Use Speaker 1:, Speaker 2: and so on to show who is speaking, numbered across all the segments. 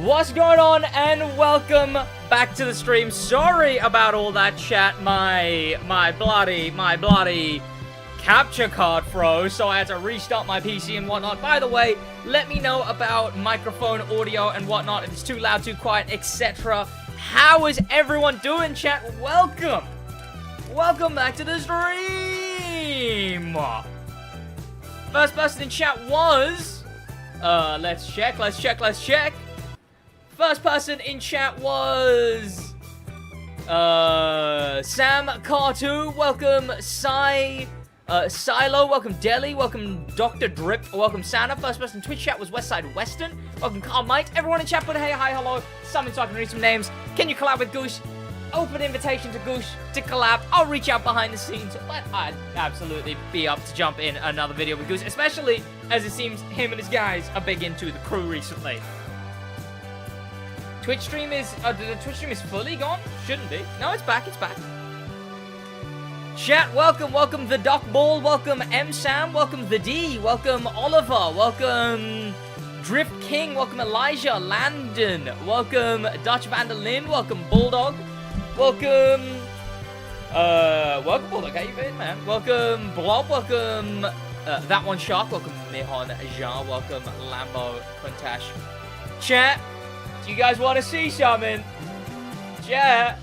Speaker 1: What's going on, and welcome back to the stream. Sorry about all that chat. My bloody capture card froze, so I had to restart my PC and whatnot. By the way, let me know about microphone audio and whatnot, if it's too loud, too quiet, etc. How is everyone doing, chat? Welcome back to the stream. First person in chat was let's check. First person in chat was Sam Cartu. Welcome Silo. Welcome Deli. Welcome Dr. Drip. Welcome Santa. First person in Twitch chat was Westside Western. Welcome Carmite. Everyone in chat put hey, hi, hello. Summon so I can read some names. Can you collab with Goose? Open invitation to Goose to collab. I'll reach out behind the scenes, but I'd absolutely be up to jump in another video with Goose, especially as it seems him and his guys are big into the crew recently. Twitch stream is, the Twitch stream is fully gone? Shouldn't be. No, it's back, Chat, welcome the Doc Ball, welcome M Sam, welcome the D, welcome Oliver, welcome Drift King, welcome Elijah, Landon, welcome Dutch Vanderlyn, welcome Bulldog, welcome Bulldog, how you been, man? Welcome Blob, welcome That One Shark, welcome Mihon Jean, welcome Lambo Quintash. Chat, do you guys want to see something? Chat.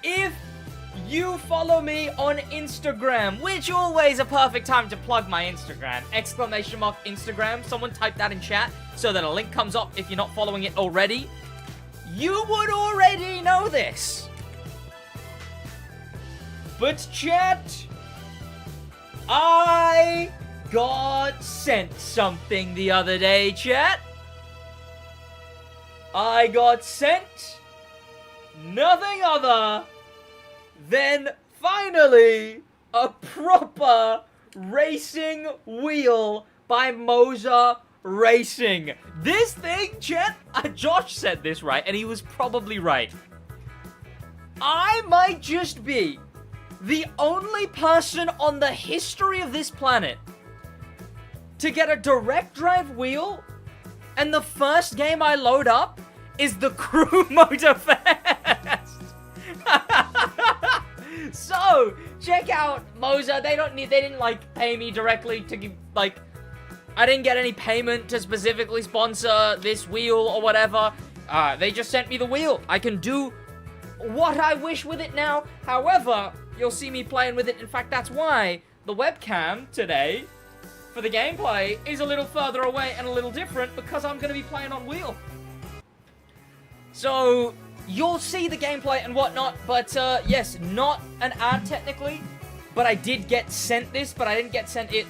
Speaker 1: If you follow me on Instagram, which always a perfect time to plug my Instagram, !Instagram, someone type that in chat so that a link comes up if you're not following it already. You would already know this. But chat, I got sent something the other day, chat. I got sent nothing other than, finally, a proper racing wheel by Mosa Racing. This thing, chat, Josh said this right, and he was probably right. I might just be the only person on the history of this planet to get a direct drive wheel, and the first game I load up is the Crew Motorfest. So check out Mosa. They didn't like pay me directly to give, like, I didn't get any payment to specifically sponsor this wheel or whatever. They just sent me the wheel. I can do what I wish with it now. However, you'll see me playing with it. In fact, that's why the webcam today for the gameplay is a little further away and a little different, because I'm going to be playing on wheel. So you'll see the gameplay and whatnot, but yes, not an ad technically, but I did get sent this, but I didn't get sent it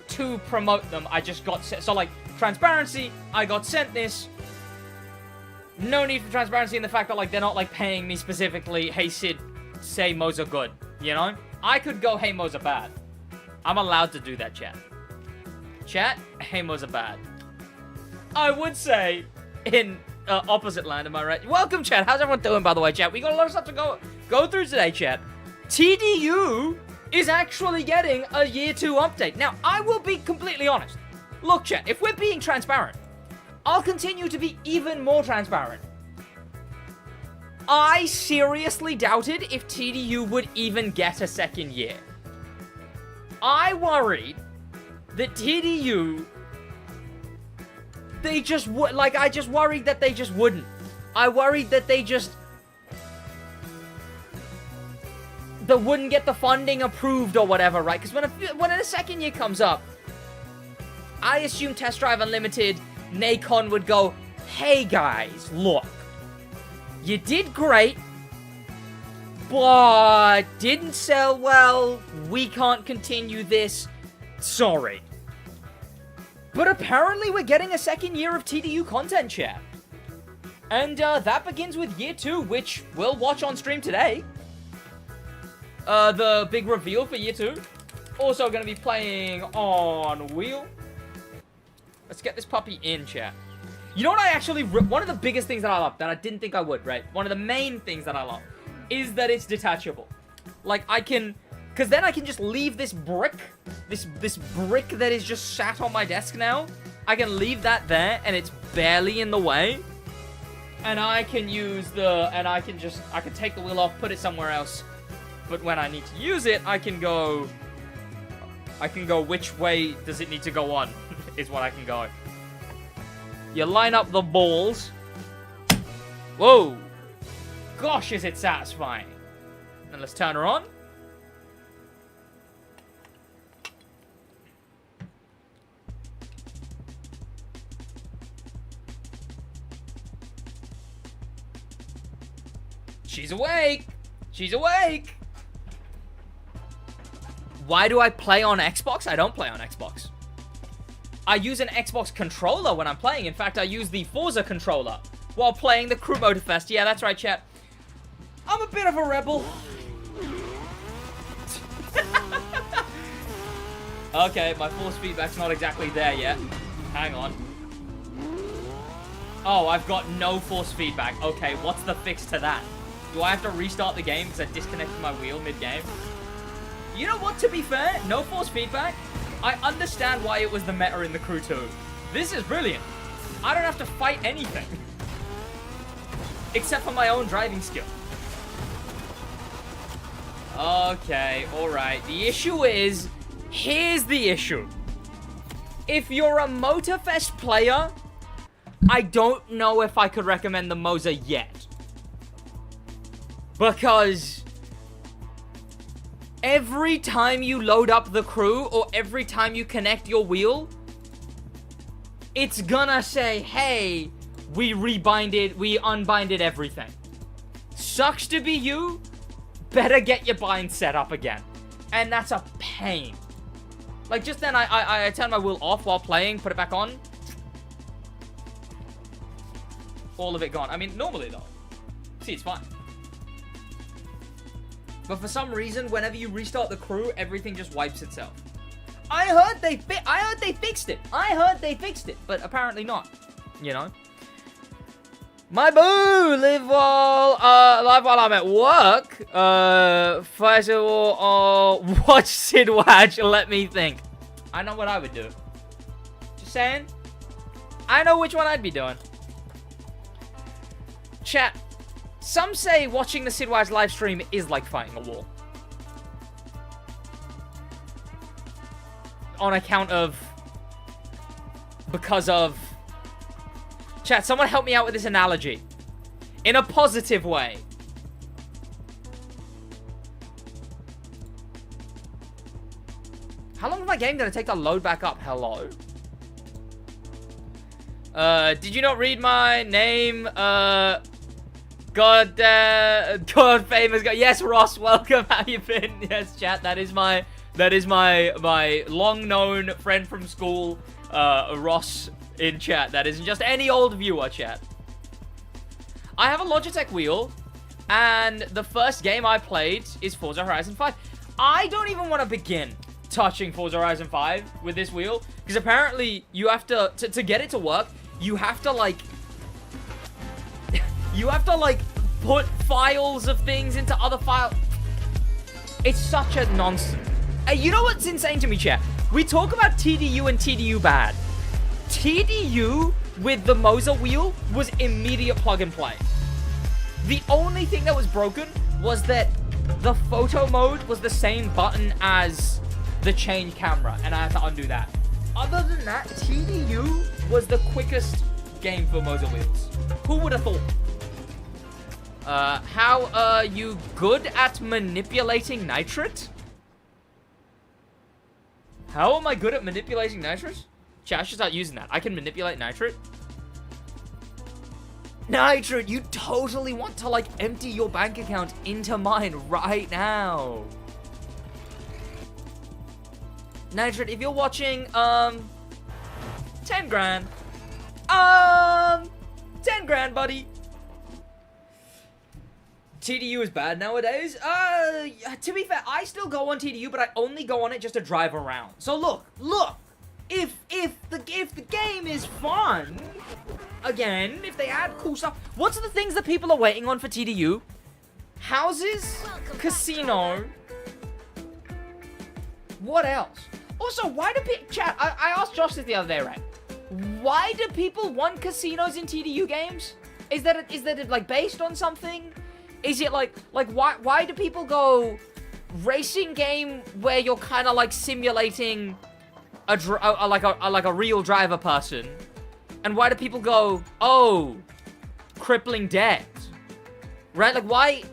Speaker 1: to promote them. I just got sent, so like, transparency, I got sent this. No need for transparency in the fact that, like, they're not, like, paying me specifically, hey, Sid, say Mosa good, you know? I could go, hey, Mosa bad. I'm allowed to do that, chat. Chat, hey, Mosa bad. I would say, in opposite land, am I right? Welcome, chat. How's everyone doing, by the way, chat? We got a lot of stuff to go through today, chat. TDU is actually getting a Year 2 update. Now, I will be completely honest. Look, chat, if we're being transparent, I'll continue to be even more transparent. I seriously doubted if TDU would even get a second year. I worried that TDU, they just would, like, I just worried that they just wouldn't. I worried that they wouldn't get the funding approved or whatever, right? Because when a second year comes up, I assume Test Drive Unlimited, Nacon would go, hey guys, look, you did great, but didn't sell well, we can't continue this, sorry. But apparently we're getting a second year of TDU content, chat. And that begins with Year 2, which we'll watch on stream today. The big reveal for Year 2. Also going to be playing on wheel. Let's get this puppy in, chat. You know what I actually... One of the biggest things that I love, that I didn't think I would, right? One of the main things that I love is that it's detachable. Like, I can Because then I can just leave this brick, this brick that is just sat on my desk now. I can leave that there, and it's barely in the way. And I can use I can take the wheel off, put it somewhere else. But when I need to use it, I can go which way does it need to go on, is what I can go. You line up the balls. Whoa. Gosh, is it satisfying. And let's turn her on. She's awake! She's awake! Why do I play on Xbox? I don't play on Xbox. I use an Xbox controller when I'm playing. In fact, I use the Forza controller while playing the Crew Motorfest. Yeah, that's right, chat. I'm a bit of a rebel. Okay, my force feedback's not exactly there yet. Hang on. Oh, I've got no force feedback. Okay, what's the fix to that? Do I have to restart the game because I disconnected my wheel mid-game? You know what, to be fair, no force feedback. I understand why it was the meta in the Crew 2. This is brilliant. I don't have to fight anything. Except for my own driving skill. Okay, alright. The issue is, here's the issue. If you're a Motorfest player, I don't know if I could recommend the Mosa yet. Because every time you load up the Crew, or every time you connect your wheel, it's gonna say, hey, we unbinded everything. Sucks to be you, better get your bind set up again. And that's a pain. Like, just then I turned my wheel off while playing, put it back on. All of it gone. I mean, normally though. See, it's fine. But for some reason, whenever you restart the Crew, everything just wipes itself. I heard they fixed it. I heard they fixed it, but apparently not. You know. My boo! Live while I'm at work. First of all, watch SidWaj. Let me think. I know what I would do. Just saying. I know which one I'd be doing. Chat. Some say watching the SidWaj live stream is like fighting a war. On account of... Because of... Chat, someone help me out with this analogy. In a positive way. How long is my game gonna take to load back up? Hello? Did you not read my name? God famous guy. Yes, Ross, welcome. How you been? Yes, chat. That is my long known friend from school, Ross in chat. That isn't just any old viewer, chat. I have a Logitech wheel, and the first game I played is Forza Horizon 5. I don't even want to begin touching Forza Horizon 5 with this wheel, because apparently you have to get it to work, you have to like put files of things into other files. It's such a nonsense. You know what's insane to me, chat? We talk about TDU and TDU bad. TDU with the Mosa wheel was immediate plug and play. The only thing that was broken was that the photo mode was the same button as the change camera, and I had to undo that. Other than that, TDU was the quickest game for Mosa wheels. Who would have thought? How are you good at manipulating nitrate? How am I good at manipulating nitrate? Chat, I should start using that. I can manipulate nitrate. Nitrate, you totally want to, like, empty your bank account into mine right now. Nitrate, if you're watching, 10 grand. 10 grand, buddy. TDU is bad nowadays. To be fair, I still go on TDU, but I only go on it just to drive around. So look, if the game is fun, again, if they add cool stuff, what's the things that people are waiting on for TDU? Houses, casino, What else? Also, why do people... Chat, I asked Josh this the other day, right? Why do people want casinos in TDU games? Is that like, based on something? Is it, like why do people go... Racing game where you're kind of, like, simulating like a real driver person? And why do people go, oh, crippling debt? Right? Like, why...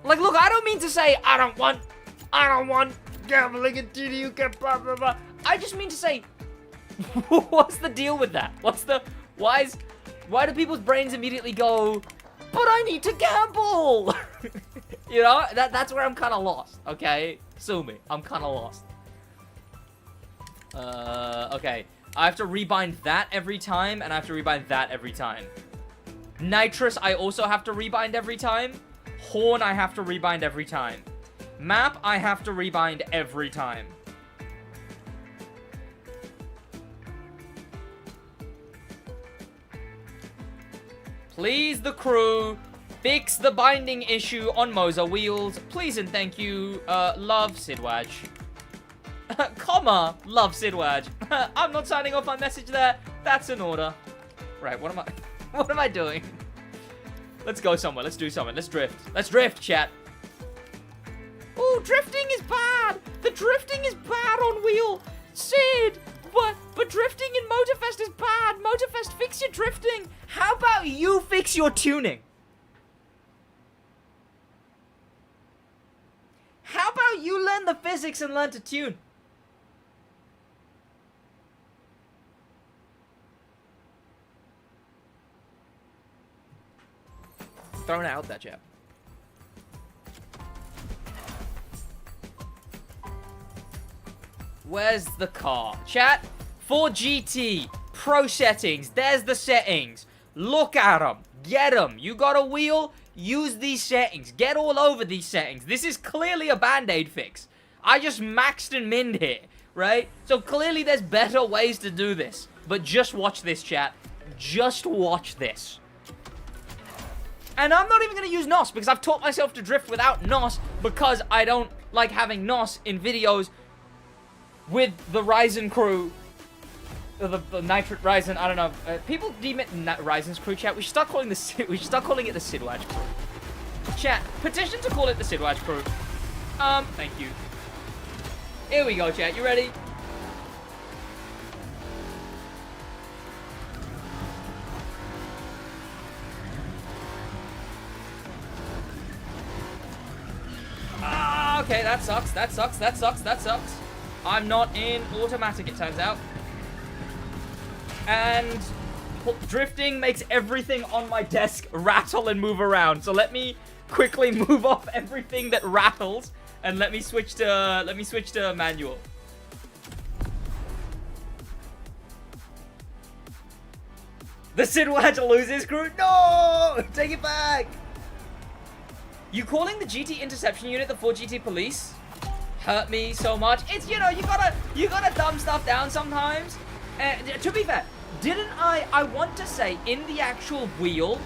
Speaker 1: Like, look, I don't mean to say I don't want gambling in TDU, blah, blah, blah. I just mean to say, what's the deal with that? Why do people's brains immediately go, but I need to gamble? You know, that's where I'm kind of lost, okay? Sue me, I'm kind of lost. Okay. I have to rebind that every time, and I have to rebind that every time. Nitrous, I also have to rebind every time. Horn, I have to rebind every time. Map, I have to rebind every time. Please, the crew, fix the binding issue on Mosa wheels. Please and thank you. Love, SidWaj. Comma, love, SidWaj. I'm not signing off my message there. That's an order. Right, what am I doing? Let's go somewhere. Let's do something. Let's drift. Let's drift, chat. Ooh, drifting is bad. The drifting is bad on wheel. Sid, but drifting in Motorfest is bad. Motorfest, fix your drifting. How about you fix your tuning? How about you learn the physics and learn to tune? Throwing it out that chap. Where's the car? Chat, for GT, Pro settings, there's the settings. Look at them, get them. You got a wheel, use these settings. Get all over these settings. This is clearly a band-aid fix. I just maxed and minned here, right? So clearly there's better ways to do this. But just watch this, chat. Just watch this. And I'm not even going to use NOS because I've taught myself to drift without NOS because I don't like having NOS in videos with the Ryzen crew. The Nitrate Ryzen, I don't know. People deem it Ryzen's crew, chat. We should start calling it the SidWaj crew. Chat, petition to call it the SidWaj crew. Thank you. Here we go, chat. You ready? Okay, that sucks. I'm not in automatic, it turns out. And drifting makes everything on my desk rattle and move around. So let me quickly move off everything that rattles and let me switch to manual. The SidWaj loses crew? No! Take it back! You calling the GT interception unit the 4GT police? Hurt me so much. It's, you know, you gotta dumb stuff down sometimes. To be fair, didn't I want to say, in the actual wheel,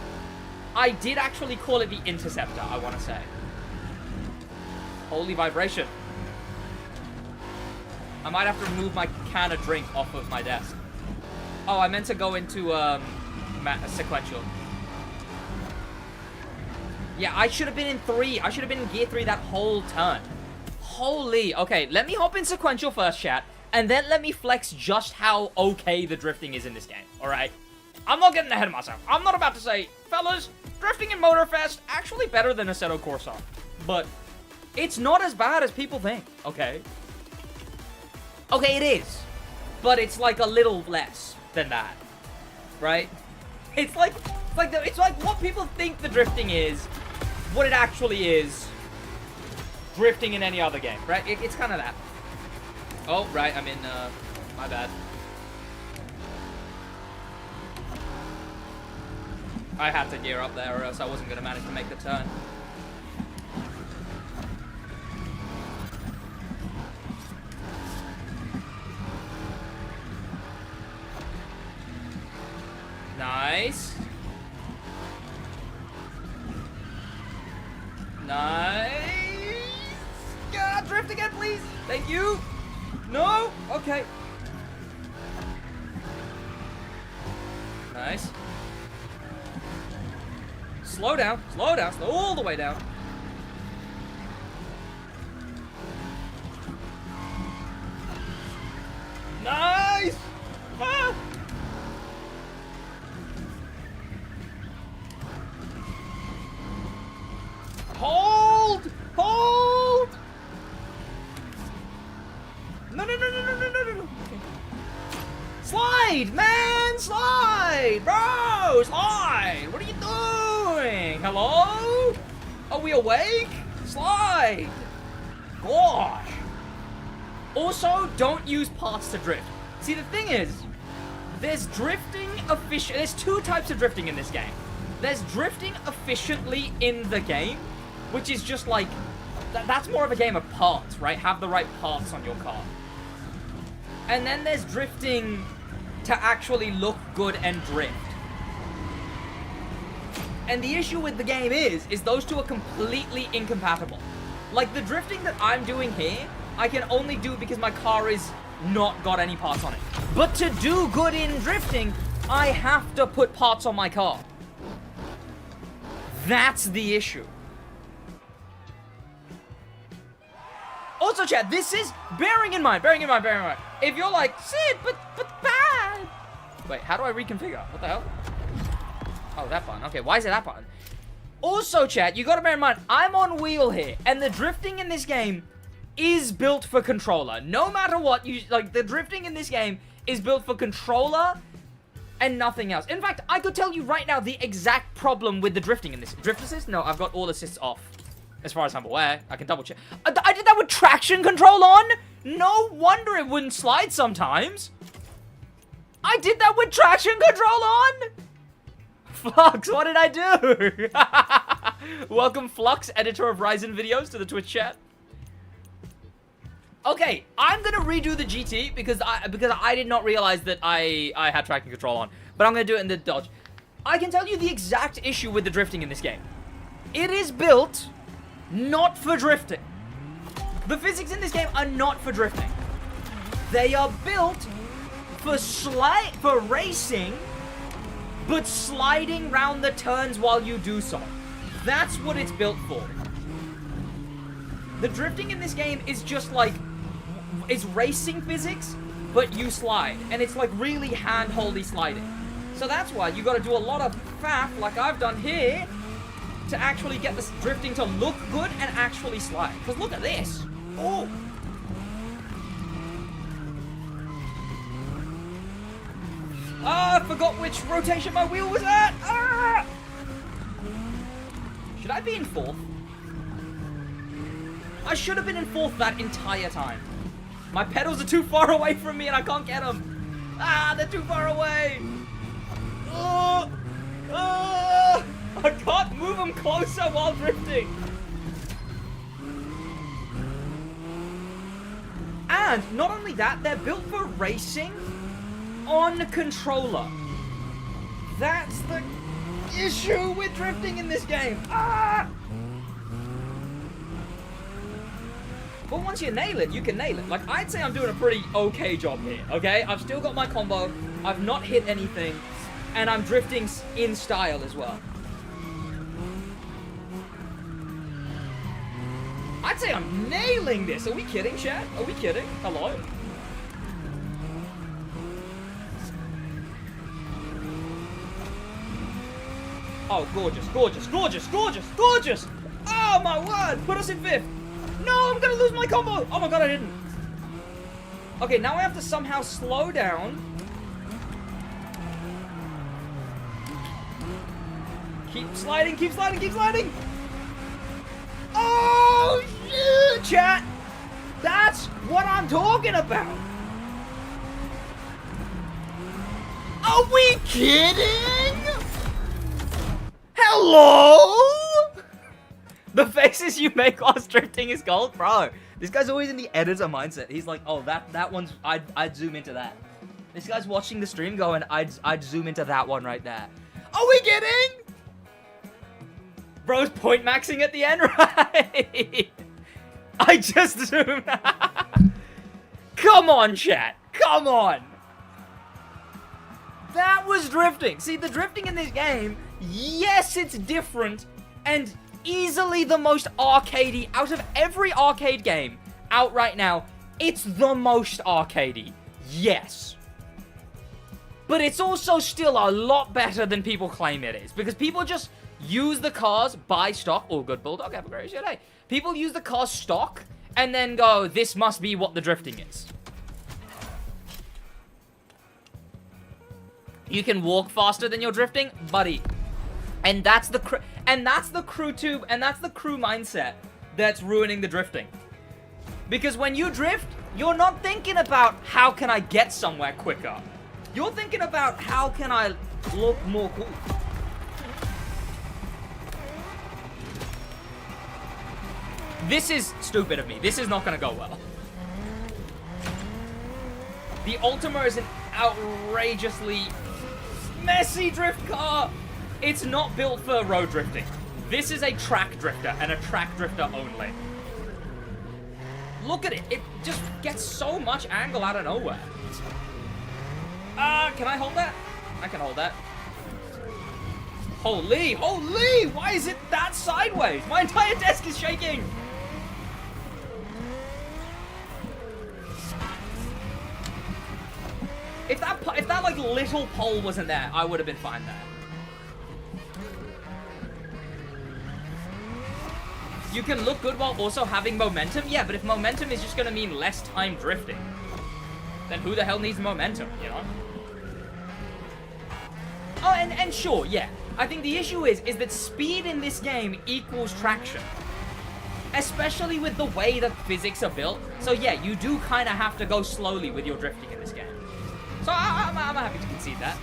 Speaker 1: I did actually call it the interceptor, I want to say. Holy vibration. I might have to remove my can of drink off of my desk. Oh, I meant to go into, sequential. Yeah, I should have been in 3. I should have been in gear 3 that whole turn. Holy. Okay, let me hop in sequential first, chat. And then let me flex just how okay the drifting is in this game. Alright? I'm not getting ahead of myself. I'm not about to say, fellas, drifting in Motorfest, actually better than Assetto Corsa. But it's not as bad as people think. Okay? Okay, it is. But it's like a little less than that. Right? It's like what people think the drifting is, what it actually is, drifting in any other game, right? It's kind of that. Oh, right, I'm in, my bad. I had to gear up there or else I wasn't going to manage to make the turn. Nice. Nice. Drift again, please. Thank you. No! Okay. Nice. Slow down, slow down, slow all the way down. Nice! Ah! Hold! Hold! No, no, no, no, no, no, no, no. Okay. Slide, man! Slide! Bro! Slide! What are you doing? Hello? Are we awake? Slide! Gosh! Also, don't use parts to drift. See, the thing is, there's drifting there's two types of drifting in this game. There's drifting efficiently in the game, which is just like, that's more of a game of parts, right? Have the right parts on your car. And then there's drifting to actually look good and drift. And the issue with the game is those two are completely incompatible. Like, the drifting that I'm doing here, I can only do because my car is not got any parts on it. But to do good in drifting, I have to put parts on my car. That's the issue. Also, chat, this is, bearing in mind, if you're like, Sid, but bad. Wait, how do I reconfigure? What the hell? Oh, that button. Okay, why is it that button? Also, chat, you gotta bear in mind, I'm on wheel here, and the drifting in this game is built for controller. No matter what, the drifting in this game is built for controller and nothing else. In fact, I could tell you right now the exact problem with the drifting in this. Drift assist? No, I've got all assists off. As far as I'm aware, I can double check. I did that with traction control on? No wonder it wouldn't slide sometimes. I did that with traction control on? Flux, what did I do? Welcome, Flux, editor of Ryzen videos, to the Twitch chat. Okay, I'm gonna redo the GT because I did not realize that I had traction control on. But I'm gonna do it in the Dodge. I can tell you the exact issue with the drifting in this game. It is built not for drifting. The physics in this game are not for drifting. They are built for racing, but sliding round the turns while you do so. That's what it's built for. The drifting in this game is just like, it's racing physics, but you slide. And it's like really hand-holdy sliding. So that's why you gotta do a lot of faff, like I've done here, to actually get this drifting to look good and actually slide. Because look at this. Oh. Ah, I forgot which rotation my wheel was at. Ah! Should I be in fourth? I should have been in fourth that entire time. My pedals are too far away from me and I can't get them. Ah, they're too far away. Oh. Oh. I can't move them closer while drifting. And not only that, they're built for racing on controller. That's the issue with drifting in this game. Ah! But once you nail it, you can nail it. Like, I'd say I'm doing a pretty okay job here, okay? I've still got my combo, I've not hit anything, and I'm drifting in style as well. I'd say I'm nailing this. Are we kidding, chat? Are we kidding? Hello? Oh, gorgeous, gorgeous, gorgeous, gorgeous, gorgeous! Oh, my word! Put us in fifth! No, I'm gonna lose my combo! Oh my god, I didn't. Okay, now I have to somehow slow down. Keep sliding, keep sliding, keep sliding! Oh, shit, chat! That's what I'm talking about! Are we kidding? Hello? The faces you make while drifting is gold? Bro, this guy's always in the editor mindset. He's like, oh, that one's, I'd zoom into that. This guy's watching the stream going, I'd zoom into that one right there. Are we kidding? Bro's point maxing at the end, right? I just zoomed. Come Come on, chat. Come on. That was drifting. See, the drifting in this game, yes, it's different and easily the most arcadey out of every arcade game out right now. It's the most arcadey. Yes. But it's also still a lot better than people claim it is. Because people just use the cars, buy stock. Oh, good bulldog, have a great day. People use the cars stock and then go, this must be what the drifting is. You can walk faster than you're drifting, buddy. And that's the crew tube, and that's the crew mindset that's ruining the drifting. Because when you drift, you're not thinking about how can I get somewhere quicker. You're thinking about how can I look more cool. This is stupid of me. This is not gonna go well. The Ultima is an outrageously messy drift car. It's not built for road drifting. This is a track drifter and a track drifter only. Look at it. It just gets so much angle out of nowhere. Can I hold that? I can hold that. Holy, holy! Why is it that sideways? My entire desk is shaking. If that like little pole wasn't there, I would have been fine there. You can look good while also having momentum. Yeah, but if momentum is just gonna mean less time drifting, then who the hell needs momentum, you know? Oh, and sure, yeah. I think the issue is that speed in this game equals traction. Especially with the way that physics are built. So yeah, you do kind of have to go slowly with your drifting in this game. So I'm happy to concede that.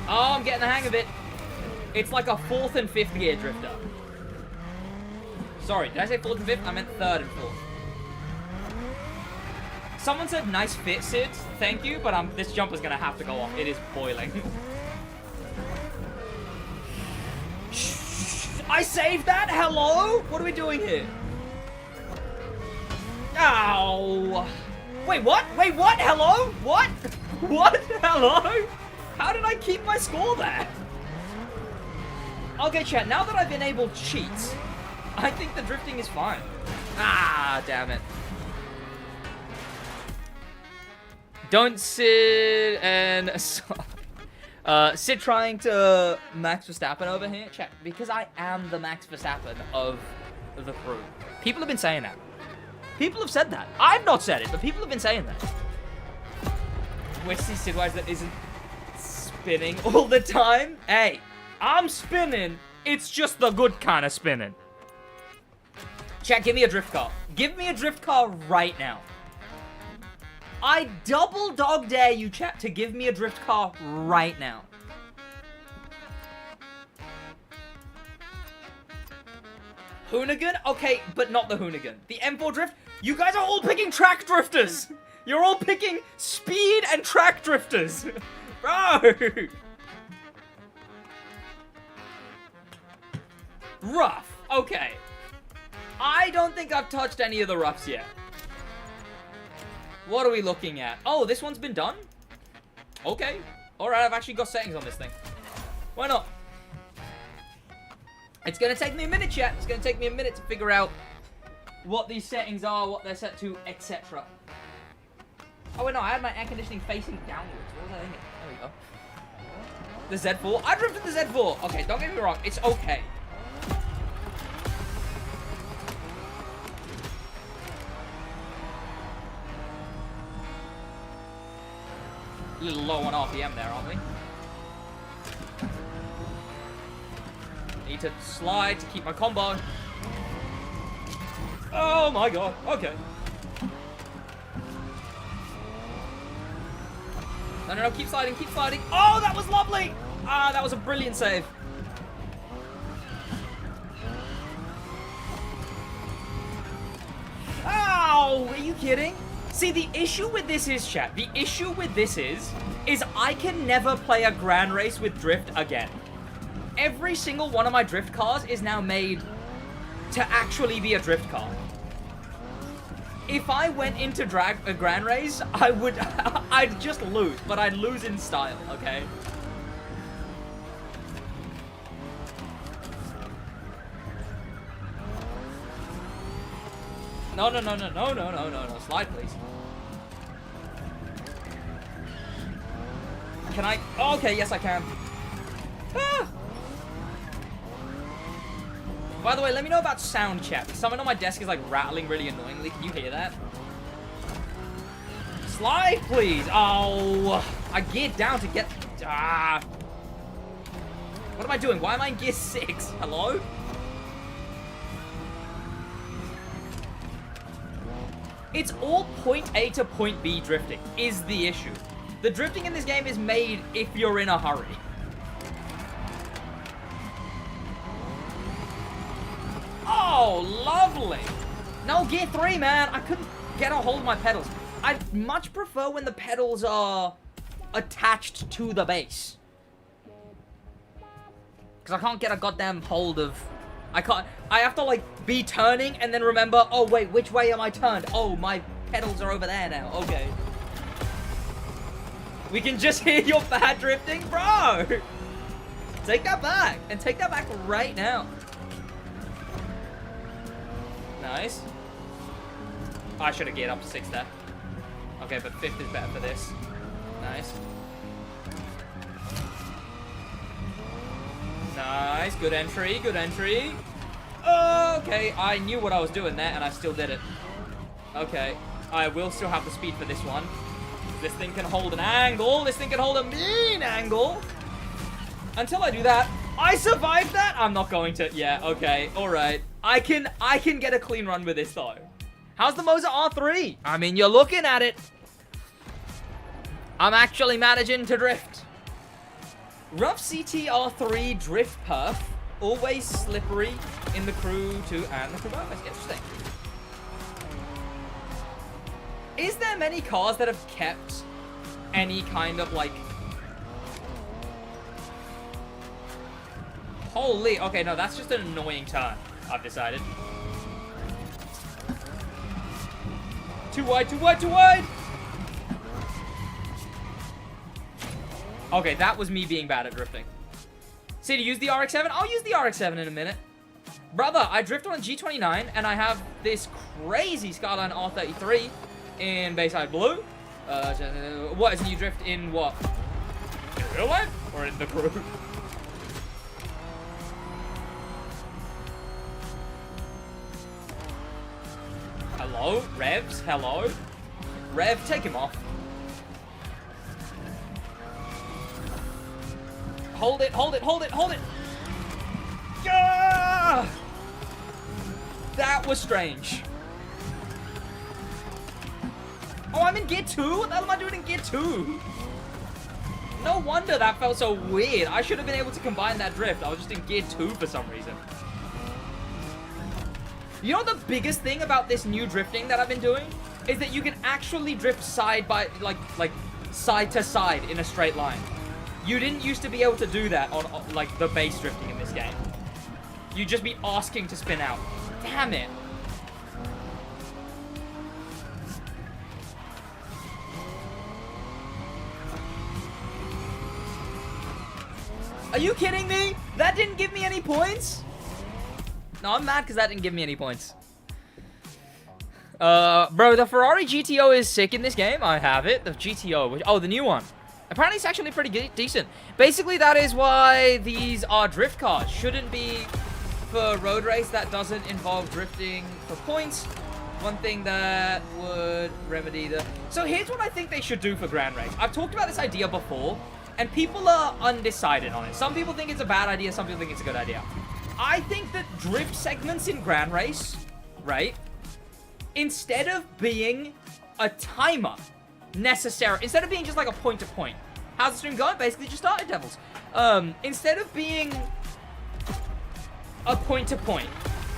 Speaker 1: Oh, I'm getting the hang of it. It's like a 4th and 5th gear drifter. Sorry, did I say 4th and 5th? I meant 3rd and 4th. Someone said nice fit, Sid. Thank you, but this jumper's gonna have to go off. It is boiling. I saved that? Hello? What are we doing here? Ow. Wait, what? Wait, what? Hello? What? What? Hello? How did I keep my score there? Okay, chat, now that I've enabled cheats, I think the drifting is fine. Ah, damn it. Don't sit and... Sid trying to Max Verstappen over here. Chat, because I am the Max Verstappen of the crew. People have been saying that. People have said that. I've not said it, but people have been saying that. Where's the SidWaj that isn't spinning all the time? Hey, I'm spinning. It's just the good kind of spinning. Chat, give me a drift car. Give me a drift car right now. I double dog dare you, chat, to give me a drift car right now. Hoonigan? Okay, but not the Hoonigan. The M4 drift? You guys are all picking track drifters! You're all picking speed and track drifters! Bro! Rough. Okay. I don't think I've touched any of the roughs yet. What are we looking at? Oh, this one's been done? Okay. Alright, I've actually got settings on this thing. Why not? It's gonna take me a minute, chat. It's gonna take me a minute to figure out what these settings are, what they're set to, etc. Oh, wait, no, I had my air conditioning facing downwards. What was I thinking? There we go. The Z4? I drifted the Z4! Okay, don't get me wrong. It's okay. A little low on RPM there, aren't we? Need to slide to keep my combo. Oh my god, okay. No, no, no, keep sliding, keep sliding. Oh, that was lovely! Ah, that was a brilliant save. Ow, are you kidding? See, the issue with this is, chat, the issue with this is I can never play a grand race with drift again. Every single one of my drift cars is now made to actually be a drift car. if I went into a Grand Race, I'd just lose, but I'd lose in style, okay? No, slide, please. Can I? Oh, okay, yes, I can. Ah! By the way, let me know about sound check. Someone on my desk is like rattling really annoyingly. Can you hear that? Slide, please. Oh, I geared down to get. Ah. What am I doing? Why am I in gear 6? Hello? It's all point A to point B drifting is the issue. The drifting in this game is made if you're in a hurry. Oh, lovely. No, gear 3, man. I couldn't get a hold of my pedals. I'd much prefer when the pedals are attached to the base. Because I can't get a goddamn hold of... I have to, like, be turning and then remember, oh, wait, which way am I turned? Oh, my pedals are over there now. Okay. We can just hear your bad drifting, bro. Take that back. And take that back right now. Nice. I should have geared up to 6 there. Okay, but 5th is better for this. Nice. Nice. Good entry. Good entry. Okay, I knew what I was doing there, and I still did it. Okay. I will still have the speed for this one. This thing can hold an angle. This thing can hold a mean angle. Until I do that. I survived that? I'm not going to. Yeah, okay. Alright. I can get a clean run with this, though. How's the Mosa R3? I mean, you're looking at it. I'm actually managing to drift. Rough CT R3 drift perf. Always slippery in the crew 2 and the crew bonus. Interesting. Is there many cars that have kept any kind of, like... Holy... Okay, no, that's just an annoying turn, I've decided. Too wide, too wide, too wide! Okay, that was me being bad at drifting. See, to use the RX-7? I'll use the RX-7 in a minute. Brother, I drift on a G29, and I have this crazy Skyline R33 in Bayside Blue. What, is a new drift in what? In real life? Or in the crew? Hello? Revs? Hello? Rev, take him off. Hold it, hold it, hold it, hold it! Yeah! That was strange. Oh, I'm in gear 2? What the hell am I doing in gear 2? No wonder that felt so weird. I should have been able to combine that drift. I was just in gear 2 for some reason. You know the biggest thing about this new drifting that I've been doing? Is that you can actually drift side by, like side to side in a straight line. You didn't used to be able to do that on like, the base drifting in this game. You'd just be asking to spin out. Damn it. Are you kidding me? That didn't give me any points? No, I'm mad because that didn't give me any points. Bro, the Ferrari GTO is sick in this game. I have it. The GTO. Oh, the new one. Apparently, it's actually pretty decent. Basically, that is why these are drift cars. Shouldn't be for road race that doesn't involve drifting for points. One thing that would remedy the... So here's what I think they should do for Grand Race. I've talked about this idea before, and people are undecided on it. Some people think it's a bad idea. Some people think it's a good idea. I think that drift segments in Grand Race, right, instead of being a timer, instead of being just like a point to point. How's the stream going? Basically just started, Devils. Instead of being a point to point,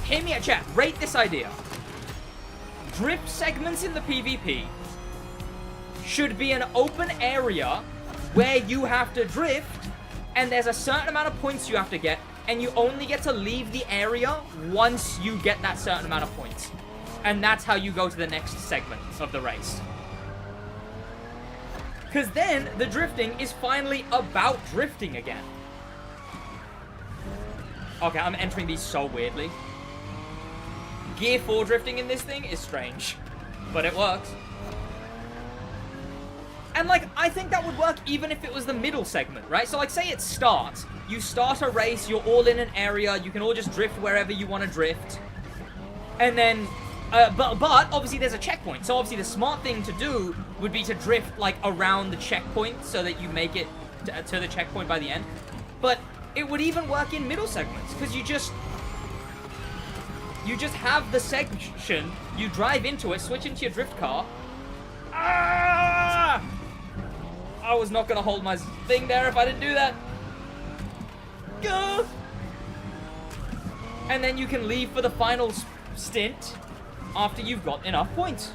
Speaker 1: hear me at chat, rate this idea. Drift segments in the PvP should be an open area where you have to drift and there's a certain amount of points you have to get and you only get to leave the area once you get that certain amount of points. And that's how you go to the next segment of the race. Because then the drifting is finally about drifting again. Okay, I'm entering these so weirdly. Gear 4 drifting in this thing is strange, but it works. And, like, I think that would work even if it was the middle segment, right? So, like, say it starts. You start a race, you're all in an area, you can all just drift wherever you want to drift. And then, but obviously there's a checkpoint. So, obviously the smart thing to do would be to drift, like, around the checkpoint so that you make it to the checkpoint by the end. But it would even work in middle segments, because you just have the section, you drive into it, switch into your drift car. Ah! I was not going to hold my thing there if I didn't do that. Go! And then you can leave for the final stint after you've got enough points.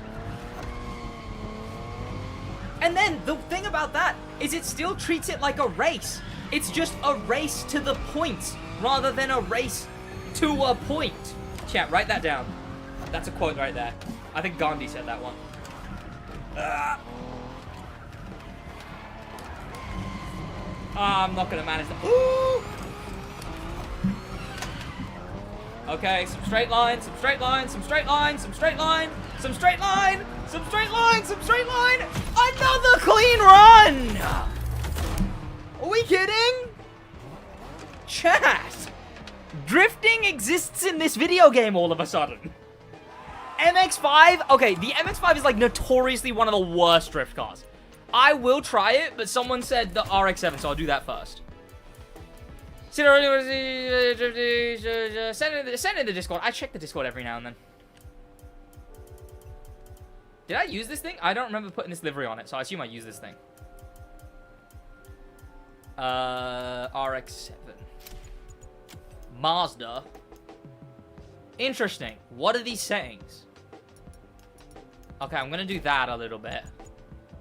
Speaker 1: And then the thing about that is it still treats it like a race. It's just a race to the point rather than a race to a point. Chat, write that down. That's a quote right there. I think Gandhi said that one. I'm not gonna manage that. Ooh! Okay, some straight line, some straight line, some straight line, some straight line, some straight line, some straight line, some straight line. Another clean run! Are we kidding? Chat! Drifting exists in this video game all of a sudden. MX-5, okay, the MX-5 is like notoriously one of the worst drift cars. I will try it, but someone said the RX-7, so I'll do that first. Send in the Discord. I check the Discord every now and then. Did I use this thing? I don't remember putting this livery on it, so I assume I use this thing. RX-7. Mazda. Interesting. What are these settings? Okay, I'm gonna do that a little bit.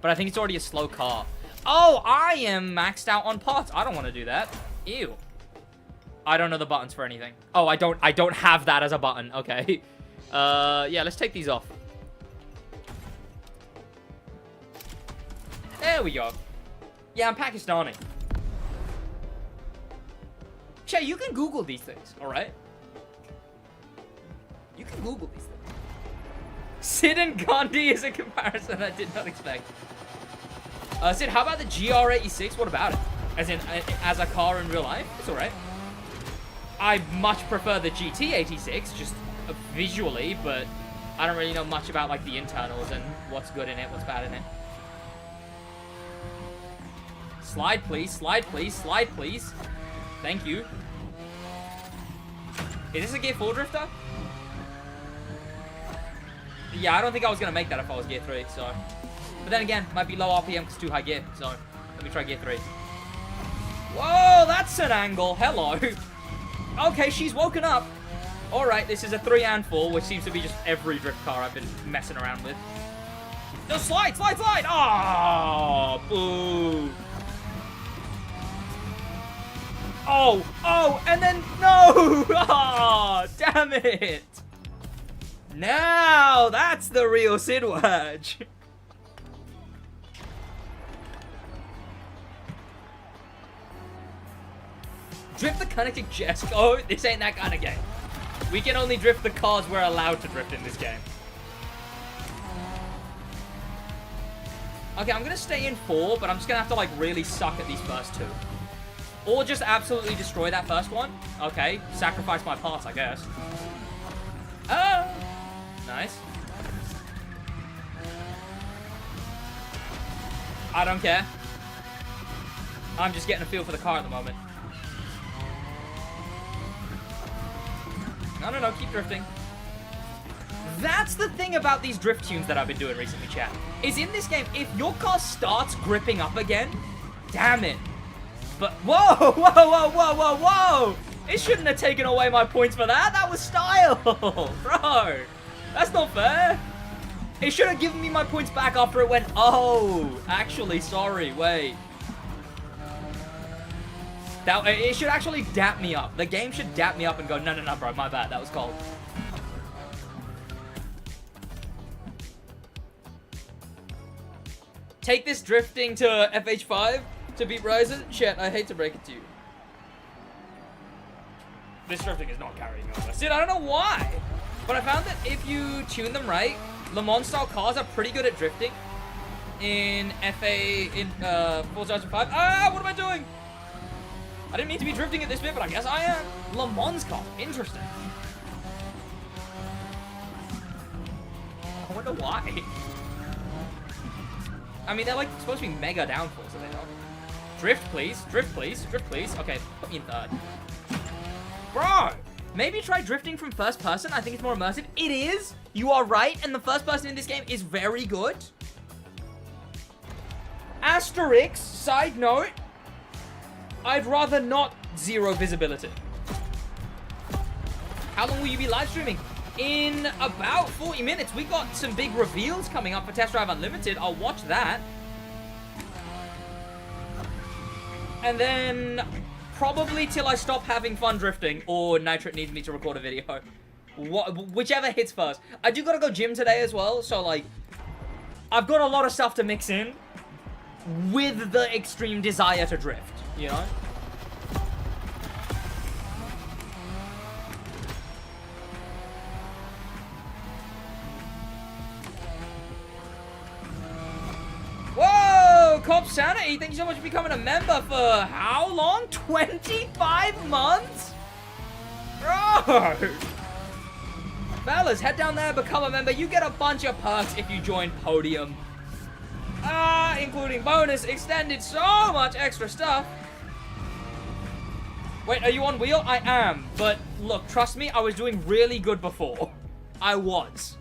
Speaker 1: But I think it's already a slow car. Oh, I am maxed out on parts. I don't want to do that. Ew. I don't know the buttons for anything. Oh, I don't have that as a button. Okay. Yeah, let's take these off. There we go. Yeah, I'm Pakistani. Che, you can Google these things, alright? You can Google these things. Sid and Gandhi is a comparison I did not expect. Sid, how about the GR86? What about it? As in, as a car in real life? It's alright. I much prefer the GT86, just visually, but I don't really know much about, like, the internals and what's good in it, what's bad in it. Slide, please. Slide, please. Slide, please. Thank you. Is this a Gear 4 drifter? Yeah, I don't think I was going to make that if I was Gear 3, so... But then again, might be low RPM because too high gear, so... Let me try Gear 3. Whoa, that's an angle. Hello. Okay, she's woken up. Alright, this is a 3 and 4, which seems to be just every drift car I've been messing around with. No, slide, slide, slide! Oh, boo. Oh, and then, no! Oh, damn it! Now, that's the real SidWaj. Drift the kinetic jets. Oh, this ain't that kind of game. We can only drift the cars we're allowed to drift in this game. Okay, I'm going to stay in 4, but I'm just going to have to, like, really suck at these first 2. Or just absolutely destroy that first one. Okay, sacrifice my parts, I guess. Oh! Nice. I don't care. I'm just getting a feel for the car at the moment. No, keep drifting. That's the thing about these drift tunes that I've been doing recently, chat. Is in this game, if your car starts gripping up again, damn it. But, whoa, whoa, whoa, whoa, whoa, whoa! It shouldn't have taken away my points for that. That was style, bro. That's not fair. It should have given me my points back after it went, oh, actually, sorry, wait. It should actually dap me up. The game should dap me up and go, no, bro, my bad. That was cold. Take this drifting to FH5 to beat Ryzen? Shit, I hate to break it to you. This drifting is not carrying over. Sid, I don't know why. But I found that if you tune them right, Le Mans style cars are pretty good at drifting. In Forza Horizon 5. Ah, what am I doing? I didn't mean to be drifting at this bit, but I guess I am. Le Mans car. Interesting. I wonder why. I mean, they're like supposed to be mega downforce, are they not? Drift, please. Drift, please. Drift, please. Okay, put me in third. Bro! Maybe try drifting from first person. I think it's more immersive. It is. You are right. And the first person in this game is very good. Asterisk, side note. I'd rather not zero visibility. How long will you be live streaming? In about 40 minutes. We got some big reveals coming up for Test Drive Unlimited. I'll watch that. And then probably till I stop having fun drifting or Nitrate needs me to record a video. Whichever hits first. I do gotta go gym today as well, so like I've got a lot of stuff to mix in with the extreme desire to drift, you know? Whoa! Cop Sanity, thank you so much for becoming a member for how long? 25 months? Bro! Fellas, head down there, become a member. You get a bunch of perks if you join Podium. Including bonus, extended, so much extra stuff. Wait, are you on wheel? I am, but look, trust me, I was doing really good before. I was.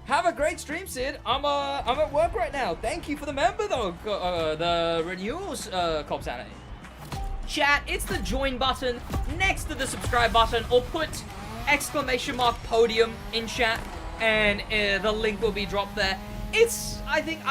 Speaker 1: Have a great stream, Sid. I'm at work right now. Thank you for the member, though. The renewals, Cop Sanity. Chat, it's the join button next to the subscribe button, or put !podium in chat, and the link will be dropped there. It's, I think,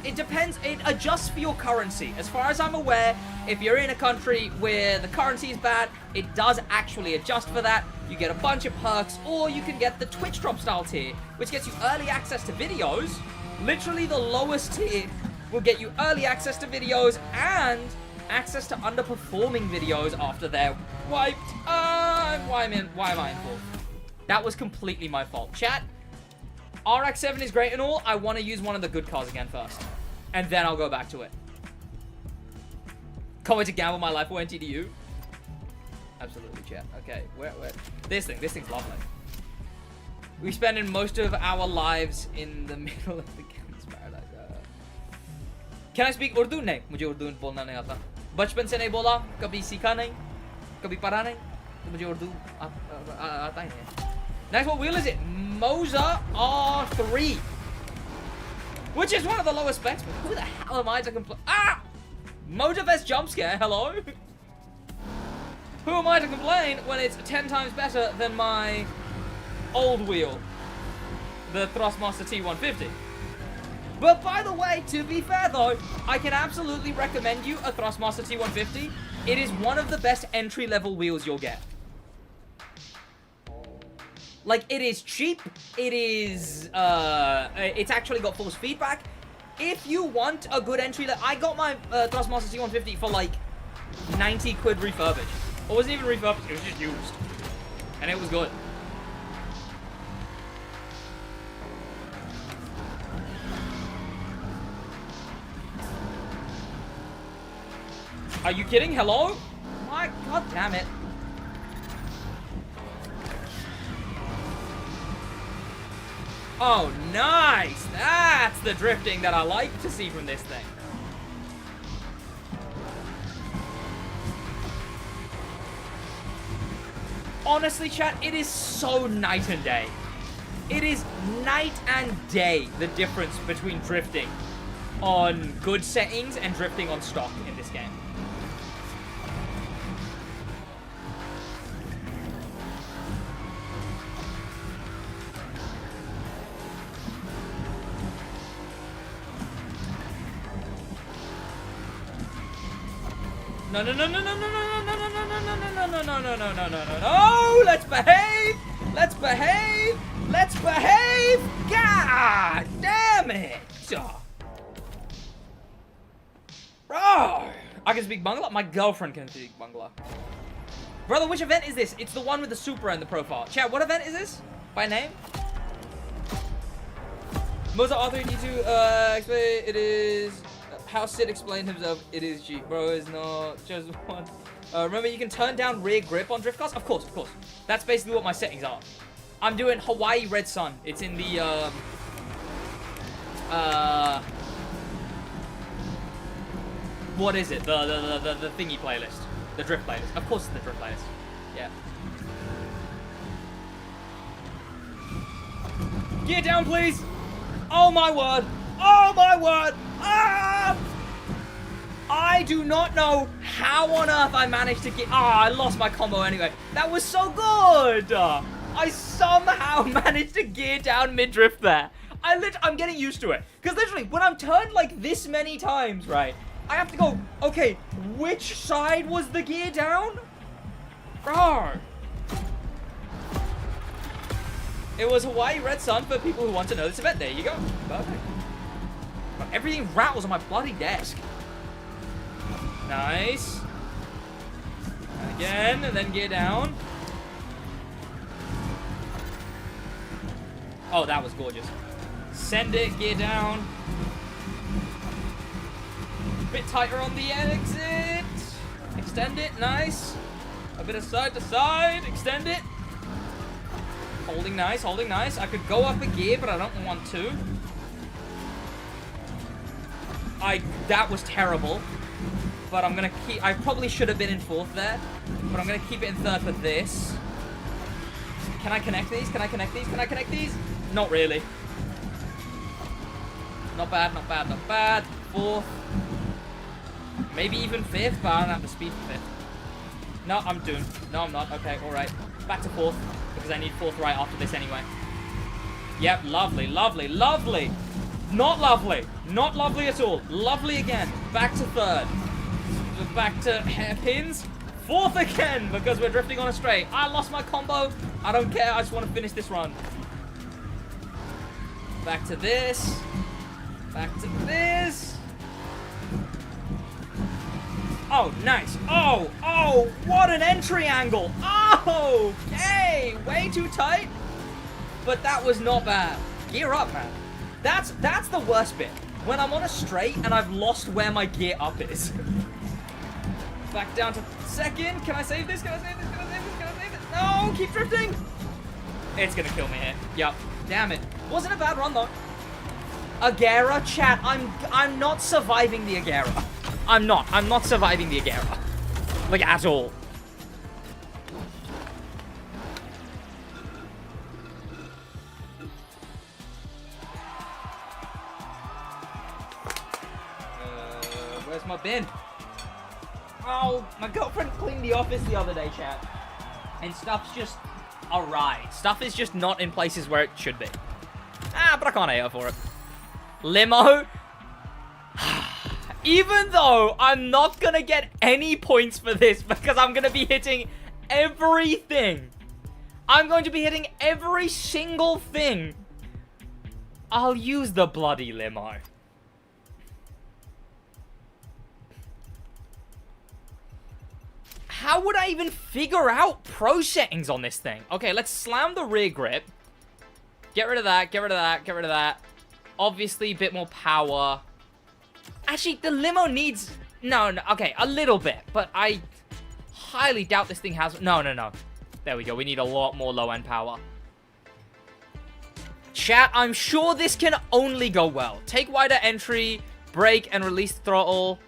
Speaker 1: it depends. It adjusts for your currency. As far as I'm aware, if you're in a country where the currency is bad, it does actually adjust for that. You get a bunch of perks, or you can get the Twitch drop style tier, which gets you early access to videos. Literally the lowest tier will get you early access to videos and access to underperforming videos after they're wiped. Why am I in fourth? That was completely my fault. Chat, RX-7 is great and all. I want to use one of the good cars again first, and then I'll go back to it. Can't wait to gamble my life away in TDU. Absolutely, chat. Okay, where? This thing's lovely. We spend most of our lives in the middle of the gang's paradise. Can I speak Urdu? नहीं, मुझे उर्दू बोलना नहीं आता. बचपन से नहीं बोला, कभी सीखा नहीं, कभी पढ़ा नहीं, तो मुझे उर्दू आता ही नहीं. Next, what wheel is it? Mosa R3, which is one of the lowest specs. But who the hell am I to complain? Motorfest jump scare. Hello. Who am I to complain when it's 10 times better than my old wheel, the Thrustmaster T150? But by the way, to be fair though, I can absolutely recommend you a Thrustmaster T150. It is one of the best entry-level wheels you'll get. Like, it is cheap, it is, it's actually got force feedback. If you want a good entry, I got my Thrustmaster T150 for like 90 quid refurbished. It wasn't even refurbished, it was just used. And it was good. Are you kidding? Hello? My god damn it. Oh, nice! That's the drifting that I like to see from this thing. Honestly, chat, it is so night and day. It is night and day, the difference between drifting on good settings and drifting on stock in this game. No, no, no, no, no, no, no, no, no, no, no, no, no, no, no, no, no, no, no, no, let's behave! Let's behave! Let's behave! God damn it! I can speak Bangla? My girlfriend can speak Bangla. Brother, which event is this? It's the one with the super in the profile. Chat, what event is this? By name? Mosa R3D2, explain, it is... How Sid explained himself, it is G. Bro, it's not just one. Remember, you can turn down rear grip on drift cars? Of course, of course. That's basically what my settings are. I'm doing Hawaii Red Sun. It's in the, what is it? The thingy playlist. The drift playlist. Of course it's the drift playlist. Yeah. Gear down, please! Oh my word! Oh my word! Ah! I do not know how on earth I managed to get... Ah, I lost my combo anyway. That was so good! I somehow managed to gear down mid-drift there. I'm getting used to it. Because literally, when I'm turned like this many times, right, I have to go, okay, which side was the gear down? Rawr. It was Hawaii Red Sun for people who want to know this event. There you go. Perfect. But everything rattles on my bloody desk. Nice. And again, and then gear down. Oh, that was gorgeous. Send it, gear down. Bit tighter on the exit. Extend it, nice. A bit of side to side, extend it. Holding nice, holding nice. I could go up a gear, but I don't want to. That was terrible. But I'm gonna keep, I probably should have been in fourth there. But I'm gonna keep it in third for this. Can I connect these? Can I connect these? Can I connect these? Not really. Not bad, not bad, not bad. Fourth. Maybe even fifth, but I don't have the speed for fifth. No, I'm doomed. No, I'm not. Okay, alright. Back to fourth, because I need fourth right after this anyway. Yep, lovely, lovely, lovely. Not lovely. Not lovely at all. Lovely again. Back to third. Back to hairpins. Fourth again, because we're drifting on a straight. I lost my combo. I don't care. I just want to finish this run. Back to this. Back to this. Oh, nice. Oh, oh, what an entry angle. Oh, okay. Way too tight. But that was not bad. Gear up, man. That's the worst bit. When I'm on a straight and I've lost where my gear up is. Back down to second. Can I save this? Can I save this? Can I save this? Can I save this? No, keep drifting. It's gonna kill me here. Yup. Damn it. Wasn't a bad run though. Agera, chat. I'm not surviving the Agera. I'm not surviving the Agera. Like, at all. Where's my bin? Oh, my girlfriend cleaned the office the other day, chat. And stuff's just awry. Stuff is just not in places where it should be. Ah, but I can't hate her for it. Limo. Even though I'm not gonna get any points for this because I'm gonna be hitting everything. I'm going to be hitting every single thing. I'll use the bloody limo. How would I even figure out pro settings on this thing? Okay, let's slam the rear grip. Get rid of that, get rid of that, get rid of that. Obviously, a bit more power. Actually, the limo needs... No, okay, a little bit. But I highly doubt this thing has... No. There we go. We need a lot more low-end power. Chat, I'm sure this can only go well. Take wider entry, brake, and release throttle.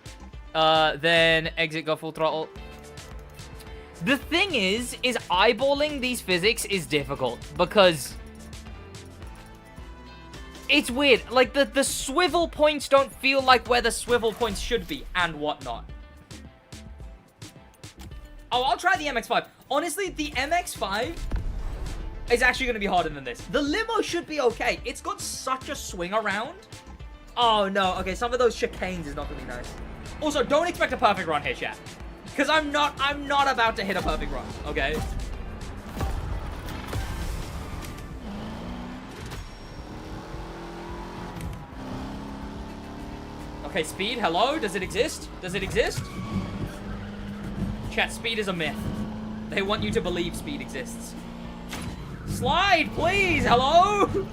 Speaker 1: Then exit, go full throttle. The thing is eyeballing these physics is difficult. Because... it's weird. Like, the swivel points don't feel like where the swivel points should be and whatnot. Oh, I'll try the MX-5. Honestly, the MX-5 is actually going to be harder than this. The limo should be okay. It's got such a swing around. Oh, no. Okay, some of those chicanes is not going to be nice. Also, don't expect a perfect run here, chat. Because I'm not about to hit a perfect run, okay? Okay, speed, hello? Does it exist? Does it exist? Chat, speed is a myth. They want you to believe speed exists. Slide, please, hello?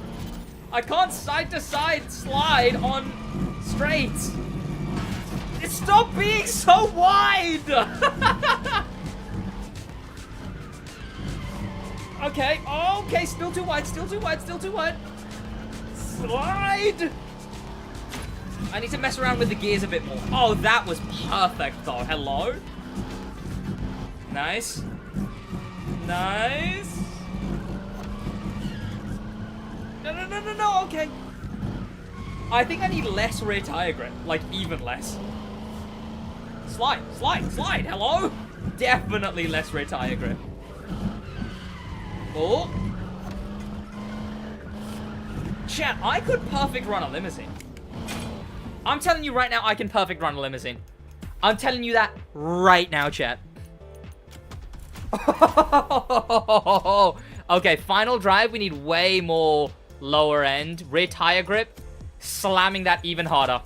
Speaker 1: I can't side-to-side slide on straights. Stop being so wide! Okay, okay, still too wide, still too wide, still too wide. Slide! I need to mess around with the gears a bit more. Oh, that was perfect, though. Hello? Nice. Nice. No, okay. I think I need less rear tire grip. Like, even less. Slide, hello? Definitely less rear tire grip. Oh. Chat, I could perfect run a limousine. I'm telling you right now, I can perfect run a limousine. I'm telling you that right now, chat. Okay, final drive, we need way more lower end. Rear tire grip, slamming that even harder.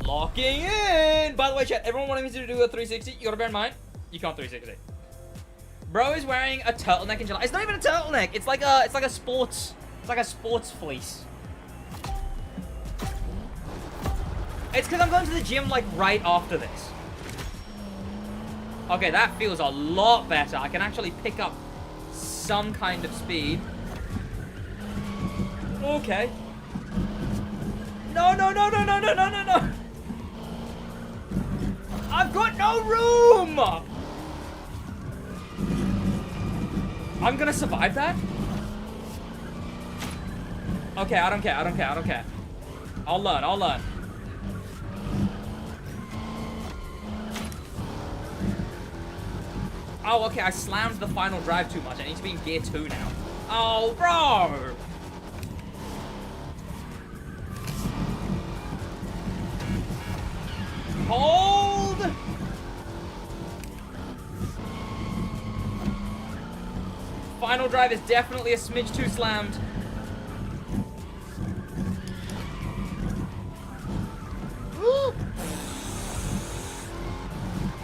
Speaker 1: Locking in! By the way, chat, everyone wanted me to do a 360. You gotta bear in mind, you can't 360. Bro is wearing a turtleneck in July. It's not even a turtleneck. It's like a sports fleece. It's because I'm going to the gym like right after this. Okay, that feels a lot better. I can actually pick up some kind of speed. Okay. No. I've got no room! I'm gonna survive that? Okay, I don't care. I'll learn. Oh, okay, I slammed the final drive too much. I need to be in gear 2 now. Oh, bro! Hold! Final drive is definitely a smidge too slammed.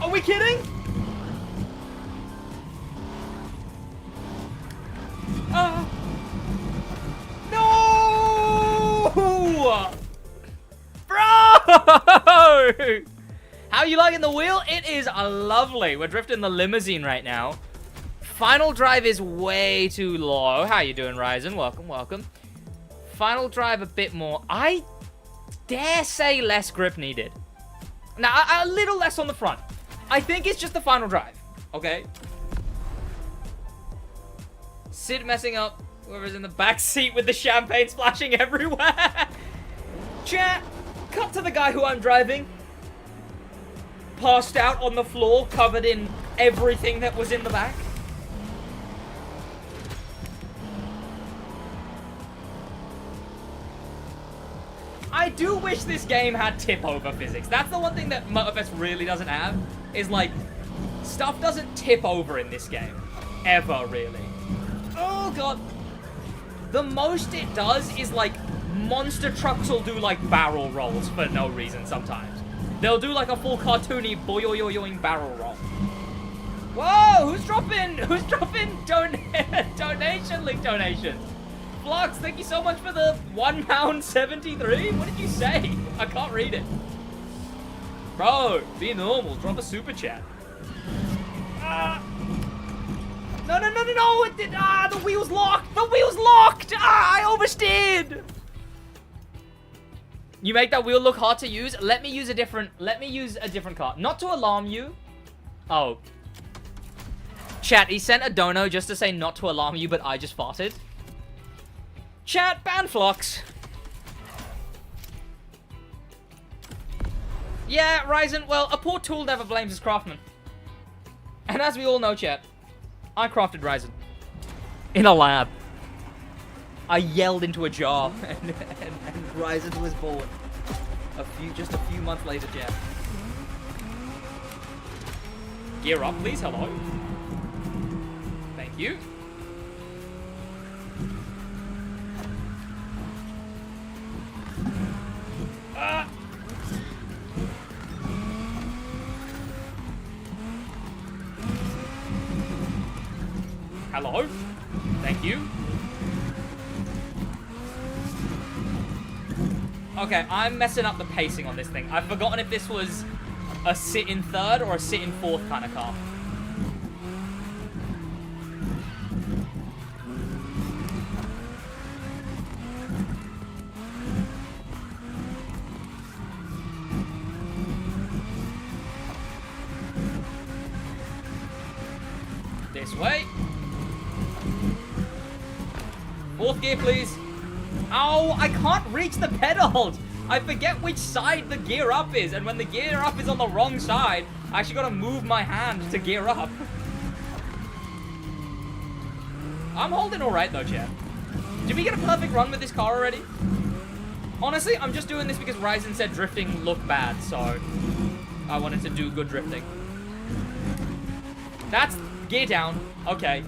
Speaker 1: Are we kidding? No! Bro! How you liking the wheel? It is lovely. We're drifting the limousine right now. Final drive is way too low. How you doing, Ryzen? Welcome. Final drive a bit more. I dare say less grip needed. Now, a little less on the front. I think it's just the final drive. Okay? Sid messing up. Whoever's in the back seat with the champagne splashing everywhere. Chat, cut to the guy who I'm driving. Passed out on the floor, covered in everything that was in the back. I do wish this game had tip-over physics. That's the one thing that Motorfest really doesn't have, is like, stuff doesn't tip over in this game. Ever, really. Oh, God. The most it does is, like, monster trucks will do, like, barrel rolls for no reason sometimes. They'll do, like, a full cartoony boing barrel roll. Whoa! Who's dropping donation, link donations? Flux, thank you so much for the £1.73. What did you say? I can't read it. Bro, be normal. Drop a super chat. No. It did. The wheel's locked. The wheel's locked. I oversteered. You make that wheel look hard to use. Let me use a different car. Not to alarm you. Oh. Chat, he sent a dono just to say not to alarm you, but I just farted. Chat, ban Flux. Yeah, Ryzen, well, a poor tool never blames his craftsman. And as we all know, chat, I crafted Ryzen. In a lab. I yelled into a jar, and Ryzen was born. Just a few months later, chat. Gear up, please, hello. Thank you. Hello? Thank you. Okay, I'm messing up the pacing on this thing. I've forgotten if this was a sit in third or a sit in fourth kind of car. This way. Fourth gear, please. Oh, I can't reach the pedals. I forget which side the gear up is, and when the gear up is on the wrong side, I actually gotta move my hand to gear up. I'm holding alright though, chat. Did we get a perfect run with this car already? Honestly, I'm just doing this because Ryzen said drifting looked bad, so I wanted to do good drifting. That's gear down. Okay.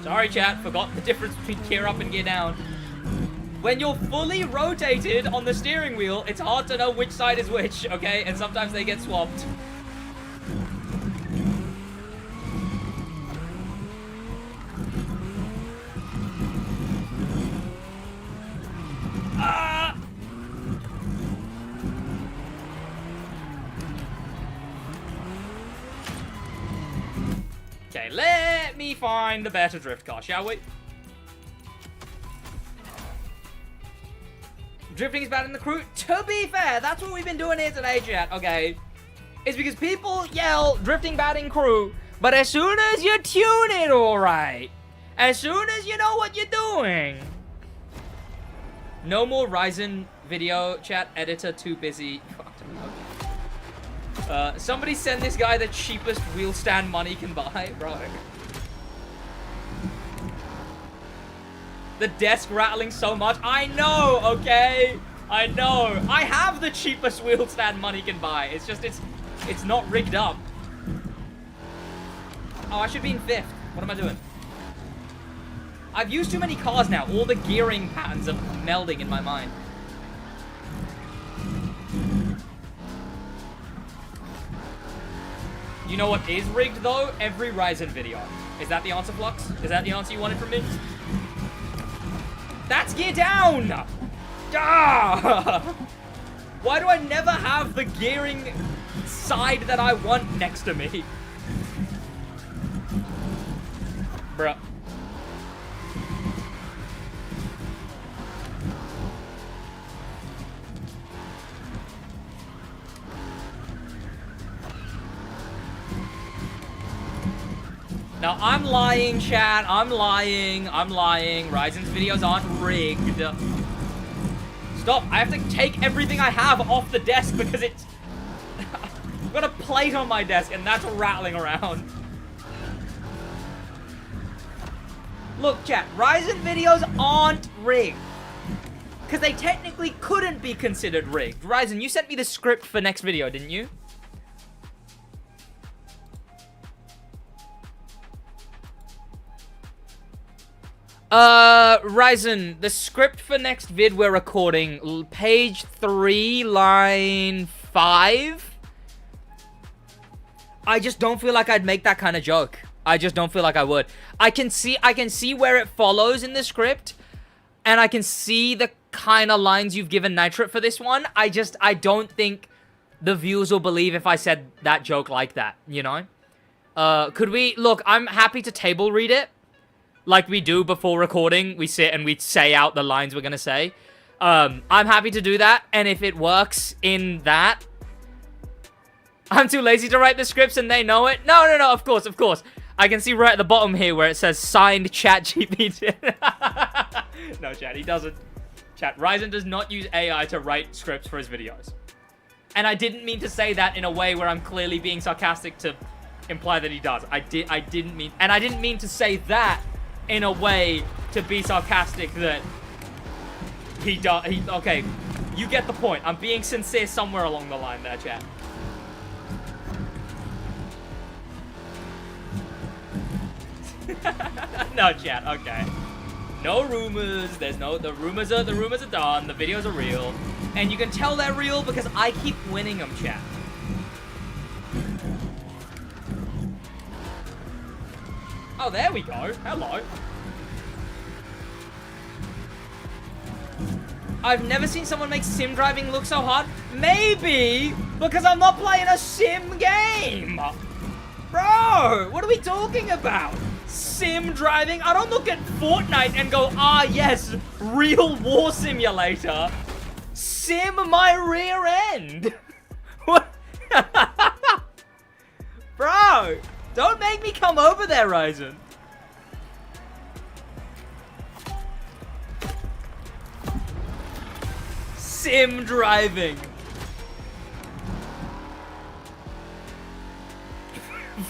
Speaker 1: Sorry, chat. Forgot the difference between gear up and gear down. When you're fully rotated on the steering wheel, it's hard to know which side is which, okay? And sometimes they get swapped. Ah! Okay, let me find the better drift car, shall we? Drifting is bad in the crew. To be fair, that's what we've been doing here today, chat, okay? It's because people yell drifting bad in crew, but as soon as you tune it alright, as soon as you know what you're doing. No more Ryzen video, chat, editor too busy. Somebody send this guy the cheapest wheel stand money can buy, bro. The desk rattling so much. I know, okay? I know. I have the cheapest wheel stand money can buy. It's just, it's not rigged up. Oh, I should be in fifth. What am I doing? I've used too many cars now. All the gearing patterns are melding in my mind. You know what is rigged, though? Every Ryzen video. Is that the answer, Flux? Is that the answer you wanted from me? That's gear down! Ah! Why do I never have the gearing side that I want next to me? Bruh. Now, I'm lying, chat. I'm lying. I'm lying. Ryzen's videos aren't rigged. Stop. I have to take everything I have off the desk because it's... I've got a plate on my desk and that's rattling around. Look, chat. Ryzen videos aren't rigged. Because they technically couldn't be considered rigged. Ryzen, you sent me the script for next video, didn't you? Ryzen, the script for next vid we're recording, page 3, line 5. I just don't feel like I'd make that kind of joke. I just don't feel like I would. I can see where it follows in the script, and I can see the kind of lines you've given Nitrate for this one. I don't think the viewers will believe if I said that joke like that, you know? Could we, look, I'm happy to table read it. Like we do before recording, we sit and we say out the lines we're gonna say. I'm happy to do that, and if it works in that... I'm too lazy to write the scripts and they know it. No, of course. I can see right at the bottom here where it says signed ChatGPT. No, chat, he doesn't. Chat, Ryzen does not use AI to write scripts for his videos. And I didn't mean to say that in a way where I'm clearly being sarcastic to imply that he does. I didn't mean to say that in a way to be sarcastic that he does. Okay, you get the point. I'm being sincere somewhere along the line there, chat. No, chat. Okay. No rumors. The rumors are done. The videos are real, and you can tell they're real because I keep winning them, chat. Oh, there we go. Hello. I've never seen someone make sim driving look so hard. Maybe because I'm not playing a sim game. Bro, what are we talking about? Sim driving? I don't look at Fortnite and go, ah, yes, real war simulator. Sim my rear end. What? Bro, don't make me come over there, Ryzen. Sim driving.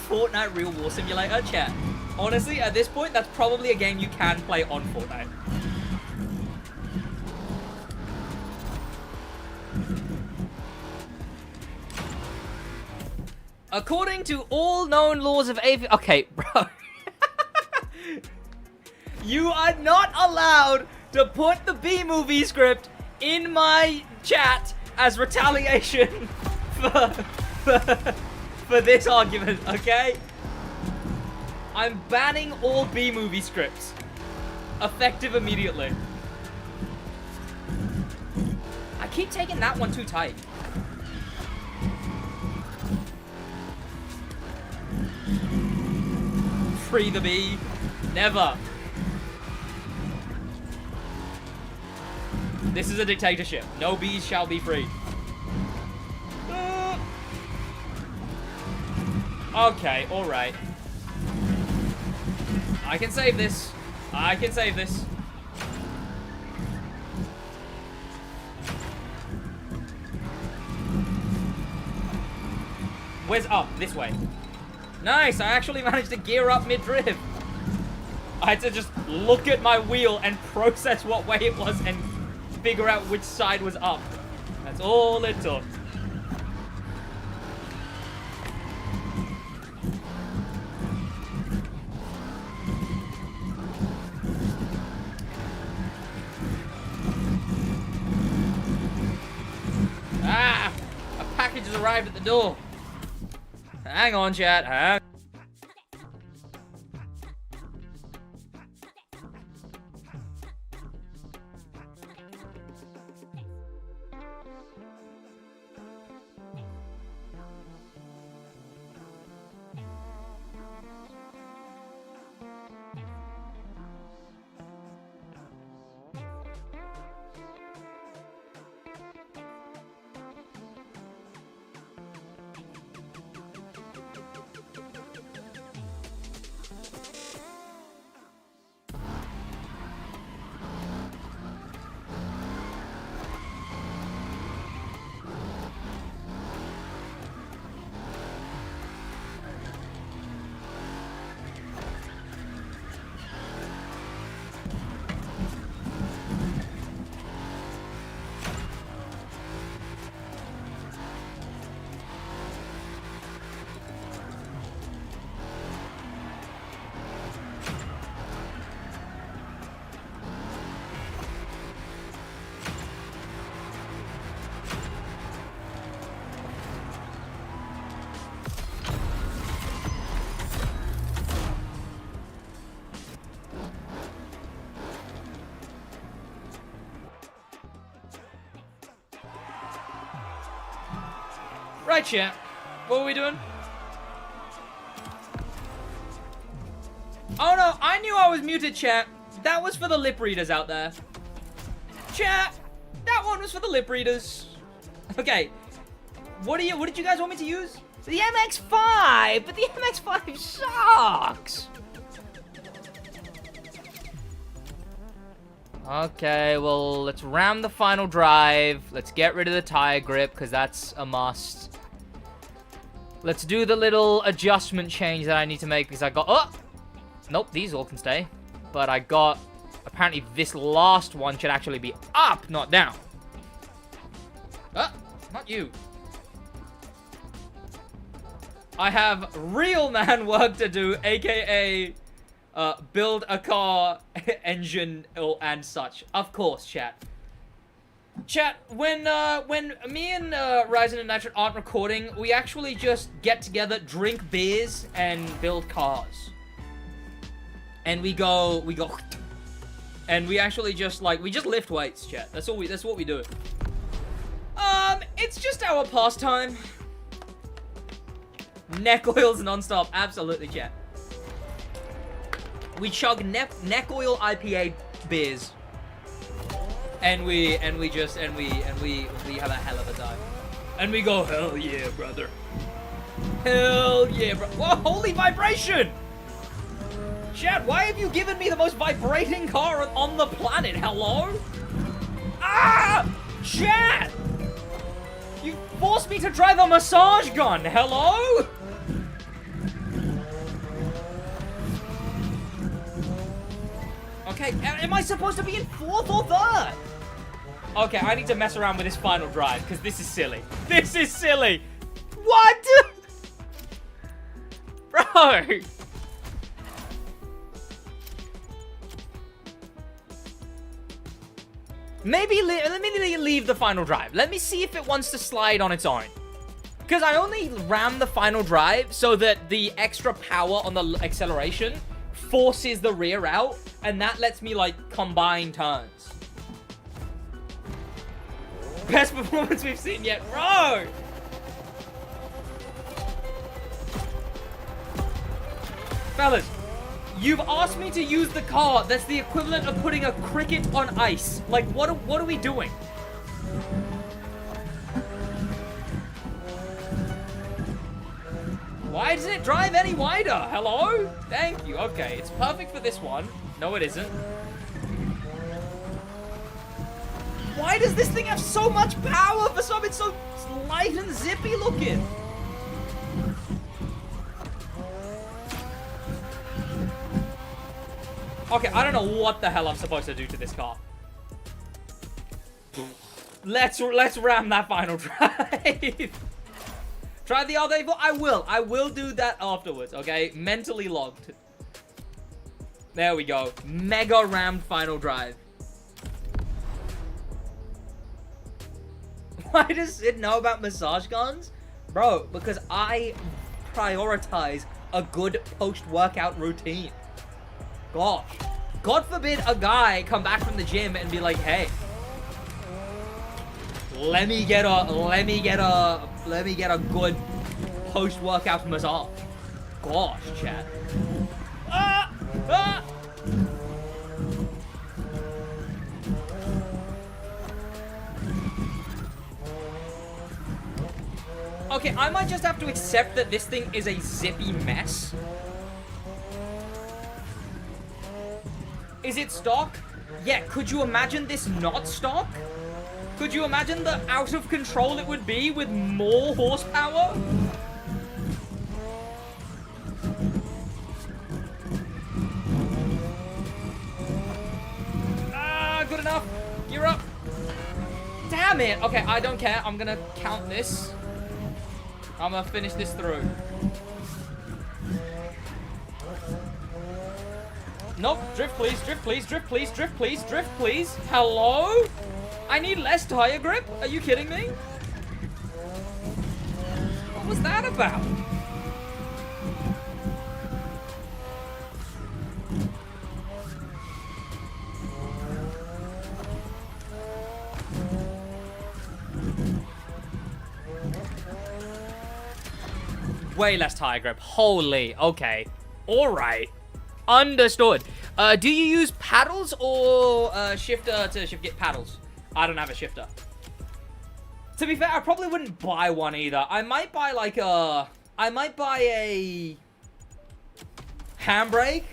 Speaker 1: Fortnite Real War Simulator, chat. Honestly, at this point, that's probably a game you can play on Fortnite. According to all known laws of aviation... Okay, bro. You are not allowed to put the B-movie script in my chat as retaliation for this argument, okay? I'm banning all B-movie scripts. Effective immediately. I keep taking that one too tight. Free the bee. Never. This is a dictatorship. No bees shall be free. Okay, alright. I can save this. I can save this. Where's up? This way. Nice, I actually managed to gear up mid-drift. I had to just look at my wheel and process what way it was and figure out which side was up. That's all it took. Ah! A package has arrived at the door. Hang on, chat. Hang. Right, chat. What were we doing? Oh no, I knew I was muted, chat. That was for the lip readers out there. Chat, that one was for the lip readers. Okay. What did you guys want me to use? The MX-5, but the MX-5 sucks. Okay, well, let's ram the final drive. Let's get rid of the tire grip, because that's a must. Let's do the little adjustment change that I need to make, because I got... Oh! Nope, these all can stay. But I got... Apparently, this last one should actually be up, not down. Oh, not you. I have real man work to do, aka... build a car, engine, and such. Of course, chat. Chat, when me and Ryzen and Nitro aren't recording, we actually just get together, drink beers, and build cars. and we go, and we actually just like, we just lift weights, chat. That's what we do. It's just our pastime. Neck oils non-stop, absolutely, chat. We chug neck oil IPA beers, and we have a hell of a time, and we go, hell yeah, brother, hell yeah, bro. Whoa, holy vibration! Chat, why have you given me the most vibrating car on the planet? Hello? Ah! Chat! You forced me to drive a massage gun. Hello? Okay, am I supposed to be in 4th or 3rd? Okay, I need to mess around with this final drive, because this is silly. This is silly. What? Bro. Maybe let me leave the final drive. Let me see if it wants to slide on its own. Because I only ram the final drive so that the extra power on the acceleration forces the rear out, and that lets me, like, combine turns. Best performance we've seen yet, bro! Fellas, you've asked me to use the car that's the equivalent of putting a cricket on ice. Like, what are we doing? Why doesn't it drive any wider? Hello? Thank you. Okay, it's perfect for this one. No, it isn't. Why does this thing have so much power for something so light and zippy looking? Okay, I don't know what the hell I'm supposed to do to this car. Let's ram that final drive. Try the other evil. I will do that afterwards, okay? Mentally logged. There we go. Mega rammed final drive. Why does Sid know about massage guns? Bro, because I prioritize a good post-workout routine. Gosh. God forbid a guy come back from the gym and be like, hey, let me get a good post-workout massage. Gosh, chat. Ah! Ah! Okay, I might just have to accept that this thing is a zippy mess. Is it stock? Yeah, could you imagine this not stock? Could you imagine the out of control it would be with more horsepower? Ah, good enough. Gear up. Damn it. Okay, I don't care. I'm gonna count this. I'm gonna finish this through. Nope. Drift, please. Drift, please. Drift, please. Drift, please. Drift, please. Hello? I need less tire grip? Are you kidding me? What was that about? Way less tire grip. Holy. Okay. Alright. Understood. Do you use paddles or shifter to get paddles? I don't have a shifter. To be fair, I probably wouldn't buy one either. I might buy like a... I might buy a... handbrake.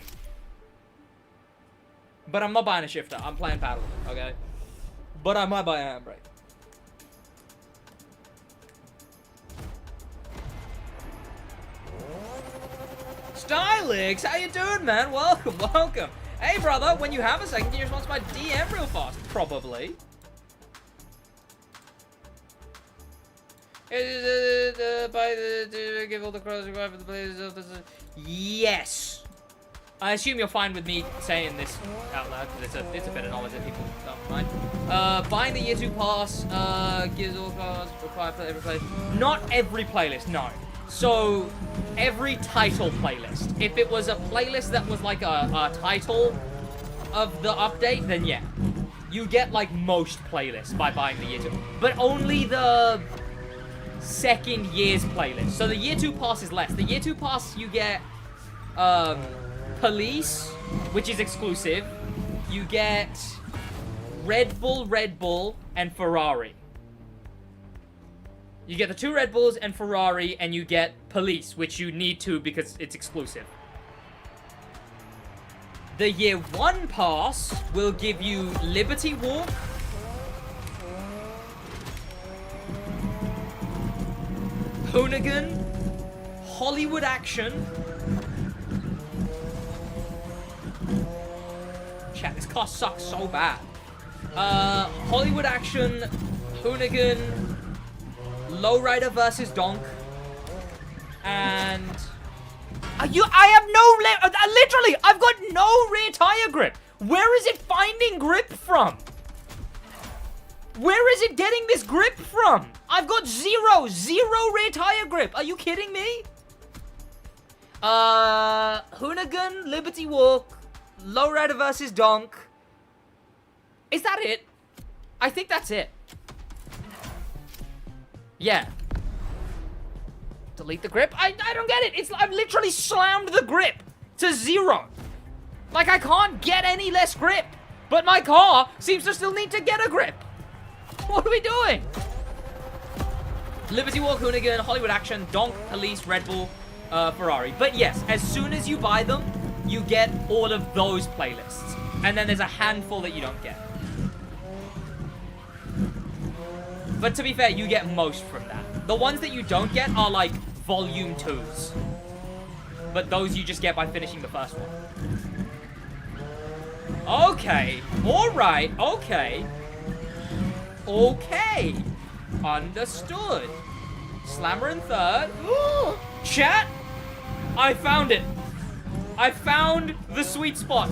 Speaker 1: But I'm not buying a shifter. I'm playing paddles, okay? But I might buy a handbrake. Stylix, how you doing, man? Welcome, welcome. Hey, brother, when you have a second, can you respond to my DM real fast? Probably. Give all the crows required for the players of the... Yes. I assume you're fine with me saying this out loud, because it's a bit of knowledge that people don't mind. Buying the year 2 pass, gives all cars required for every playlist. Not every playlist, no. So, every title playlist. If it was a playlist that was like a title of the update, then yeah. You get like most playlists by buying the year 2. But only the second year's playlist. So the year 2 pass is less. The year 2 pass you get Police, which is exclusive. You get Red Bull, and Ferrari. You get the 2 Red Bulls and Ferrari, and you get Police, which you need to because it's exclusive. The year 1 pass will give you Liberty Walk, Hoonigan, Hollywood Action. Chat, this car sucks so bad. Hollywood Action, Hoonigan, Lowrider versus Donk, and I have no literally, I've got no rear tire grip. Where is it finding grip from? Where is it getting this grip from? I've got zero rear tire grip. Are you kidding me? Hoonigan, Liberty Walk, Lowrider versus Donk. Is that it? I think that's it. Yeah. Delete the grip? I don't get it. I've literally slammed the grip to 0. Like, I can't get any less grip. But my car seems to still need to get a grip. What are we doing? Liberty Walk, Hoonigan, Hollywood Action, Donk, Police, Red Bull, Ferrari. But yes, as soon as you buy them, you get all of those playlists. And then there's a handful that you don't get. But to be fair, you get most from that. The ones that you don't get are like volume 2s. But those you just get by finishing the first one. Okay. Alright. Okay. Okay. Understood. Slammer in 3rd. Chat. I found it. I found the sweet spot.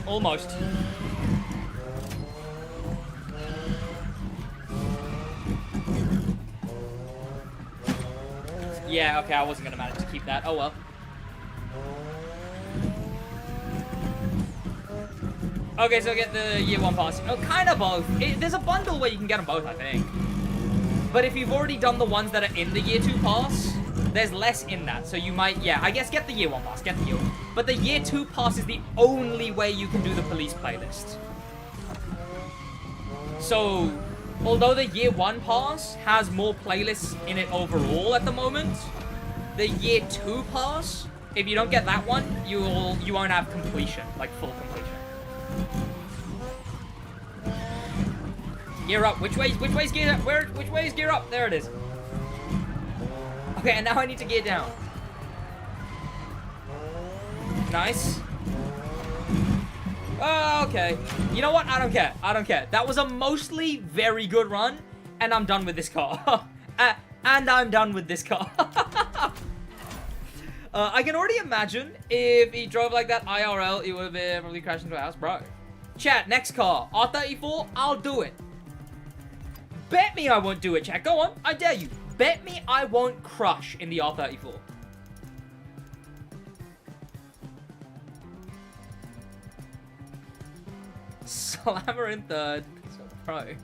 Speaker 1: Almost. Yeah, okay, I wasn't gonna manage to keep that. Oh well. Okay, so get the year 1 pass. Oh, kind of both. There's a bundle where you can get them both, I think. But if you've already done the ones that are in the year 2 pass, there's less in that. So you might, yeah, I guess get the year 1 pass. Get the year 1. But the year 2 pass is the only way you can do the police playlist. So, although the year 1 pass has more playlists in it overall at the moment, the year 2 pass, if you don't get that one, you won't have completion, like full completion. Gear up. Which way's gear up? Which way is gear up? There it is. Okay, and now I need to gear down. Nice. Oh, okay. You know what? I don't care. I don't care. That was a mostly very good run, and I'm done with this car. And I'm done with this car. I can already imagine if he drove like that IRL, he would have probably crashed into a house. Bro. Chat, next car. R34, I'll do it. Bet me I won't do it, chat. Go on. I dare you. Bet me I won't crush in the R34. Slammer in 3rd. So pro.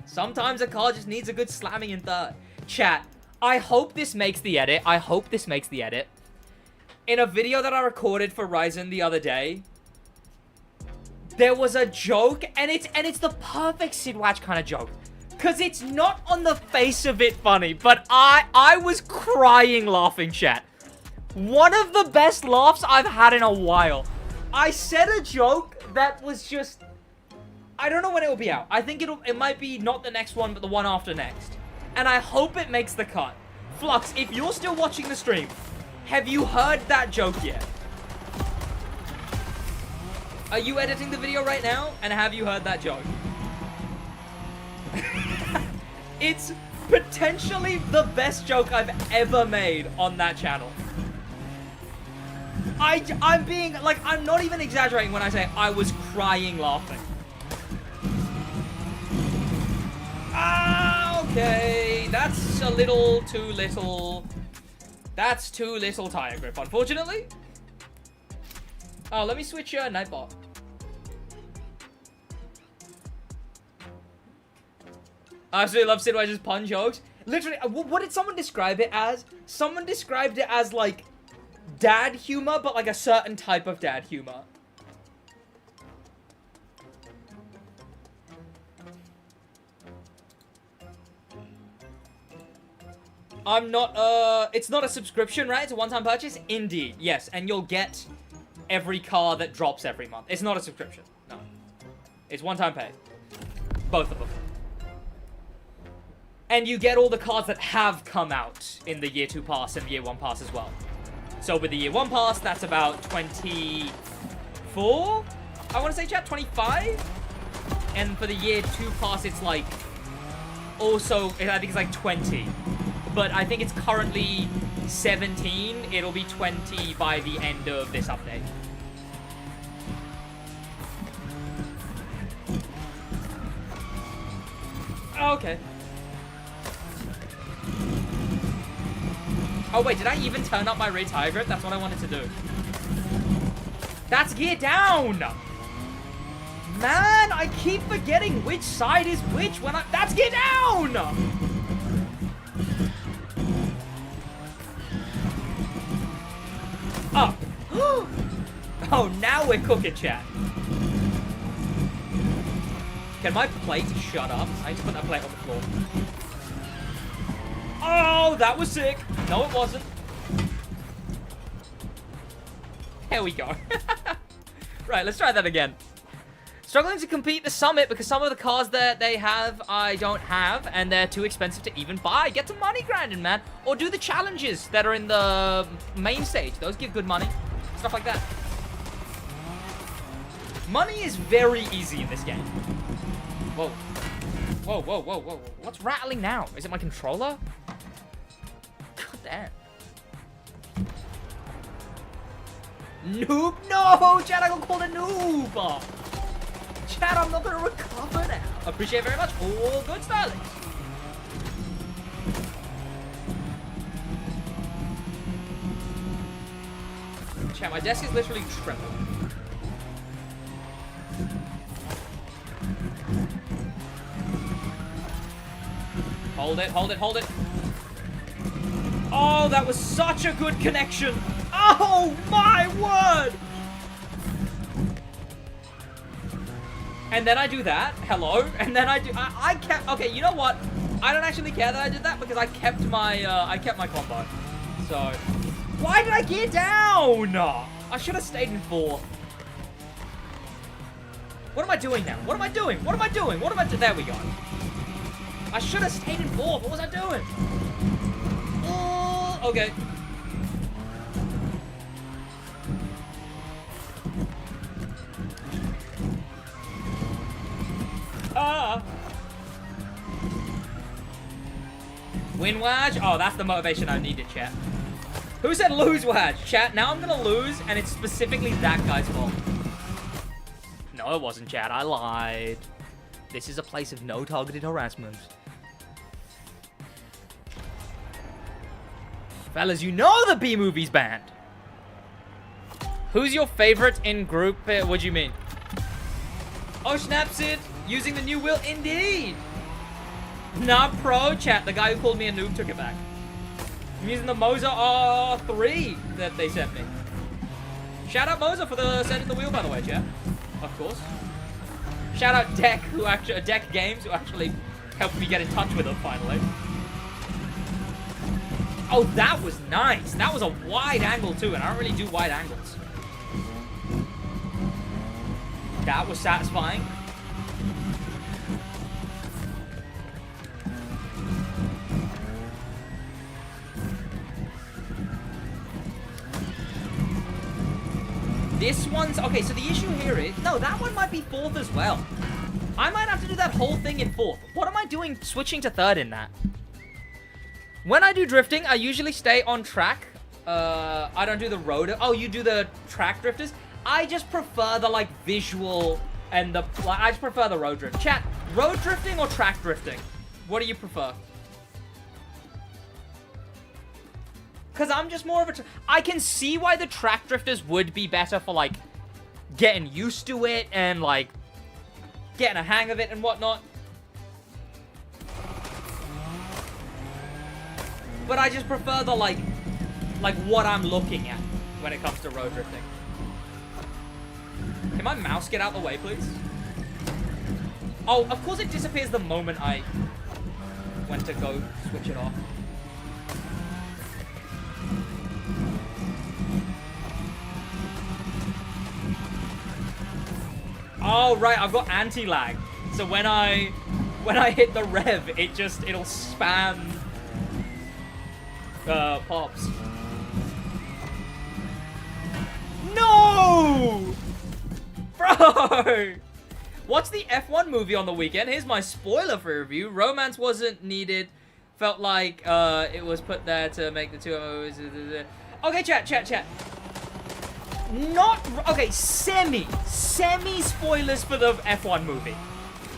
Speaker 1: Sometimes a car just needs a good slamming in 3rd. Chat, I hope this makes the edit. I hope this makes the edit. In a video that I recorded for Ryzen the other day, there was a joke, and it's the perfect SidWaj kind of joke. Because it's not on the face of it funny, but I was crying laughing, chat. One of the best laughs I've had in a while. I said a joke that was just... I don't know when it will be out. I think it might be not the next one, but the one after next. And I hope it makes the cut. Flux, if you're still watching the stream, have you heard that joke yet? Are you editing the video right now? And have you heard that joke? It's Potentially the best joke I've ever made on that channel. I'm being, like, I'm not even exaggerating when I say I was crying laughing. Ah, okay. That's a little too little. That's too little tire grip, unfortunately. Oh, let me switch Nightbot. I absolutely love SidWaj's pun jokes. Literally, what did someone describe it as? Someone described it as, like, dad humor, but, like, a certain type of dad humor. I'm not, it's not a subscription, right? It's a one-time purchase? Indeed, yes. And you'll get every car that drops every month. It's not a subscription, no. It's one-time pay. Both of them. And you get all the cars that have come out in the Year 2 pass and Year 1 pass as well. So with the Year 1 pass, that's about 24? I want to say, chat, 25? And for the Year 2 pass, it's like, also, I think it's like 20. But I think it's currently 17. It'll be 20 by the end of this update. Okay. Oh, wait, did I even turn up my rear tire grip? That's what I wanted to do. That's gear down! Man, I keep forgetting which side is which when I... That's gear down! Up. Oh, now we're cooking, chat. Can my plate shut up? I need to put that plate on the floor. Oh, that was sick. No, it wasn't. Here we go. Right, let's try that again. Struggling to compete the summit because some of the cars that they have, I don't have, and they're too expensive to even buy. Get some money grinding, man. Or do the challenges that are in the main stage. Those give good money. Stuff like that. Money is very easy in this game. Whoa. Whoa, whoa, whoa, whoa. What's rattling now? Is it my controller? God damn. Noob? No! Chad, I got called a noob! Chad, I'm not gonna recover now. Appreciate it very much. All good styling. Chad, my desk is literally trembling. Hold it, hold it, hold it. Oh, that was such a good connection. Oh, my word. And then I do that. Hello. And then I do... I kept... Okay, you know what? I don't actually care that I did that because I kept my combo. So... Why did I gear down? I should have stayed in 4. What am I doing now? What am I doing? What am I doing? What am I doing? There we go. I should have stayed in 4. What was I doing? Okay. Win Waj? Oh, that's the motivation I needed, chat. Who said lose Waj? Chat, now I'm gonna lose, and it's specifically that guy's fault. No, it wasn't, chat. I lied. This is a place of no targeted harassment. Fellas, you know the B-movie's banned. Who's your favorite in group? What do you mean? Oh, Snapsid, using the new wheel, indeed. Nah, pro, chat. The guy who called me a noob took it back. I'm using the Mosa R3 that they sent me. Shout out Mosa for the sending the wheel, by the way, chat. Of course. Shout out Deck, Deck Games, who actually helped me get in touch with them finally. Oh, that was nice. That was a wide angle too, and I don't really do wide angles. That was satisfying. This one's... Okay, so the issue here is... No, that one might be 4th as well. I might have to do that whole thing in 4th. What am I doing switching to 3rd in that? When I do drifting, I usually stay on track. I don't do the road. Oh, you do the track drifters? I just prefer the, like, visual and the... Like, I just prefer the road drift. Chat, road drifting or track drifting? What do you prefer? Because I'm just more of a... I can see why the track drifters would be better for, like, getting used to it and, like, getting a hang of it and whatnot. But I just prefer the, like what I'm looking at when it comes to road drifting. Can my mouse get out of the way, please? Oh, of course it disappears the moment I went to go switch it off. Oh, right, I've got anti-lag. So when I hit the rev, it'll spam pops. No! Bro! What's the F1 movie on the weekend? Here's my spoiler for review. Romance wasn't needed. Felt like it was put there to make the two of us. Okay, chat. Not... Okay, semi-spoilers for the F1 movie.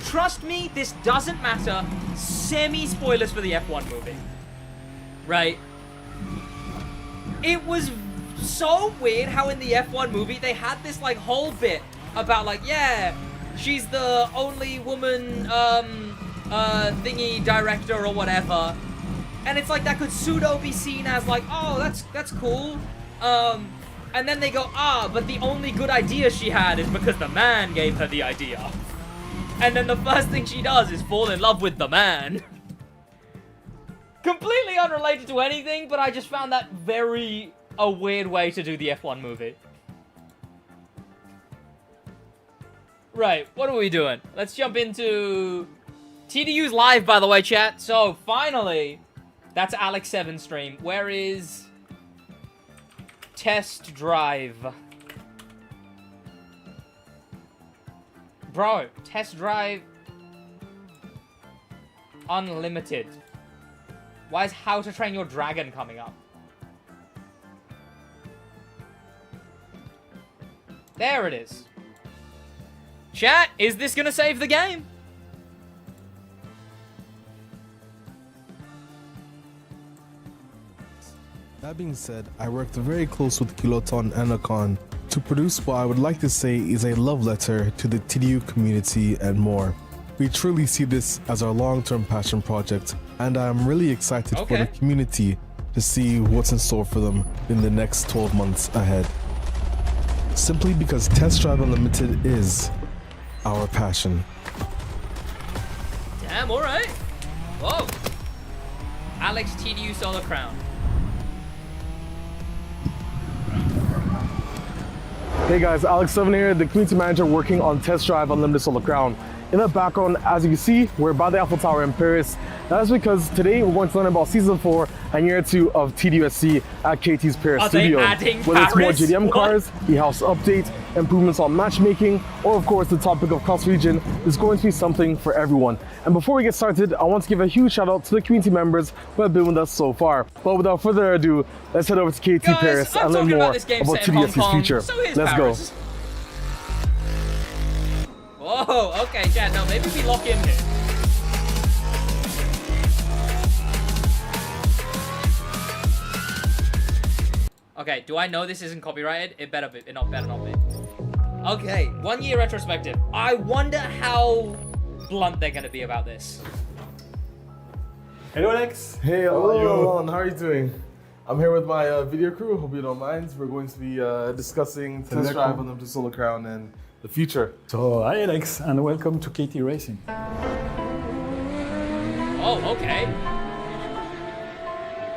Speaker 1: Trust me, this doesn't matter. Semi-spoilers for the F1 movie. Right? It was so weird how in the F1 movie they had this like whole bit about like, yeah, she's the only woman thingy director or whatever, and it's like that could pseudo be seen as like, oh, that's cool, and then they go, but the only good idea she had is because the man gave her the idea, and then the first thing she does is fall in love with the man. Completely unrelated to anything, but I just found that a weird way to do the F1 movie. Right, what are we doing? Let's jump into... TDU's live, by the way, chat. So, finally, that's Alex 7 stream. Where is... Test Drive? Bro, Test Drive... Unlimited. Why is How to Train Your Dragon coming up? There it is. Chat, is this gonna save the game?
Speaker 2: That being said, I worked very close with Kiloton and Akon to produce what I would like to say is a love letter to the TDU community and more. We truly see this as our long-term passion project, and I am really excited for the community to see what's in store for them in the next 12 months ahead. Simply because Test Drive Unlimited is our passion.
Speaker 1: Damn, alright. Whoa. Alex TDU Solar Crown.
Speaker 3: Hey guys, Alex 7 here, the community manager working on Test Drive Unlimited Solar Crown. In the background, as you can see, we're by the Eiffel Tower in Paris. That is because today we're going to learn about Season 4 and Year 2 of TDUSC at KT's Paris studio. Whether it's more JDM cars, the house update, improvements on matchmaking, or of course the topic of cross-region, there's going to be something for everyone. And before we get started, I want to give a huge shout out to the community members who have been with us so far. But without further ado, let's head over to KT Paris and learn more about TDUSC's future. Let's go.
Speaker 1: Whoa, okay, chat, no, maybe we lock in here. Okay, do I know this isn't copyrighted? It better be, it better not be. Okay, 1 year retrospective. I wonder how blunt they're gonna be about this.
Speaker 4: Hello, Alex.
Speaker 3: Hey, hello, Alon. How are you doing? I'm here with my video crew. Hope you don't mind. We're going to be discussing Test Drive Unlimited Solar Crown and the future.
Speaker 4: So, hi, Alex, and welcome to KT Racing.
Speaker 1: Oh, okay.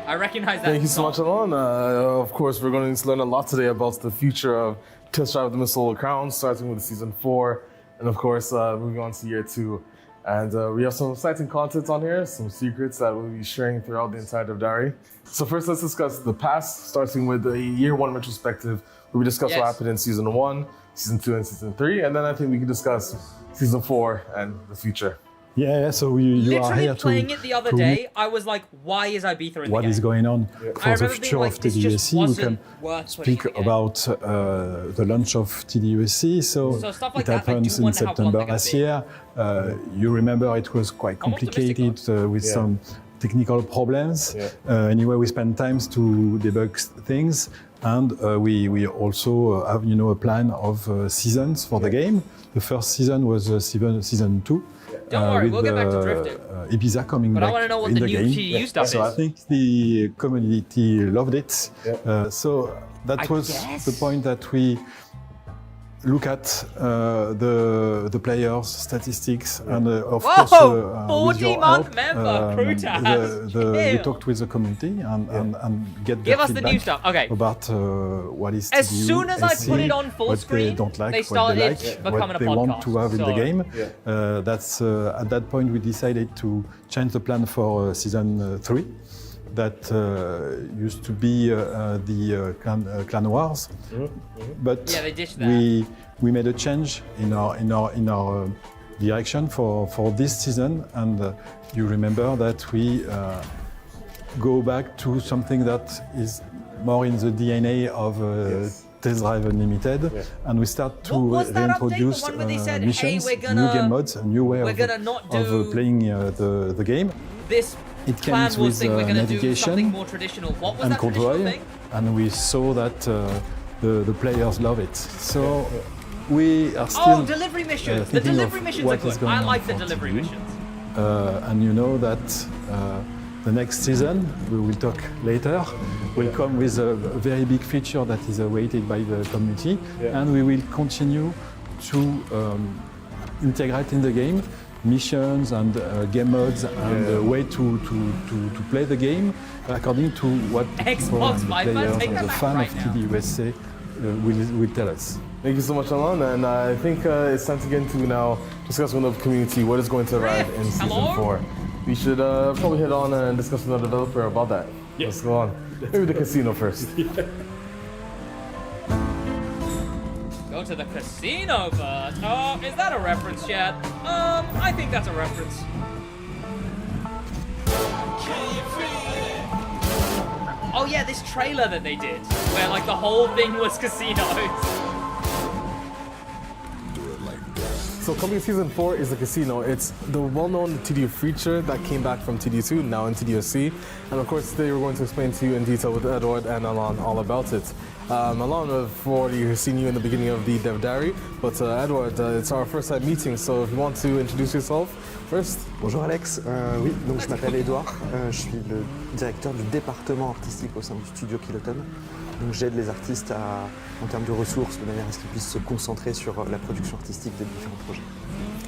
Speaker 1: I recognize that.
Speaker 3: Thank you so much, Alon. Of course, we're going to learn a lot today about the future of Test Drive Unlimited Solar Crown, starting with Season 4, and of course, moving on to Year 2. And we have some exciting content on here, some secrets that we'll be sharing throughout the entire diary. So first, let's discuss the past, starting with the Year 1 retrospective, where we discuss what happened in Season 1, Season 2, and Season 3, and then I think we can discuss Season 4 and the future.
Speaker 4: Yeah, so you are
Speaker 1: Literally
Speaker 4: here
Speaker 1: playing
Speaker 4: to
Speaker 1: it the other day, I was like, why is Ibiza in the
Speaker 4: what
Speaker 1: game?
Speaker 4: is going on
Speaker 1: I
Speaker 4: for the
Speaker 1: remember being
Speaker 4: future
Speaker 1: like,
Speaker 4: of
Speaker 1: this just
Speaker 4: TDUSC. We
Speaker 1: wasn't
Speaker 4: can
Speaker 1: worth
Speaker 4: speak
Speaker 1: pushing in the game.
Speaker 4: about the launch of TDUSC. So
Speaker 1: stuff like
Speaker 4: it
Speaker 1: that, I
Speaker 4: happens
Speaker 1: do
Speaker 4: in
Speaker 1: wonder how blunt
Speaker 4: September
Speaker 1: they're gonna
Speaker 4: last
Speaker 1: be.
Speaker 4: year. You remember it was quite
Speaker 1: I'm optimistic,
Speaker 4: complicated with some technical problems. Anyway, we spent times to debug things, and we also have a plan of seasons for the game. The first season was season 2.
Speaker 1: Don't worry,
Speaker 4: with
Speaker 1: we'll get back to drifting.
Speaker 4: Ibiza coming
Speaker 1: But I
Speaker 4: back
Speaker 1: want to know what
Speaker 4: in
Speaker 1: the
Speaker 4: the
Speaker 1: new
Speaker 4: game.
Speaker 1: TDU stuff
Speaker 4: So I
Speaker 1: is.
Speaker 4: think the community loved it. So that
Speaker 1: I
Speaker 4: was
Speaker 1: guess.
Speaker 4: the point that we look at the players' statistics and of
Speaker 1: Whoa,
Speaker 4: course with your
Speaker 1: 40-month
Speaker 4: help,
Speaker 1: member, crew task.
Speaker 4: we
Speaker 1: Chill.
Speaker 4: talked with the community and get
Speaker 1: Give
Speaker 4: their
Speaker 1: us the new
Speaker 4: feedback
Speaker 1: stuff. Okay.
Speaker 4: about what is
Speaker 1: As
Speaker 4: TDU,
Speaker 1: soon as I
Speaker 4: SC,
Speaker 1: put it on full
Speaker 4: what
Speaker 1: screen,
Speaker 4: they don't like,
Speaker 1: they
Speaker 4: what
Speaker 1: started
Speaker 4: they like,
Speaker 1: becoming
Speaker 4: what
Speaker 1: a
Speaker 4: they want to
Speaker 1: podcast.
Speaker 4: have in the
Speaker 1: So-
Speaker 4: game. That's at that point we decided to change the plan for season 3. That used to be the Clan Wars, but
Speaker 1: Yeah, they ditched that.
Speaker 4: we made a change in our direction for this season, and you remember that we go back to something that is more in the DNA of Test Drive Unlimited, and we start to
Speaker 1: What was that update? The
Speaker 4: reintroduce
Speaker 1: one where they said, hey,
Speaker 4: missions,
Speaker 1: we're
Speaker 4: new
Speaker 1: gonna-
Speaker 4: game modes, a new way
Speaker 1: we're gonna not
Speaker 4: of
Speaker 1: do-
Speaker 4: playing the game.
Speaker 1: This
Speaker 4: It
Speaker 1: plan
Speaker 4: comes
Speaker 1: was
Speaker 4: with
Speaker 1: saying we're going to do
Speaker 4: navigation
Speaker 1: something more traditional. What was
Speaker 4: and
Speaker 1: that traditional
Speaker 4: control,
Speaker 1: thing?
Speaker 4: and we saw that the players love it. So we are still
Speaker 1: Oh, delivery missions. The
Speaker 4: thinking
Speaker 1: delivery
Speaker 4: of
Speaker 1: missions are
Speaker 4: what is
Speaker 1: good.
Speaker 4: going
Speaker 1: I
Speaker 4: on
Speaker 1: like the
Speaker 4: for
Speaker 1: delivery
Speaker 4: TDU.
Speaker 1: missions.
Speaker 4: And you know that the next season, we will talk later, will come with a very big feature that is awaited by the community, and we will continue to integrate in the game missions and game modes and a way to play the game according to what people
Speaker 1: Xbox
Speaker 4: and the
Speaker 1: Wi-Fi,
Speaker 4: players
Speaker 1: take
Speaker 4: and
Speaker 1: that
Speaker 4: the
Speaker 1: back
Speaker 4: fan
Speaker 1: right
Speaker 4: of
Speaker 1: now.
Speaker 4: TDUSC will tell us.
Speaker 3: Thank you so much, Alan. And I think it's time to get into now discussing with the community what is going to arrive in season
Speaker 1: Hello?
Speaker 3: 4. We should probably head on and discuss with the developer about that. Let's go on. Maybe the casino first.
Speaker 1: Go to the casino first. Oh, is that a reference, Chad? I think that's a reference. Oh yeah, this trailer that they did, where like the whole thing was casinos.
Speaker 3: So coming season 4 is the casino. It's the well-known TDU feature that came back from TDU2, now in TDUSC. And of course today we're going to explain to you in detail with Edward and Alan all about it. Alan, I've already seen you in the beginning of the Dev Diary, but Edward, it's our first time meeting, so if you want to introduce yourself first.
Speaker 5: Bonjour Alex, oui, donc je m'appelle Edouard, je suis le directeur du département artistique au sein du studio Kiloton. Donc j'aide les artistes en termes de ressources, de manière à ce qu'ils puissent se concentrer sur la production artistique des différents projets.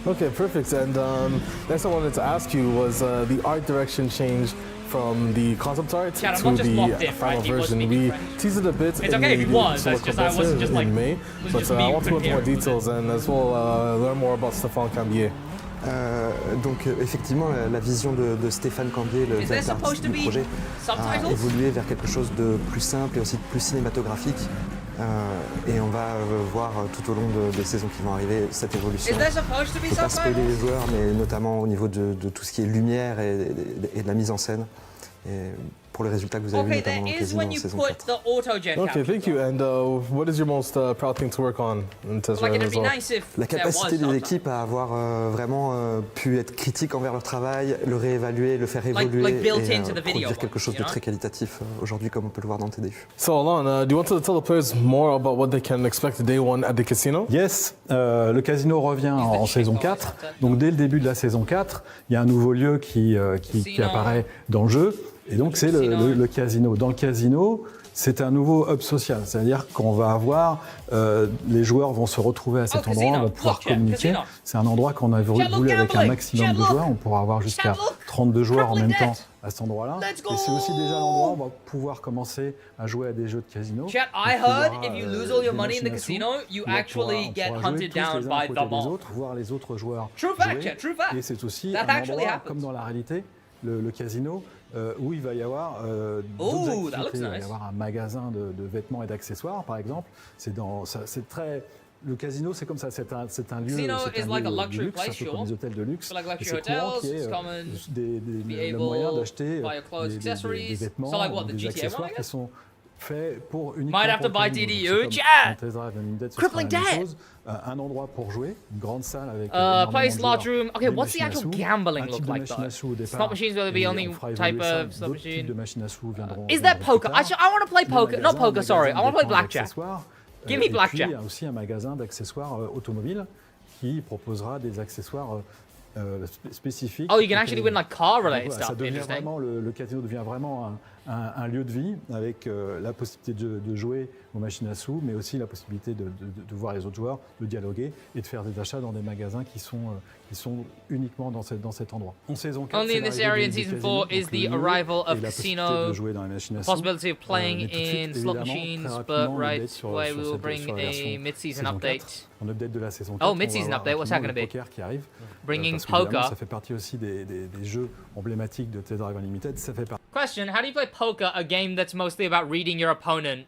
Speaker 3: Okay, perfect. And next I wanted to ask you was the art direction change from the concept art
Speaker 1: Chad, I'm
Speaker 3: to
Speaker 1: not just
Speaker 3: the
Speaker 1: locked in,
Speaker 3: final
Speaker 1: right? He was
Speaker 3: version.
Speaker 1: speaking
Speaker 3: We
Speaker 1: French.
Speaker 3: teased it a bit
Speaker 1: It's
Speaker 3: in
Speaker 1: okay if
Speaker 3: the
Speaker 1: he was,
Speaker 3: Solar
Speaker 1: that's just I wasn't
Speaker 3: Condenser
Speaker 1: just like,
Speaker 3: in May,
Speaker 1: was
Speaker 3: but
Speaker 1: just
Speaker 3: I
Speaker 1: me
Speaker 3: want to go into more
Speaker 1: prepared for
Speaker 3: details and as well learn more about Stéphane Cambier.
Speaker 5: Donc effectivement, la vision de Stéphane Cambier, le
Speaker 1: Is there
Speaker 5: directeur
Speaker 1: supposed
Speaker 5: artistique
Speaker 1: to
Speaker 5: du
Speaker 1: be
Speaker 5: projet, a
Speaker 1: subtitles?
Speaker 5: évolué vers quelque chose de plus simple et aussi de plus cinématographique. Et on va voir tout au long des saisons qui vont arriver cette évolution.
Speaker 1: Is there supposed to be
Speaker 5: Je ne peux pas spoiler les
Speaker 1: subtitles?
Speaker 5: joueurs, mais notamment au niveau de tout ce qui est lumière et de la mise en scène. Et pour les résultats que vous avez vus
Speaker 1: Okay,
Speaker 5: notamment
Speaker 1: there
Speaker 5: dans
Speaker 1: is
Speaker 5: Casino
Speaker 1: when
Speaker 5: en
Speaker 1: you
Speaker 5: saison
Speaker 1: put
Speaker 5: 4.
Speaker 1: the auto-jet
Speaker 3: Okay,
Speaker 1: capture
Speaker 3: thank you. And what is your most proud thing to work on in Test
Speaker 1: Like,
Speaker 3: Drive
Speaker 1: it'd
Speaker 3: as
Speaker 1: be
Speaker 3: well?
Speaker 1: nice if
Speaker 5: La
Speaker 1: there
Speaker 5: capacité
Speaker 1: was
Speaker 5: des
Speaker 1: subtitles.
Speaker 5: équipes à avoir vraiment pu être critiques envers leur travail, le réévaluer, le faire évoluer
Speaker 1: like built
Speaker 5: et
Speaker 1: into the video
Speaker 5: produire quelque chose
Speaker 1: you
Speaker 5: de
Speaker 1: know?
Speaker 5: très qualitatif aujourd'hui comme on peut le voir dans TDU.
Speaker 3: So Alan, do you want to tell the players more about what they can expect day one at the casino?
Speaker 4: Yes, le casino revient en
Speaker 1: the
Speaker 4: saison
Speaker 1: chick
Speaker 4: 4.
Speaker 1: always
Speaker 4: Donc dès le début de la saison 4, il y a un nouveau lieu qui apparaît dans le jeu. Et donc c'est le casino. Dans le casino, c'est un nouveau hub social. C'est-à-dire qu'on va avoir, les joueurs vont se retrouver à cet
Speaker 1: Oh,
Speaker 4: endroit,
Speaker 1: casino.
Speaker 4: vont pouvoir
Speaker 1: Look, Chad,
Speaker 4: communiquer.
Speaker 1: casino.
Speaker 4: C'est un endroit qu'on a voulu
Speaker 1: look,
Speaker 4: avec un
Speaker 1: gambling.
Speaker 4: maximum
Speaker 1: Chad,
Speaker 4: de
Speaker 1: look.
Speaker 4: joueurs. On pourra avoir jusqu'à
Speaker 1: Chad, look.
Speaker 4: 32 joueurs en
Speaker 1: Crippling
Speaker 4: même temps
Speaker 1: debt.
Speaker 4: à cet endroit-là.
Speaker 1: Let's go.
Speaker 4: Et c'est aussi déjà l'endroit où on va pouvoir commencer à jouer à des jeux de casino.
Speaker 1: Chat, I
Speaker 4: Donc, il y
Speaker 1: heard
Speaker 4: aura,
Speaker 1: if you lose all your
Speaker 4: des
Speaker 1: money in the
Speaker 4: machines à sous.
Speaker 1: casino, you
Speaker 4: On pourra-
Speaker 1: actually
Speaker 4: on
Speaker 1: get
Speaker 4: pourra jouer
Speaker 1: hunted
Speaker 4: tous
Speaker 1: down
Speaker 4: les uns à
Speaker 1: by
Speaker 4: côté
Speaker 1: the
Speaker 4: des
Speaker 1: mob.
Speaker 4: autres, voir les autres joueurs
Speaker 1: True fact,
Speaker 4: jouer.
Speaker 1: Chat, true fact.
Speaker 4: Et c'est aussi
Speaker 1: That
Speaker 4: un
Speaker 1: actually
Speaker 4: endroit,
Speaker 1: happens.
Speaker 4: comme dans la réalité, le casino, où il va y avoir
Speaker 1: Oh,
Speaker 4: d'autres
Speaker 1: that looks
Speaker 4: activités. Il va y
Speaker 1: nice.
Speaker 4: avoir un magasin de vêtements et d'accessoires, par exemple. C'est très Le casino, c'est comme ça, c'est un lieu,
Speaker 1: Casino
Speaker 4: c'est
Speaker 1: is
Speaker 4: un
Speaker 1: like a
Speaker 4: lieu de
Speaker 1: luxury
Speaker 4: luxe,
Speaker 1: place,
Speaker 4: un peu
Speaker 1: sure.
Speaker 4: comme les hôtels de luxe.
Speaker 1: But like
Speaker 4: Et
Speaker 1: luxury
Speaker 4: c'est courant
Speaker 1: hotels,
Speaker 4: qu'il y ait
Speaker 1: it's common
Speaker 4: le
Speaker 1: able
Speaker 4: moyen d'acheter
Speaker 1: buy your clothes,
Speaker 4: des
Speaker 1: accessories.
Speaker 4: vêtements,
Speaker 1: So like what, the
Speaker 4: des
Speaker 1: GTA
Speaker 4: accessoires
Speaker 1: one, I
Speaker 4: qui
Speaker 1: guess?
Speaker 4: sont faits pour uniquement
Speaker 1: Might have to
Speaker 4: pour le
Speaker 1: buy
Speaker 4: casino.
Speaker 1: TDU,
Speaker 4: Donc, c'est comme
Speaker 1: chat!
Speaker 4: un test drive unlimited, ce
Speaker 1: Crippling
Speaker 4: sera la même
Speaker 1: debt!
Speaker 4: chose. Un endroit pour jouer, une grande salle avec
Speaker 1: Place, large room. Okay,
Speaker 4: des
Speaker 1: what's the
Speaker 4: machines à
Speaker 1: actual
Speaker 4: sous,
Speaker 1: gambling
Speaker 4: un
Speaker 1: look
Speaker 4: type de
Speaker 1: like
Speaker 4: machine
Speaker 1: though?
Speaker 4: à sous au départ,
Speaker 1: Slot machines will be
Speaker 4: et
Speaker 1: only
Speaker 4: on fera
Speaker 1: type
Speaker 4: évoluer ça.
Speaker 1: of slot
Speaker 4: D'autres types
Speaker 1: machine.
Speaker 4: de machines à sous viendront.
Speaker 1: Is there
Speaker 4: viendront plus
Speaker 1: poker?
Speaker 4: tard.
Speaker 1: I want to play
Speaker 4: Des
Speaker 1: poker. Not
Speaker 4: magasins,
Speaker 1: poker, sorry. I want to play
Speaker 4: dépendants
Speaker 1: blackjack.
Speaker 4: d'accessoires.
Speaker 1: Give me
Speaker 4: Et
Speaker 1: blackjack.
Speaker 4: puis, il y a aussi un magasin d'accessoires automobiles qui proposera des accessoires spécifiques.
Speaker 1: Oh, you can actually win like car related
Speaker 4: Ça
Speaker 1: stuff.
Speaker 4: devient
Speaker 1: Interesting.
Speaker 4: vraiment, le casino devient vraiment un lieu de vie avec la possibilité de jouer aux machines à sous, mais aussi la possibilité de voir les autres joueurs, de dialoguer et de faire des achats dans des magasins qui sont uniquement dans cet endroit. En saison 4,
Speaker 1: Only in this area in season 4 is the arrival of casino,
Speaker 4: the
Speaker 1: possibility of playing in slot machines, but right away we will bring a mid-season update.
Speaker 4: En update de la saison 4,
Speaker 1: Oh, mid-season update, what's that going to be?
Speaker 4: Poker qui arrive.
Speaker 1: Bringing
Speaker 4: parce qu'évidemment,
Speaker 1: poker.
Speaker 4: ça fait partie aussi des jeux emblématiques de TD Drive Unlimited. Ça fait
Speaker 1: Question, how do you play poker, a game that's mostly about reading your opponent?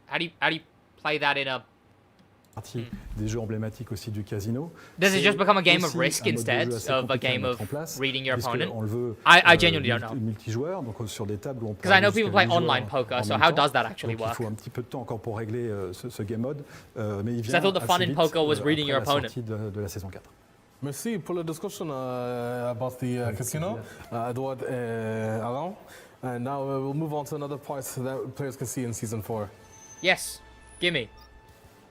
Speaker 1: How do you play that in a...
Speaker 4: partie des jeux emblématiques aussi du casino.
Speaker 1: Does it just become a game of
Speaker 4: aussi
Speaker 1: risk
Speaker 4: un mode de
Speaker 1: instead
Speaker 4: jeu assez
Speaker 1: of a
Speaker 4: compliqué à
Speaker 1: game
Speaker 4: mettre
Speaker 1: of
Speaker 4: en place,
Speaker 1: reading your
Speaker 4: puisque
Speaker 1: opponent?
Speaker 4: on le veut,
Speaker 1: I genuinely don't know.
Speaker 4: multijoueur, donc sur des tables où on peut.
Speaker 1: Because I know people play online poker, so how does that actually work?
Speaker 4: Il faut un petit peu de temps encore pour régler ce game mode, mais il
Speaker 1: Because I
Speaker 4: vient
Speaker 1: thought the fun
Speaker 4: assez
Speaker 1: in
Speaker 4: vite,
Speaker 1: poker was reading your
Speaker 4: après la
Speaker 1: opponent.
Speaker 4: sortie de la saison 4.
Speaker 2: Merci pour la discussion about the casino, Edouard et Alain. And now we'll move on to another part that players can see in Season 4.
Speaker 1: Yes, gimme.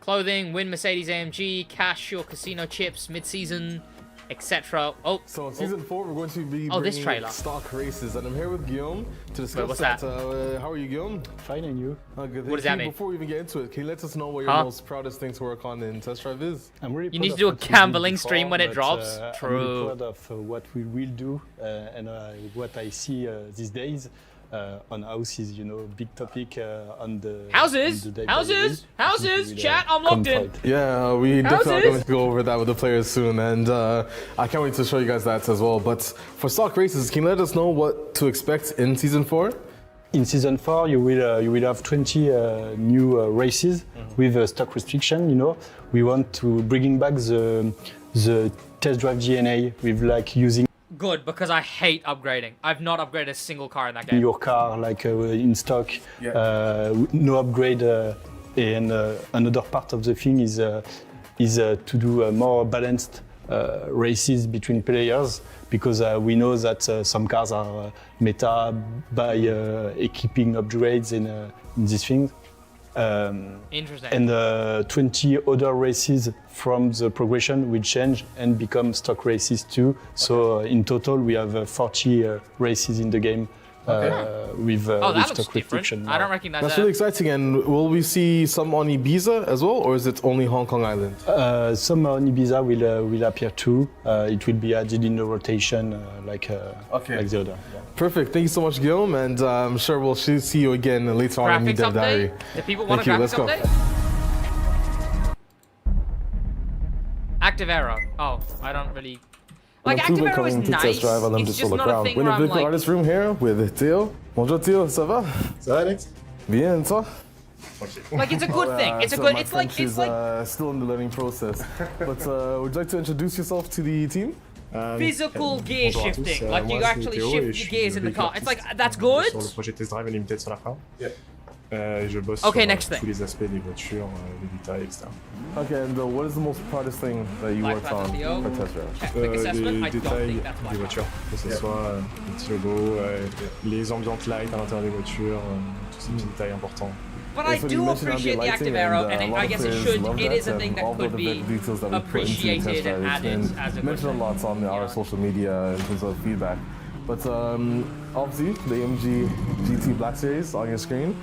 Speaker 1: Clothing, win Mercedes AMG, cash your casino chips, mid-season, etc. Oh,
Speaker 2: So in Season 4, we're going to be
Speaker 1: this
Speaker 2: bringing
Speaker 1: trailer.
Speaker 2: stock races, and I'm here with Guillaume to discuss
Speaker 1: what's
Speaker 2: that.
Speaker 1: that?
Speaker 2: How are you, Guillaume?
Speaker 4: Fine, and you?
Speaker 2: Good.
Speaker 1: What does that mean?
Speaker 2: Before we even get into it, can you let us know what your
Speaker 1: Huh?
Speaker 2: most proudest thing to work on in Test Drive is?
Speaker 6: I'm really
Speaker 1: You
Speaker 6: proud
Speaker 1: need to
Speaker 6: of
Speaker 1: do a
Speaker 6: what we did
Speaker 1: gambling
Speaker 6: before,
Speaker 1: stream when it
Speaker 6: but,
Speaker 1: drops.
Speaker 6: I'm
Speaker 1: True.
Speaker 6: really proud of what we will do and what I see these days on houses. You know, big topic on the
Speaker 1: Houses,
Speaker 6: on the
Speaker 1: houses, houses,
Speaker 6: Will,
Speaker 1: chat, I'm locked in.
Speaker 6: confide.
Speaker 2: Yeah, we definitely are
Speaker 1: Houses?
Speaker 2: going to go over that with the players soon, and I can't wait to show you guys that as well. But for stock races, can you let us know what to expect in Season 4?
Speaker 6: In season 4, you will have 20 new races with a stock restriction. You know, we want to bringing back the test drive DNA with like using
Speaker 1: Good, because I hate upgrading. I've not upgraded a single car in that game.
Speaker 6: your car like in stock, no upgrade. And another part of the thing is to do more balanced races between players, because we know that some cars are meta by equipping upgrades in these things.
Speaker 1: Interesting.
Speaker 6: And 20 other races from the progression will change and become stock races too. So in total, we have 40 races in the game with,
Speaker 1: Oh,
Speaker 6: with
Speaker 1: that looks
Speaker 6: stock
Speaker 1: different.
Speaker 6: restriction.
Speaker 1: I don't recognize
Speaker 2: That's
Speaker 1: that.
Speaker 2: really exciting. And will we see some on Ibiza as well, or is it only Hong Kong Island?
Speaker 6: Some on Ibiza will appear too. It will be added in the rotation like the other. Yeah.
Speaker 2: Perfect. Thank you so much, Guillaume, and I'm sure we'll see you again later on in
Speaker 1: Graphics
Speaker 2: Dev Diary.
Speaker 1: update? Do people want
Speaker 2: Thank you.
Speaker 1: a
Speaker 2: Let's
Speaker 1: graphics
Speaker 2: go.
Speaker 1: update? Active Arrow. Oh, I don't really... Like, Active Arrow is nice. It's just not a thing
Speaker 2: We're in
Speaker 1: where
Speaker 2: the
Speaker 1: I'm
Speaker 2: Vehicle
Speaker 1: like...
Speaker 2: Artist room here with Théo. Bonjour Théo, ça va?
Speaker 7: Ça va, Alex?
Speaker 2: Bien, et toi?
Speaker 1: Like, it's a good thing. It's a
Speaker 2: So
Speaker 1: good...
Speaker 2: my
Speaker 1: It's like...
Speaker 2: French
Speaker 1: It's
Speaker 2: is
Speaker 1: like
Speaker 2: still in the learning process. But would you like to introduce yourself to the team?
Speaker 1: physical gear
Speaker 7: bonjour à tous,
Speaker 1: shifting. Like,
Speaker 7: moi,
Speaker 1: you
Speaker 7: c'est
Speaker 1: actually
Speaker 7: Théo et
Speaker 1: shift
Speaker 7: je
Speaker 1: your
Speaker 7: suis
Speaker 1: gears in the
Speaker 7: vehicle
Speaker 1: car. It's like,
Speaker 7: artiste,
Speaker 1: that's good.
Speaker 7: Sur le projet Test Drive Unlimited sur la fin. Je bosse
Speaker 1: Okay,
Speaker 7: sur
Speaker 1: next thing.
Speaker 7: tous les aspects des voitures, les détails, etc.
Speaker 2: Okay, and what is the most proudest thing that you
Speaker 1: Black
Speaker 2: worked
Speaker 1: Panther
Speaker 2: on
Speaker 1: Theo.
Speaker 2: for Test Drive?
Speaker 1: Check quick assessment.
Speaker 7: Les
Speaker 1: I don't
Speaker 7: détails
Speaker 1: think that's
Speaker 7: des
Speaker 1: Black
Speaker 7: voitures,
Speaker 1: Panther.
Speaker 7: que ce soit les petits logos, les ambiantes light à l'intérieur des voitures, tous ces petits détails importants.
Speaker 1: But I
Speaker 2: So you
Speaker 1: do
Speaker 2: mentioned
Speaker 1: appreciate the
Speaker 2: ambient
Speaker 1: active
Speaker 2: lighting,
Speaker 1: arrow,
Speaker 2: and,
Speaker 1: and
Speaker 2: a lot
Speaker 1: I
Speaker 2: of
Speaker 1: guess it
Speaker 2: players
Speaker 1: should.
Speaker 2: love
Speaker 1: It
Speaker 2: that,
Speaker 1: is a
Speaker 2: and
Speaker 1: thing that
Speaker 2: all
Speaker 1: could
Speaker 2: the
Speaker 1: be
Speaker 2: details that we put into Test
Speaker 1: appreciated
Speaker 2: Drive.
Speaker 1: and
Speaker 2: It's
Speaker 1: added
Speaker 2: been
Speaker 1: as a good
Speaker 2: mentioned a
Speaker 1: thing.
Speaker 2: lot on our social media in terms of feedback. But obviously, the AMG GT Black Series on your screen,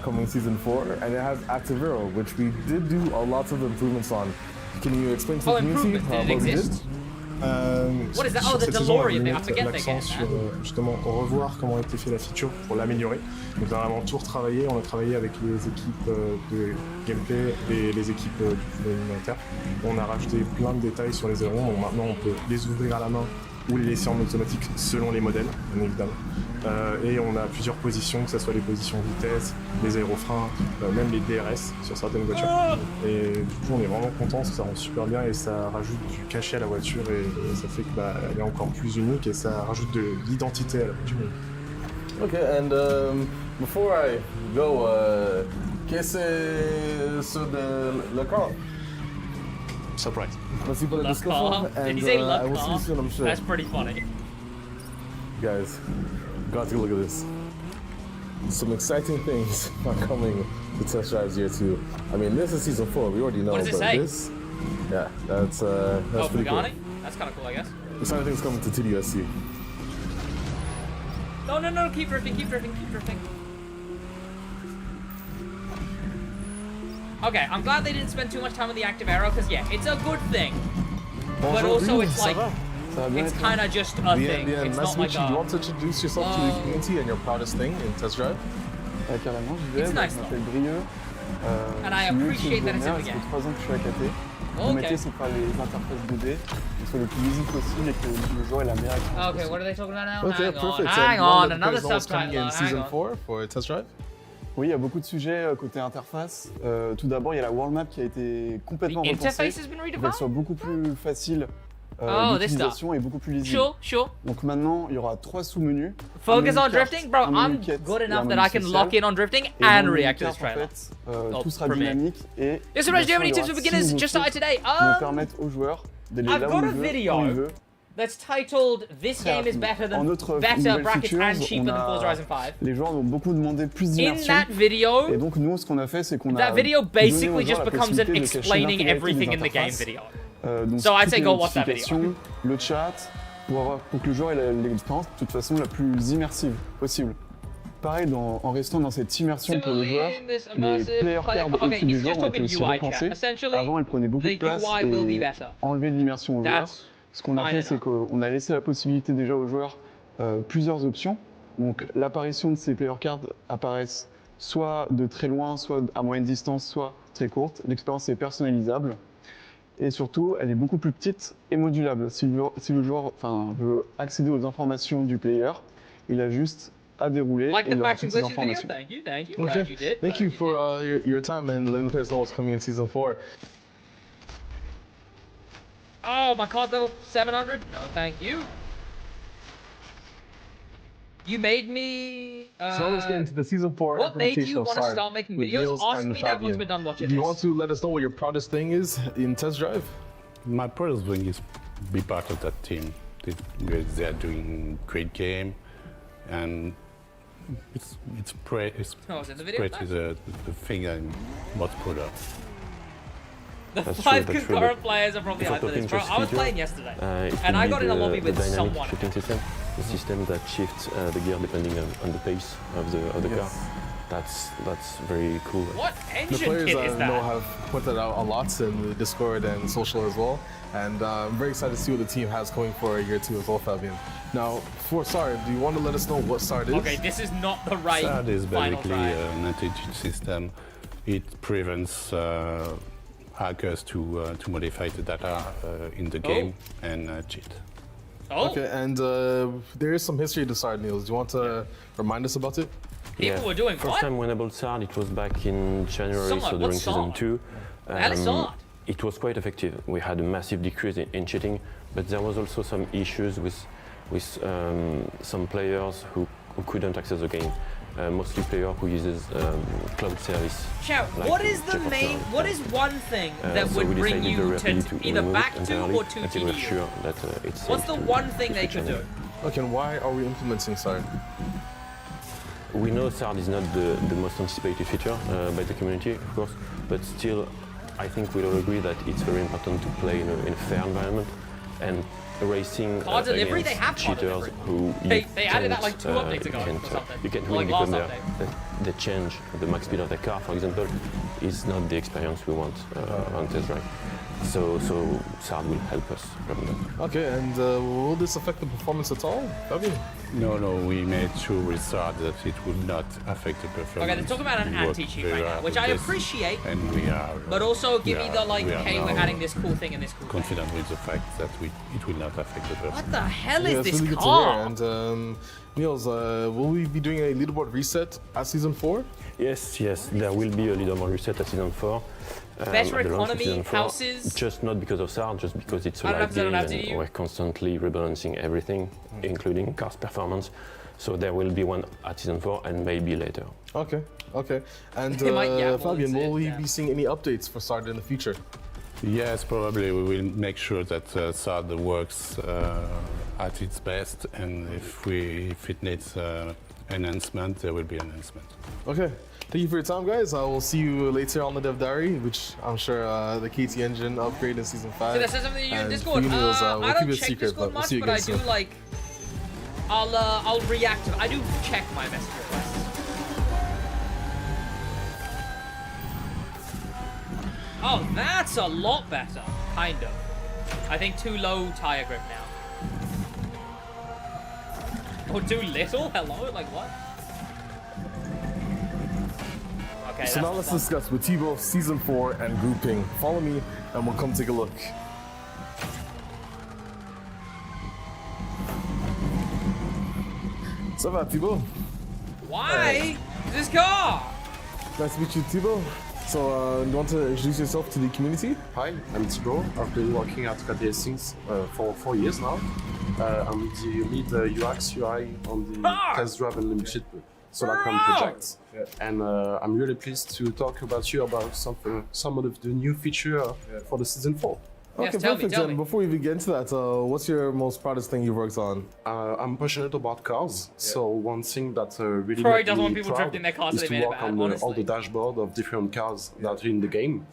Speaker 2: coming season 4, and it has Active Arrow, which we did do a lot of improvements on. Can you explain to
Speaker 1: Oh,
Speaker 2: the community
Speaker 1: improvement. Did it
Speaker 2: what we did?
Speaker 1: exist?
Speaker 7: What
Speaker 1: is that? Oh, the DeLorean bit. I forget they
Speaker 7: l'accent
Speaker 1: get
Speaker 7: sur
Speaker 1: that.
Speaker 7: justement revoir comment a été fait la feature pour l'améliorer. Donc on a vraiment tout retravaillé, on a travaillé avec les équipes de gameplay et les équipes du humanitaire. On a rajouté plein de détails sur les ailerons, donc maintenant on peut les ouvrir à la main ou les laisser en automatique selon les modèles, bien évidemment. Et on a plusieurs positions, que ce soit les positions vitesse, les aérofreins, même les DRS sur certaines voitures. Et du coup, on est vraiment content, ça rend super bien et ça rajoute du cachet à la voiture et ça fait qu'elle est encore plus unique et ça rajoute de l'identité à la voiture.
Speaker 3: Okay, and before I go, qu'est-ce sur le car?
Speaker 7: Surprise.
Speaker 3: Merci pour la
Speaker 1: Luck
Speaker 3: discussion.
Speaker 1: car. Did
Speaker 3: And
Speaker 1: he say
Speaker 3: I
Speaker 1: luck
Speaker 3: will see you
Speaker 1: car?
Speaker 3: soon, I'm sure.
Speaker 1: That's pretty funny.
Speaker 3: Guys, got to look at this. Some exciting things are coming to test drives year 2. I mean, this is season 4. We already know.
Speaker 1: What does it
Speaker 3: but
Speaker 1: say?
Speaker 3: This, yeah, that's
Speaker 1: Oh,
Speaker 3: pretty cool.
Speaker 1: Pagani? That's kind of cool, I guess.
Speaker 3: Exciting things coming to TDU.
Speaker 1: No, keep drifting, keep drifting, keep drifting. Okay, I'm glad they didn't spend too much time on the active arrow, because yeah, it's a good thing. But also it's like, it's kind of just a thing. It's
Speaker 3: nice
Speaker 1: not
Speaker 3: to meet
Speaker 1: like
Speaker 3: you. Do you
Speaker 1: a...
Speaker 3: want to introduce yourself to the community and your proudest thing in test drive?
Speaker 8: Carrément, j'y vais.
Speaker 1: It's nice,
Speaker 8: Je m'appelle Brieux.
Speaker 1: And I
Speaker 8: je suis
Speaker 1: appreciate that it's in the
Speaker 8: multi-designer, ça
Speaker 1: game.
Speaker 8: fait 3 ans que je suis à KT. Mon
Speaker 1: Okay.
Speaker 8: métier, c'est de faire les interfaces 2D, qui soient le plus lisibles possible et que le joueur ait la meilleure expérience
Speaker 1: Okay,
Speaker 8: possible.
Speaker 1: what are they talking about now?
Speaker 3: Okay,
Speaker 1: hang
Speaker 3: perfect.
Speaker 1: on, hang
Speaker 3: And
Speaker 1: on,
Speaker 3: let
Speaker 1: another
Speaker 3: us know what's coming
Speaker 1: subtitle.
Speaker 3: in
Speaker 1: Hang
Speaker 3: season
Speaker 1: on.
Speaker 3: 4 for test drive.
Speaker 8: Oui, il y a beaucoup de sujets côté interface. Tout d'abord, il y a la world map qui a été complètement
Speaker 1: The
Speaker 8: repensée
Speaker 1: interface has been
Speaker 8: pour qu'elle
Speaker 1: redefined?
Speaker 8: soit beaucoup plus facile
Speaker 1: Oh, this
Speaker 8: d'utilisation et beaucoup plus lisible.
Speaker 1: Sure.
Speaker 8: Donc maintenant, il y aura 3 sous-menus.
Speaker 1: Focus
Speaker 8: Un
Speaker 1: on
Speaker 8: menu carte,
Speaker 1: drifting? Bro,
Speaker 8: un menu
Speaker 1: I'm
Speaker 8: quête
Speaker 1: good
Speaker 8: et un
Speaker 1: enough that
Speaker 8: menu
Speaker 1: I can
Speaker 8: social.
Speaker 1: lock in on drifting
Speaker 8: Et dans
Speaker 1: and
Speaker 8: le menu
Speaker 1: react to this
Speaker 8: carte, en
Speaker 1: trailer.
Speaker 8: fait, tout sera
Speaker 1: for me.
Speaker 8: dynamique et
Speaker 1: Yes,
Speaker 8: bien
Speaker 1: SidWaj, do you have
Speaker 8: sûr,
Speaker 1: any
Speaker 8: il y
Speaker 1: tips
Speaker 8: aura
Speaker 1: for
Speaker 8: 6
Speaker 1: beginners
Speaker 8: nouveaux
Speaker 1: just started
Speaker 8: trucs
Speaker 1: today?
Speaker 8: qui vont permettre aux joueurs d'aller
Speaker 1: I've
Speaker 8: là
Speaker 1: got
Speaker 8: où
Speaker 1: a
Speaker 8: il veut,
Speaker 1: video
Speaker 8: quand il veut.
Speaker 1: that's titled This game is better
Speaker 8: En
Speaker 1: than
Speaker 8: autre
Speaker 1: better
Speaker 8: nouvelle
Speaker 1: brackets
Speaker 8: feature,
Speaker 1: and cheaper
Speaker 8: on
Speaker 1: than Forza
Speaker 8: a-
Speaker 1: Horizon 5.
Speaker 8: Les joueurs ont beaucoup demandé plus
Speaker 1: In
Speaker 8: d'immersion.
Speaker 1: that video,
Speaker 8: Et donc nous, ce qu'on a fait, c'est qu'on a
Speaker 1: that video
Speaker 8: donné aux
Speaker 1: basically
Speaker 8: joueurs
Speaker 1: just
Speaker 8: la
Speaker 1: becomes an
Speaker 8: possibilité de cacher
Speaker 1: explaining
Speaker 8: l'intégralité
Speaker 1: everything
Speaker 8: des
Speaker 1: in the game
Speaker 8: interfaces.
Speaker 1: video.
Speaker 8: Donc
Speaker 1: So I'd
Speaker 8: toutes
Speaker 1: say
Speaker 8: les
Speaker 1: go watch that video.
Speaker 8: notifications, le chat, pour que le joueur ait l'expérience de toute façon la plus immersive possible. Pareil, en restant dans cette immersion pour le joueur,
Speaker 1: This
Speaker 8: les
Speaker 1: immersive
Speaker 8: player cards
Speaker 1: okay,
Speaker 8: au-dessus du
Speaker 1: he's
Speaker 8: joueur
Speaker 1: just
Speaker 8: ont été
Speaker 1: talking
Speaker 8: aussi
Speaker 1: UI chat.
Speaker 8: repensées.
Speaker 1: Essentially,
Speaker 8: Avant, elles prenaient beaucoup de
Speaker 1: the
Speaker 8: place
Speaker 1: UI will be
Speaker 8: et
Speaker 1: better.
Speaker 8: enlevaient de l'immersion aux joueurs.
Speaker 1: That's
Speaker 8: Ce qu'on a
Speaker 1: fine
Speaker 8: fait, c'est
Speaker 1: enough.
Speaker 8: qu'on a laissé la possibilité déjà aux joueurs plusieurs options. Donc l'apparition de ces player cards apparaissent soit de très loin, soit à moyenne distance, soit très courte. L'expérience est personnalisable. Et surtout, elle est beaucoup plus petite et modulable. Si le joueur veut accéder aux informations du player, il a juste à dérouler
Speaker 1: Like
Speaker 8: et
Speaker 1: the
Speaker 8: il aura
Speaker 1: faction
Speaker 8: toutes ces
Speaker 1: glitches video?
Speaker 8: informations.
Speaker 1: Thank you. Glad you did.
Speaker 3: Thank you for your time and letting us know what's coming in season 4.
Speaker 1: Oh, my card level 700? No, thank you. You made me.
Speaker 3: So let's get into the season 4
Speaker 1: What made you
Speaker 3: implementation of
Speaker 1: want to
Speaker 3: SARD
Speaker 1: start making
Speaker 3: with
Speaker 1: videos?
Speaker 3: Niels
Speaker 1: Ask
Speaker 3: and
Speaker 1: me that once
Speaker 3: Fabian.
Speaker 1: we're done watching
Speaker 3: Do you
Speaker 1: this.
Speaker 3: want to let us know what your proudest thing is in test drive?
Speaker 9: My proudest thing is be part of that team. They are doing great game, and it's
Speaker 1: Oh, is it the video?
Speaker 9: pretty the thing I'm most proud of.
Speaker 1: The
Speaker 5: That's
Speaker 1: 5
Speaker 5: true, that's true,
Speaker 1: concurrent
Speaker 5: but
Speaker 1: players are probably
Speaker 5: if we're
Speaker 1: hyped for this,
Speaker 5: talking
Speaker 1: bro.
Speaker 5: just
Speaker 1: I was
Speaker 5: feature,
Speaker 1: playing yesterday,
Speaker 5: it
Speaker 1: and
Speaker 5: will
Speaker 1: I
Speaker 5: be
Speaker 1: got in a lobby
Speaker 5: the
Speaker 1: with
Speaker 5: dynamic
Speaker 1: someone.
Speaker 5: shifting system, the system that shifts the gear depending on the pace of the car. That's very cool.
Speaker 1: What
Speaker 3: The
Speaker 1: engine
Speaker 3: players
Speaker 1: kit is
Speaker 3: know
Speaker 1: that?
Speaker 3: have put that out a lot in the Discord and social as well. And I'm very excited to see what the team has coming for year 2 as well, Fabian. Now, for SARD, do you want to let us know what SARD is?
Speaker 1: Okay, this is not the right
Speaker 9: That is
Speaker 1: final
Speaker 9: basically
Speaker 1: try.
Speaker 9: an anti-cheat system. It prevents hackers to modify the data in the game and cheat.
Speaker 1: Oh,
Speaker 3: Okay, and there is some history to SARD, Niels. Do you want to remind us about it?
Speaker 1: people were doing
Speaker 5: First
Speaker 1: what?
Speaker 5: time we enabled SARD, it was back in January,
Speaker 1: Somewhat,
Speaker 5: so
Speaker 1: what
Speaker 5: during season
Speaker 1: SARD?
Speaker 5: 2.
Speaker 1: That is SARD.
Speaker 5: It was quite effective. We had a massive decrease in cheating, but there was also some issues with some players who couldn't access the game. Mostly player who uses cloud service.
Speaker 1: Chow,
Speaker 5: like
Speaker 1: what is the
Speaker 5: Check of
Speaker 1: main,
Speaker 5: Cloud.
Speaker 1: what is one thing that
Speaker 5: So
Speaker 1: would
Speaker 5: we
Speaker 1: bring
Speaker 5: decided
Speaker 1: you
Speaker 5: very
Speaker 1: to
Speaker 5: rapidly to
Speaker 1: either
Speaker 5: remove
Speaker 1: back
Speaker 5: it
Speaker 1: to
Speaker 5: entirely
Speaker 1: or to
Speaker 5: until we're
Speaker 1: TDU?
Speaker 5: sure that it's
Speaker 1: What's
Speaker 5: safe
Speaker 1: the
Speaker 5: to
Speaker 1: one thing they
Speaker 5: switch
Speaker 1: could
Speaker 5: on
Speaker 1: do?
Speaker 5: it.
Speaker 3: Okay, and why are we implementing SARD?
Speaker 5: We know SARD is not the most anticipated feature by the community, of course, but still, I think we'll all agree that it's very important to play in a fair environment and racing
Speaker 1: Card delivery?
Speaker 5: against
Speaker 1: They have card
Speaker 5: cheaters
Speaker 1: delivery.
Speaker 5: who
Speaker 1: They added that like 2 updates ago or something.
Speaker 5: you can't
Speaker 1: Or
Speaker 5: win
Speaker 1: like
Speaker 5: because
Speaker 1: last
Speaker 5: they change the max speed of the car, for example, is not the experience we want on test drive.
Speaker 10: So SARD will help us from that.
Speaker 2: Okay, and will this affect the performance at all? Fabian?
Speaker 9: No, we made sure with SARD that it would not affect the performance.
Speaker 1: Okay, they're talking about an
Speaker 9: We work
Speaker 1: anti-cheat
Speaker 9: very
Speaker 1: right now,
Speaker 9: hard
Speaker 1: which
Speaker 9: with
Speaker 1: I
Speaker 9: this,
Speaker 1: appreciate.
Speaker 9: And we are.
Speaker 1: But also give me the like,
Speaker 9: we are
Speaker 1: hey, we're
Speaker 9: now
Speaker 1: adding this cool thing and this cool thing.
Speaker 9: confident with the fact that it will not affect the performance.
Speaker 1: What the hell is
Speaker 2: Yeah, it's
Speaker 1: this
Speaker 2: really
Speaker 1: car?
Speaker 2: good to hear. And Niels, will we be doing a leaderboard reset at season 4?
Speaker 10: Yes, there will be a leaderboard reset at season 4.
Speaker 1: Better
Speaker 10: at the launch of
Speaker 1: economy,
Speaker 10: season 4,
Speaker 1: houses.
Speaker 10: Just not because of SARD, just because it's a
Speaker 1: I don't
Speaker 10: live game
Speaker 1: have to
Speaker 10: and
Speaker 1: TDU.
Speaker 10: we're constantly rebalancing everything, including cars performance. So there will be one at season 4 and maybe later.
Speaker 2: Okay. And
Speaker 1: They might gamble
Speaker 2: Fabian,
Speaker 1: and
Speaker 2: will we
Speaker 1: say,
Speaker 2: be seeing any updates for SARD in the future?
Speaker 9: Yes, probably we will make sure that SARD works at its best, and if it needs enhancement, there will be enhancement.
Speaker 2: Okay. Thank you for your time, guys. I will see you later on the Dev Diary, which I'm sure the KT engine upgrade in season 5.
Speaker 1: See, that says something to you in
Speaker 2: And
Speaker 1: Discord.
Speaker 2: for you, Niels,
Speaker 1: I
Speaker 2: we'll
Speaker 1: don't
Speaker 2: keep it
Speaker 1: check
Speaker 2: secret,
Speaker 1: Discord
Speaker 2: but we'll
Speaker 1: much,
Speaker 2: see you
Speaker 1: but I
Speaker 2: again
Speaker 1: do
Speaker 2: soon.
Speaker 1: like. I'll react to. I do check my message requests. Oh, that's a lot better, kind of. I think too low tire grip now. Or too little? Hello? Like what? Okay,
Speaker 2: So now let's discuss with Thibaut season 4 and grouping. Follow me and we'll come take a look. So va, Thibaut?
Speaker 1: Why? This car!
Speaker 2: Nice to meet you, Thibaut. So, you want to introduce yourself to the community?
Speaker 11: Hi, I'm Thibaut. I've been working at KDS since for 4 years now. I'm the lead UX UI on the Test Drive Unlimited Solacron project. And I'm really pleased to talk about you about some of the new features for the season 4.
Speaker 2: Okay,
Speaker 1: Yes, tell
Speaker 2: perfect.
Speaker 1: me.
Speaker 2: And before we even get into that, what's your most proudest thing you've worked on?
Speaker 11: I'm passionate about cars, so one thing that really
Speaker 1: Probably
Speaker 11: made
Speaker 1: doesn't
Speaker 11: me
Speaker 1: want people
Speaker 11: proud
Speaker 1: drifting their cars
Speaker 11: is
Speaker 1: so they
Speaker 11: to
Speaker 1: made it
Speaker 11: work
Speaker 1: bad,
Speaker 11: on all
Speaker 1: honestly.
Speaker 11: the dashboard of different cars that are in the game.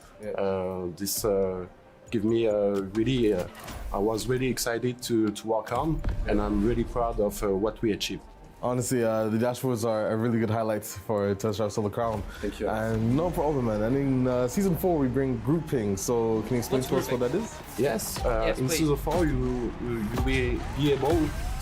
Speaker 11: This give me really, I was really excited to work on, and I'm really proud of what we achieved.
Speaker 2: Honestly, the dashboards are a really good highlight for Test Drive Solar Crown.
Speaker 11: Thank you.
Speaker 2: And no problem, man. And in season 4, we bring grouping. So can you explain to us what that is?
Speaker 11: Yes, in
Speaker 1: please.
Speaker 11: season 4 you will be able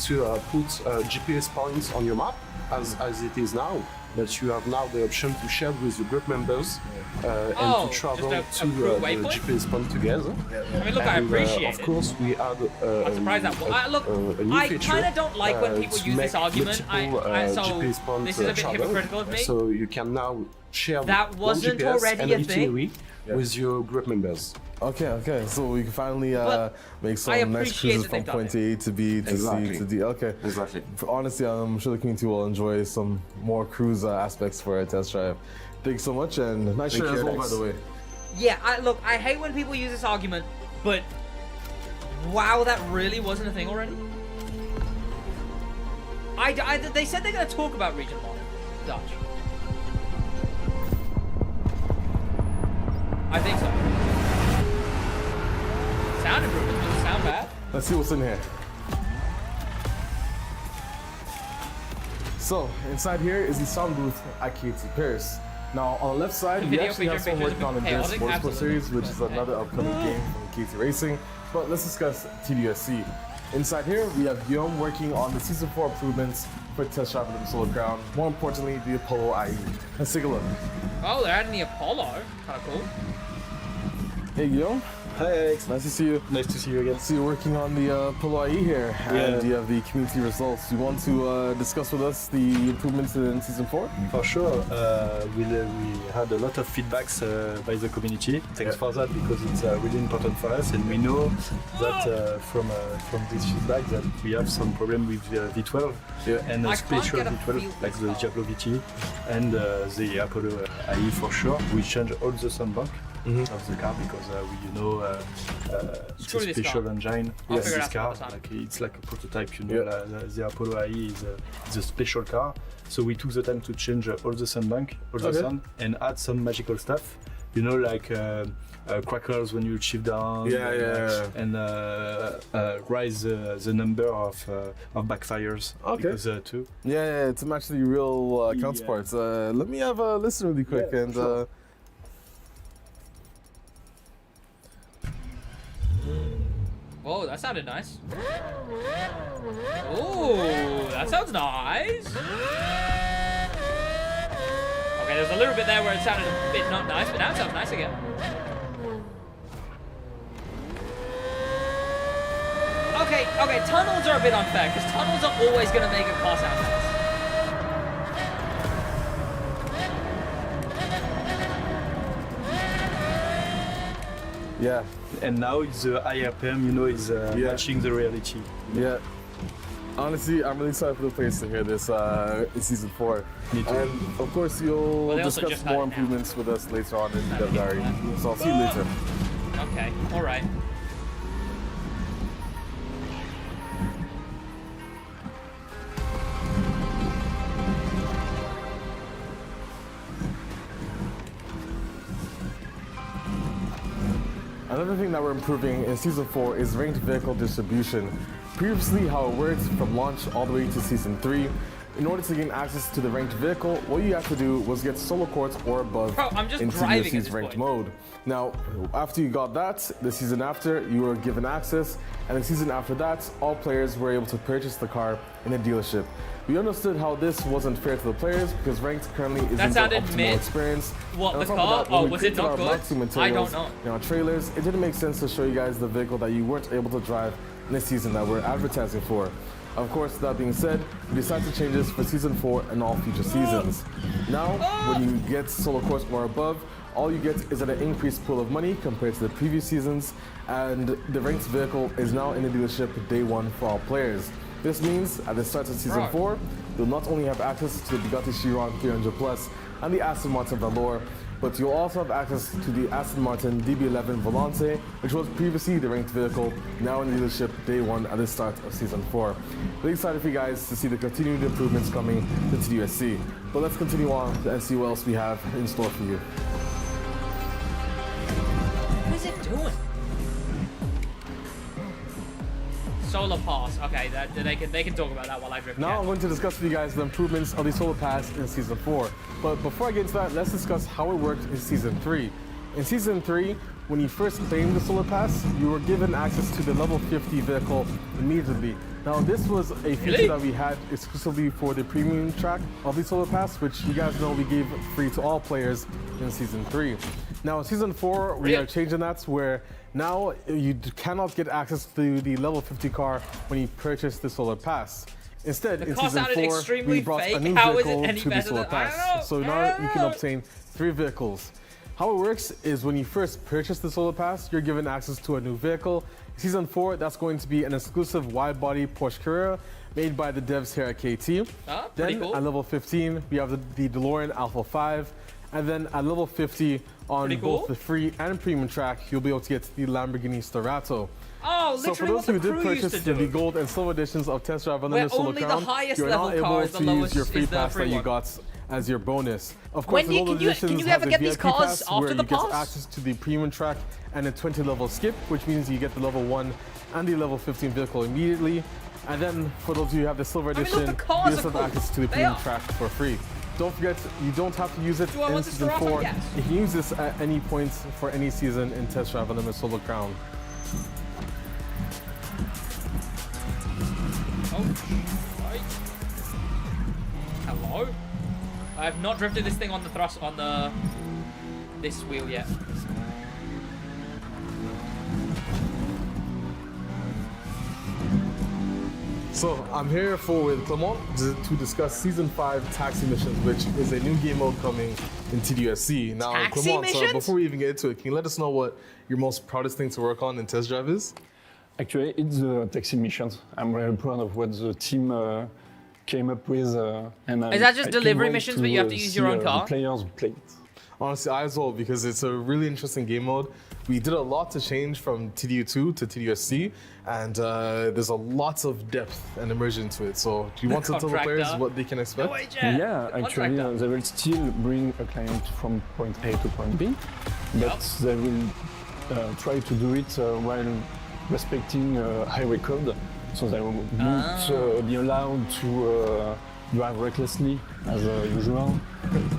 Speaker 11: to put GPS points on your map as it is now, but you have now the option to share with your group members and to travel
Speaker 1: just a
Speaker 11: to
Speaker 1: group
Speaker 11: the
Speaker 1: waypoint?
Speaker 11: GPS point together.
Speaker 1: I mean, look, I
Speaker 11: And,
Speaker 1: appreciate
Speaker 11: of
Speaker 1: it.
Speaker 11: course, we add
Speaker 1: I'm surprised that. Look,
Speaker 11: a new
Speaker 1: I
Speaker 11: feature
Speaker 1: kind of don't like when people
Speaker 11: to
Speaker 1: use this
Speaker 11: make
Speaker 1: argument.
Speaker 11: multiple,
Speaker 1: So
Speaker 11: GPS point
Speaker 1: this is a bit
Speaker 11: travel.
Speaker 1: hypocritical of me.
Speaker 11: So you can now share
Speaker 1: That
Speaker 11: one
Speaker 1: wasn't
Speaker 11: GPS
Speaker 1: already
Speaker 11: and
Speaker 1: a thing?
Speaker 11: itinerary with your group members.
Speaker 2: Okay. So we can finally
Speaker 1: But
Speaker 2: make
Speaker 1: I
Speaker 2: some nice
Speaker 1: appreciate
Speaker 2: cruises
Speaker 1: that
Speaker 2: from
Speaker 1: they've done
Speaker 2: point A to B to
Speaker 11: Exactly.
Speaker 2: C to D. Okay.
Speaker 11: Exactly.
Speaker 2: Honestly, I'm sure the community will enjoy some more cruise aspects for a test drive. Thanks so much, and nice shirt as well, by the way.
Speaker 1: Yeah, look, I hate when people use this argument, but wow, that really wasn't a thing already. They said they're going to talk about region mod, Dutch. I think so. Sound improvements doesn't sound bad.
Speaker 2: Let's see what's in here. So, inside here is the sound booth at KT Paris. Now, on the left side, we
Speaker 1: Video
Speaker 2: actually have
Speaker 1: feature
Speaker 2: someone
Speaker 1: pictures
Speaker 2: working on the
Speaker 1: of
Speaker 2: Endurance
Speaker 1: chaotic,
Speaker 2: Motorsport
Speaker 1: absolutely.
Speaker 2: series, which is another upcoming game from KT Racing. But let's discuss TDSC. Inside here, we have Guillaume working on the Season 4 improvements for Test Drive on the Solar Ground. More importantly, the Apollo IE. Let's take a look.
Speaker 1: Oh, they're adding the Apollo. Kind of cool.
Speaker 2: Hey, Guillaume.
Speaker 6: Hi Alex,
Speaker 2: Nice to see you.
Speaker 6: nice to see you again.
Speaker 2: So you're working on the Apollo IE here, and you have the community results. You want to discuss with us the improvements in Season 4?
Speaker 6: For sure, we had a lot of feedbacks by the community. Thanks for that, because it's really important for us, and we know that from this feedback that we have some problem with V12 and
Speaker 1: I
Speaker 6: a
Speaker 1: can't
Speaker 6: special
Speaker 1: get a feel
Speaker 6: V12
Speaker 1: for
Speaker 6: like
Speaker 1: this
Speaker 6: the
Speaker 1: car.
Speaker 6: Diablo VT and the Apollo IE for sure. We change all the soundbank of the car because it's a
Speaker 1: Screw this
Speaker 6: special
Speaker 1: car.
Speaker 6: engine.
Speaker 1: I'll
Speaker 6: Yes,
Speaker 1: figure it
Speaker 6: this
Speaker 1: out
Speaker 6: car,
Speaker 1: some other time.
Speaker 6: it's like a prototype, the Apollo IE is a special car. So we took the time to change all the soundbank, all the sound, and add some magical stuff. Like crackers when you shift down, and raise the number of backfires.
Speaker 2: Okay.
Speaker 6: Because, too.
Speaker 2: Yeah, to match the real counterparts. Let me have a listen really quick.
Speaker 6: Yeah,
Speaker 2: and
Speaker 6: sure.
Speaker 1: Whoa, that sounded nice. Ooh, that sounds nice. Okay, there's a little bit there where it sounded a bit not nice, but now it sounds nice again. Okay, tunnels are a bit unfair, because tunnels are always going to make a car sound nice.
Speaker 3: Yeah.
Speaker 6: And now it's the IRPM, you know, is matching the reality.
Speaker 3: Yeah. Honestly, I'm really excited for the players to hear this in Season 4.
Speaker 6: Me too.
Speaker 3: And of course, you'll discuss more improvements with us later on in the diary. So I'll see you later.
Speaker 1: Okay, alright.
Speaker 3: Another thing that we're improving in Season 4 is ranked vehicle distribution. Previously, how it worked from launch all the way to Season 3, in order to gain access to the ranked vehicle, what you have to do was get solo quartz or above in TDU's ranked mode. Now, after you got that, the season after, you were given access, and the season after that, all players were able to purchase the car in a dealership. We understood how this wasn't fair to the players because ranked currently isn't an optimal experience.
Speaker 1: What, the car? Oh, was it not good? I don't know.
Speaker 3: In our trailers, it didn't make sense to show you guys the vehicle that you weren't able to drive in the season that we're advertising for. Of course, that being said, we decided to change this for Season 4 and all future seasons. Now, when you get solo quartz or above, all you get is an increased pool of money compared to the previous seasons, and the ranked vehicle is now in the dealership day one for all players. This means at the start of Season 4, you'll not only have access to the Bugatti Chiron 300 Plus and the Aston Martin Valor, but you'll also have access to the Aston Martin DB11 Volante, which was previously the ranked vehicle, now in the dealership day one at the start of Season 4. Really excited for you guys to see the continued improvements coming to TDUSC. But let's continue on and see what else we have in store for you.
Speaker 1: What is it doing? Solar Pass. Okay, they can talk about that while I drift.
Speaker 3: Now I'm going to discuss with you guys the improvements of the Solar Pass in Season 4. But before I get into that, let's discuss how it worked in Season 3. In Season 3, when you first claimed the Solar Pass, you were given access to the level 50 vehicle immediately. Now this was a feature that we had exclusively for the premium track of the Solar Pass, which you guys know we gave free to all players in Season 3. Now in Season 4, we are changing that where now you cannot get access to the level 50 car when you purchase the Solar Pass. Instead, in Season 4, we brought a new vehicle to the Solar Pass. So now you can obtain 3 vehicles. How it works is when you first purchase the Solar Pass, you're given access to a new vehicle. In Season 4, that's going to be an exclusive wide-body Porsche Carrera made by the devs here at KT. Then at level 15, we have the DeLorean Alpha 5. And then at level 50, on both the free and premium track, you'll be able to get the Lamborghini Starato.
Speaker 1: Oh,
Speaker 3: so for those who did purchase the gold and silver editions of Test Drive Unlimited Solar Crown, you're now able to use your free pass that you got as your bonus. Of course, the gold editions have the VIP pass where you get access to the premium track and a 20-level skip, which means you get the level 1 and the level 15 vehicle immediately. And then for those of you who have the silver edition, you just have access to the premium track for free. Don't forget, you don't have to use it in Season 4. You can use this at any point for any season in Test Drive Unlimited Solar Crown.
Speaker 1: Oh, right. Hello? I have not drifted this thing on the thrust on this wheel yet.
Speaker 3: So I'm here with Clement to discuss Season 5 Taxi Missions, which is a new game mode coming in TDUSC. Now, Clement, before we even get into it, can you let us know what your most proudest thing to work on in Test Drive is?
Speaker 6: Actually, it's the taxi missions. I'm really proud of what the team came up with.
Speaker 1: Is that just delivery missions, but you have to use your own car?
Speaker 6: The players play it.
Speaker 3: Honestly, I as well, because it's a really interesting game mode. We did a lot to change from TDU2 to TDUSC, and there's a lot of depth and immersion to it. So do you want to tell the players what they can expect?
Speaker 6: Yeah, actually, they will still bring a client from point A to point B, but they will try to do it while respecting highway code. So they will not be allowed to drive recklessly as usual.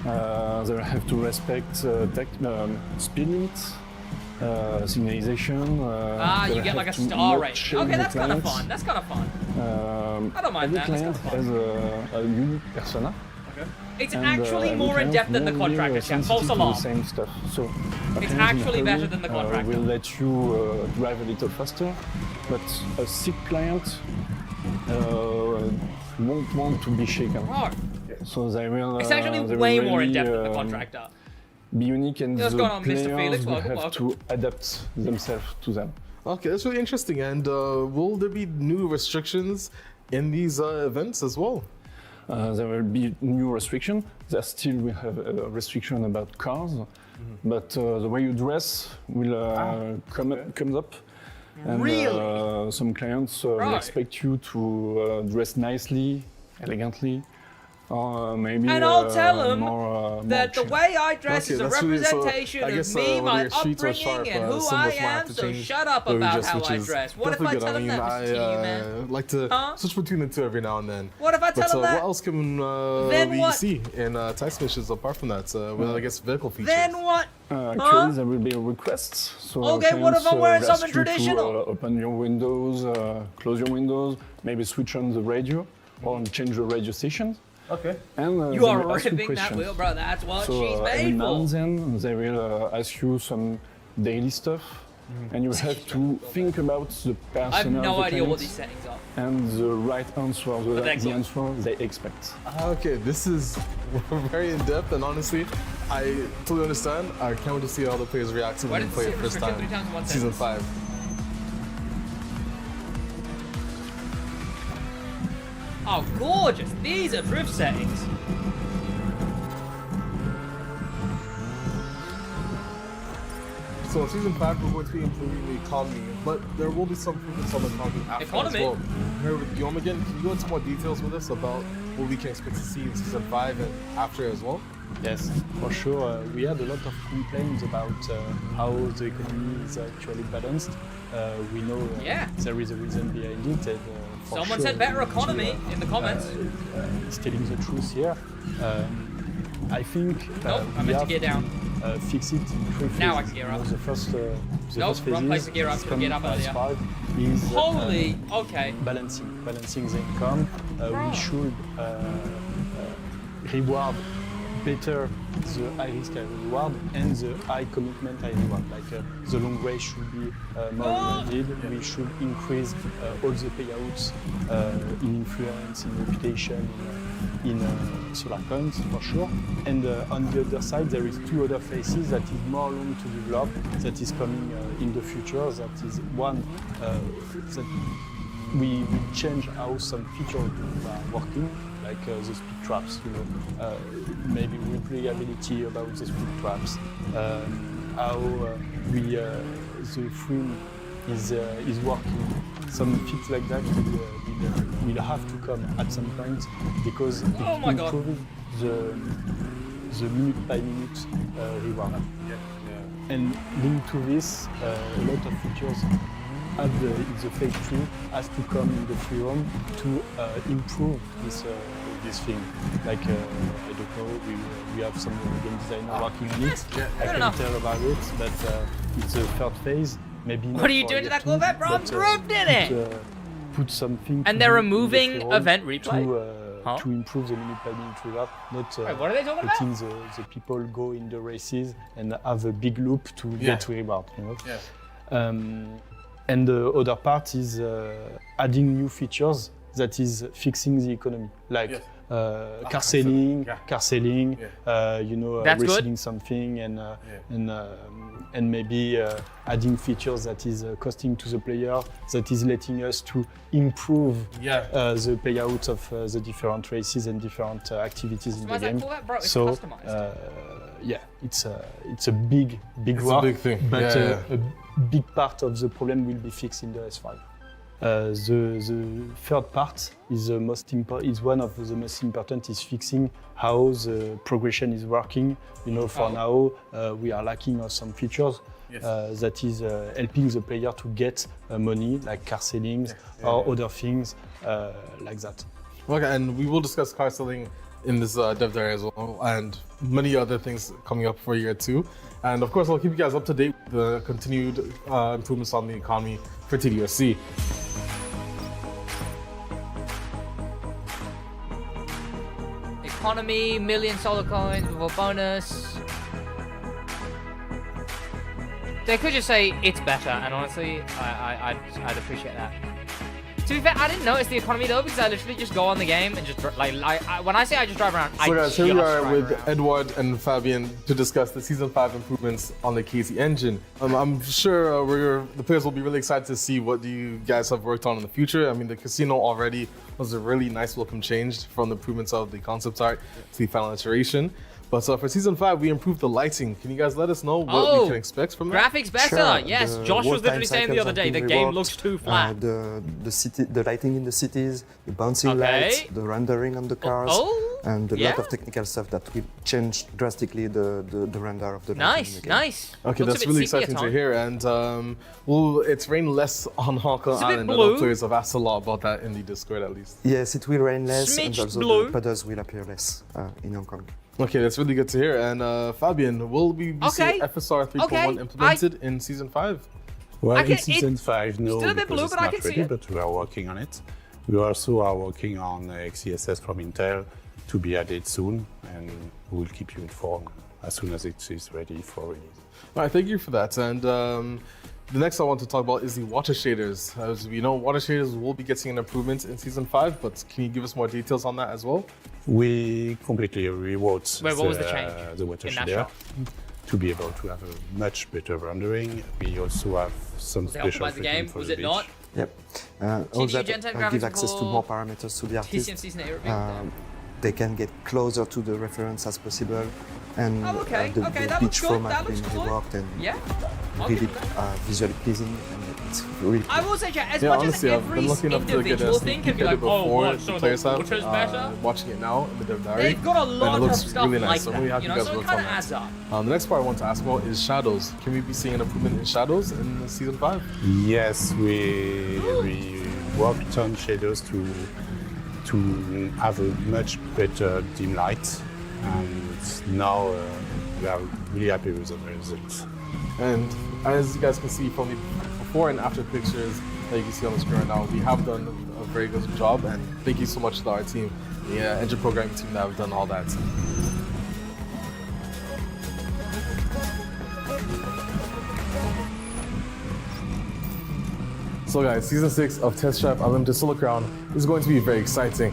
Speaker 6: They have to respect speed limits. signalization.
Speaker 1: You get like a star rating. Okay, that's kind of fun. That's kind of fun. I don't mind
Speaker 6: every
Speaker 1: that.
Speaker 6: client
Speaker 1: That's kind of
Speaker 6: has a unique persona.
Speaker 1: It's actually more in depth than the contractor, chat. False alarm.
Speaker 6: Same stuff. So
Speaker 1: It's actually better than the contractor.
Speaker 6: We'll let you drive a little faster, but a sick client won't want to be shaken.
Speaker 1: Right.
Speaker 6: So they will.
Speaker 1: It's actually
Speaker 6: they
Speaker 1: way
Speaker 6: will
Speaker 1: more in
Speaker 6: really,
Speaker 1: depth than the contractor.
Speaker 6: Be unique, and
Speaker 1: What's
Speaker 6: the
Speaker 1: going on, Mr.
Speaker 6: players
Speaker 1: Felix?
Speaker 6: will
Speaker 1: Welcome,
Speaker 6: have to adapt themselves to them.
Speaker 2: Okay, that's really interesting. And will there be new restrictions in these events as well?
Speaker 6: There will be new restriction. There still will have a restriction about cars, but the way you dress will comes up. And,
Speaker 1: Really?
Speaker 6: some clients will expect you to dress nicely, elegantly, or maybe
Speaker 1: And I'll tell them
Speaker 6: more,
Speaker 1: that the way I dress is a
Speaker 2: that's really- so
Speaker 1: representation
Speaker 2: I guess,
Speaker 1: of me, my
Speaker 2: your streets are
Speaker 1: upbringing,
Speaker 2: sharp,
Speaker 1: and who
Speaker 2: some
Speaker 1: I
Speaker 2: of us might have
Speaker 1: am,
Speaker 2: to
Speaker 1: so
Speaker 2: change
Speaker 1: shut up
Speaker 2: the way we
Speaker 1: about
Speaker 2: dress,
Speaker 1: how
Speaker 2: which
Speaker 1: I
Speaker 2: is
Speaker 1: dress. What if I
Speaker 2: definitely
Speaker 1: tell
Speaker 2: good.
Speaker 1: them that, Mr. TDU, man?
Speaker 2: I like to switch between the two every now and then.
Speaker 1: What if I tell
Speaker 2: But
Speaker 1: them that?
Speaker 2: what else can
Speaker 1: Then
Speaker 2: we
Speaker 1: what?
Speaker 2: see in TICE missions apart from that? Well, I guess vehicle features.
Speaker 1: Then what?
Speaker 6: Actually, there will be requests. So
Speaker 1: Okay, what if
Speaker 6: clients,
Speaker 1: I'm wearing
Speaker 6: will ask
Speaker 1: something
Speaker 6: you to,
Speaker 1: traditional?
Speaker 6: open your windows, close your windows, maybe switch on the radio, or change the radio station.
Speaker 2: Okay.
Speaker 6: And
Speaker 1: You
Speaker 6: they
Speaker 1: are
Speaker 6: will ask you
Speaker 1: ripping that
Speaker 6: questions.
Speaker 1: wheel, bro. That's what
Speaker 6: So
Speaker 1: she's
Speaker 6: every
Speaker 1: made
Speaker 6: now and
Speaker 1: for.
Speaker 6: then they will ask you some daily stuff, and you have to think about the persona
Speaker 1: I have no
Speaker 6: of the
Speaker 1: idea what
Speaker 6: clients
Speaker 1: these settings are.
Speaker 6: and the right answer,
Speaker 1: they're
Speaker 6: the
Speaker 1: cool.
Speaker 6: answer they expect.
Speaker 2: Okay, this is very in depth, and honestly, I totally understand. I can't wait to see how the players react to
Speaker 1: Why
Speaker 2: when they
Speaker 1: did
Speaker 2: play
Speaker 1: you
Speaker 2: it
Speaker 1: say
Speaker 2: first
Speaker 1: restriction
Speaker 2: time.
Speaker 1: 3 times in one
Speaker 2: Season
Speaker 1: sentence?
Speaker 2: 5.
Speaker 1: Oh, gorgeous. These are drift settings.
Speaker 2: So in season 5, we're going to be improving the economy, but there will be some improvements on the economy after
Speaker 1: Economy?
Speaker 2: as well. Here with Guillaume again, can you go into more details with us about what we can expect to see in season 5 and after as well?
Speaker 6: Yes, for sure. We had a lot of complaints about how the economy is actually balanced. We know there is a reason behind it. And, for
Speaker 1: Someone
Speaker 6: sure
Speaker 1: said better economy in the comments.
Speaker 6: It's telling the truth here. I think
Speaker 1: Nope, I
Speaker 6: we
Speaker 1: meant to
Speaker 6: have
Speaker 1: gear down.
Speaker 6: Fix it in 3 phases.
Speaker 1: Now I can gear up.
Speaker 6: The first
Speaker 1: Nope, wrong place to gear up. Should gear up earlier. Holy, okay.
Speaker 6: Balancing the income. We should reward better the high risk, high reward, and the high commitment, high reward. Like the long race should be more rewarded. We should increase all the payouts in influence, in reputation, in solar points for sure. And on the other side, there is 2 other phases that is more long to develop, that is coming in the future. That is one that we change how some features are working, like the speed traps, maybe replayability about the speed traps, how the frame is working. Some fix like that will have to come at some point because it improves the minute by minute reward. And linked to this, a lot of features in the phase 2 has to come in the free roam to improve this thing. Like I don't know, we have some game designer working on it. I can't tell about it, but it's the 3rd phase. Maybe.
Speaker 1: What are you doing to that Corvette, bro? I'm drifting it.
Speaker 6: Put something.
Speaker 1: And they're removing event replay.
Speaker 6: To improve the minute by minute reward, not
Speaker 1: Wait, what are they talking
Speaker 6: letting the people go in the races and have a big loop to get reward. And the other part is adding new features that is fixing the economy, like car selling, receiving something, and maybe adding features that is costing to the player, that is letting us to improve the payout of the different races and different activities in the game. So it's a big work,
Speaker 2: a big thing.
Speaker 6: but a big part of the problem will be fixed in the S5. The 3rd part is one of the most important, is fixing how the progression is working. For now we are lacking of some features that is helping the player to get money, like car selling or other things like that.
Speaker 2: Okay, and we will discuss car selling in this dev area as well, and many other things coming up for year 2. And of course, I'll keep you guys up to date.
Speaker 3: the continued improvements on the economy for TDUSC.
Speaker 1: Economy, million solar coins with a bonus. They could just say it's better, and honestly, I'd appreciate that. To be fair, I didn't notice the economy though, because I literally just go on the game and just when I say I just drive around,
Speaker 3: So guys, here we are with
Speaker 1: around.
Speaker 3: Edward and Fabian to discuss the Season 5 improvements on the Casey engine. I'm sure the players will be really excited to see what you guys have worked on in the future. I mean, the casino already was a really nice welcome change from the improvements of the concept art to the final iteration. But for Season 5, we improved the lighting. Can you guys let us know what we can expect from that?
Speaker 1: Graphics better,
Speaker 5: Sure.
Speaker 1: yes.
Speaker 5: The
Speaker 1: Josh was
Speaker 5: work
Speaker 1: literally
Speaker 5: time
Speaker 1: saying the other
Speaker 5: cycles
Speaker 1: day,
Speaker 5: have
Speaker 1: the
Speaker 5: been
Speaker 1: game
Speaker 5: reworked.
Speaker 1: looks too flat.
Speaker 5: The lighting in the cities, the bouncing lights, the rendering on the cars, and a lot of technical stuff that will change drastically the render of the lighting in the game.
Speaker 1: Nice.
Speaker 3: Okay,
Speaker 1: Looks
Speaker 3: that's
Speaker 1: a bit
Speaker 3: really
Speaker 1: sepia
Speaker 3: exciting to
Speaker 1: tone.
Speaker 3: hear. And it's rained less on Hong Kong
Speaker 1: It's a bit
Speaker 3: Island. I know
Speaker 1: blue.
Speaker 3: players have asked a lot about that in the Discord at least.
Speaker 5: Yes, it will rain less, and
Speaker 1: Smidge
Speaker 5: also
Speaker 1: blue.
Speaker 5: the puddles will appear less in Hong Kong.
Speaker 3: Okay, that's really good to hear. And Fabian, will we be seeing FSR 3.1 implemented in Season 5?
Speaker 9: Well,
Speaker 1: can-
Speaker 9: in Season 5, no,
Speaker 1: still a bit
Speaker 9: because
Speaker 1: blue,
Speaker 9: it's
Speaker 1: but I
Speaker 9: not
Speaker 1: can see
Speaker 9: ready,
Speaker 1: it.
Speaker 9: but we are working on it. We also are working on XeSS from Intel to be added soon, and we'll keep you informed as soon as it is ready for release.
Speaker 3: All right, thank you for that. And the next I want to talk about is the water shaders. As we know, water shaders will be getting an improvement in Season 5, but can you give us more details on that as well?
Speaker 9: We completely rewrote
Speaker 1: Wait, what was the change
Speaker 9: the water
Speaker 1: in that
Speaker 9: shader
Speaker 1: shot?
Speaker 9: to be able to have a much better rendering. We also have some
Speaker 1: Was it
Speaker 9: special
Speaker 1: optimized the game?
Speaker 9: treatment for
Speaker 1: Was
Speaker 9: the
Speaker 1: it not?
Speaker 9: beach.
Speaker 5: Yep. All
Speaker 1: TDU
Speaker 5: that
Speaker 1: Gen 10
Speaker 5: give
Speaker 1: graphics
Speaker 5: access to
Speaker 1: for
Speaker 5: more parameters to the artist.
Speaker 1: TCM Season 8 review.
Speaker 5: They can get closer to the reference as possible, and
Speaker 1: Oh, okay,
Speaker 5: the
Speaker 1: okay, that
Speaker 5: beach
Speaker 1: looks good,
Speaker 5: format
Speaker 1: that looks
Speaker 5: being
Speaker 1: good.
Speaker 5: reworked and
Speaker 1: Yeah. I'll
Speaker 5: really
Speaker 1: give you that.
Speaker 5: visually pleasing, and it's really
Speaker 1: I will say, Jack, as
Speaker 3: Yeah,
Speaker 1: much
Speaker 3: honestly,
Speaker 1: as
Speaker 3: I've
Speaker 1: every
Speaker 3: been lucky enough to get a
Speaker 1: individual thing
Speaker 3: sneak
Speaker 1: can
Speaker 3: peek
Speaker 1: be
Speaker 3: at it
Speaker 1: like, oh,
Speaker 3: before
Speaker 1: what,
Speaker 3: the
Speaker 1: so
Speaker 3: players
Speaker 1: the
Speaker 3: have.
Speaker 1: water's better?
Speaker 3: Watching it now in the dev diary.
Speaker 1: They've got a
Speaker 3: and
Speaker 1: lot
Speaker 3: it looks
Speaker 1: of stuff
Speaker 3: really nice.
Speaker 1: like
Speaker 3: So I'm
Speaker 1: that,
Speaker 3: really happy
Speaker 1: you know,
Speaker 3: guys
Speaker 1: so it
Speaker 3: worked
Speaker 1: kind
Speaker 3: on
Speaker 1: of adds
Speaker 3: that.
Speaker 1: up.
Speaker 3: The next part I want to ask about is shadows. Can we be seeing an improvement in shadows in Season 5?
Speaker 9: Yes, we worked on shadows to have a much better dim light, and now we are really happy with the results.
Speaker 3: And as you guys can see from the before and after pictures that you can see on the screen right now, we have done a very good job, and thank you so much to our team, the engine programming team that have done all that. So guys, Season 6 of Test Drive Unlimited Solar Crown is going to be very exciting.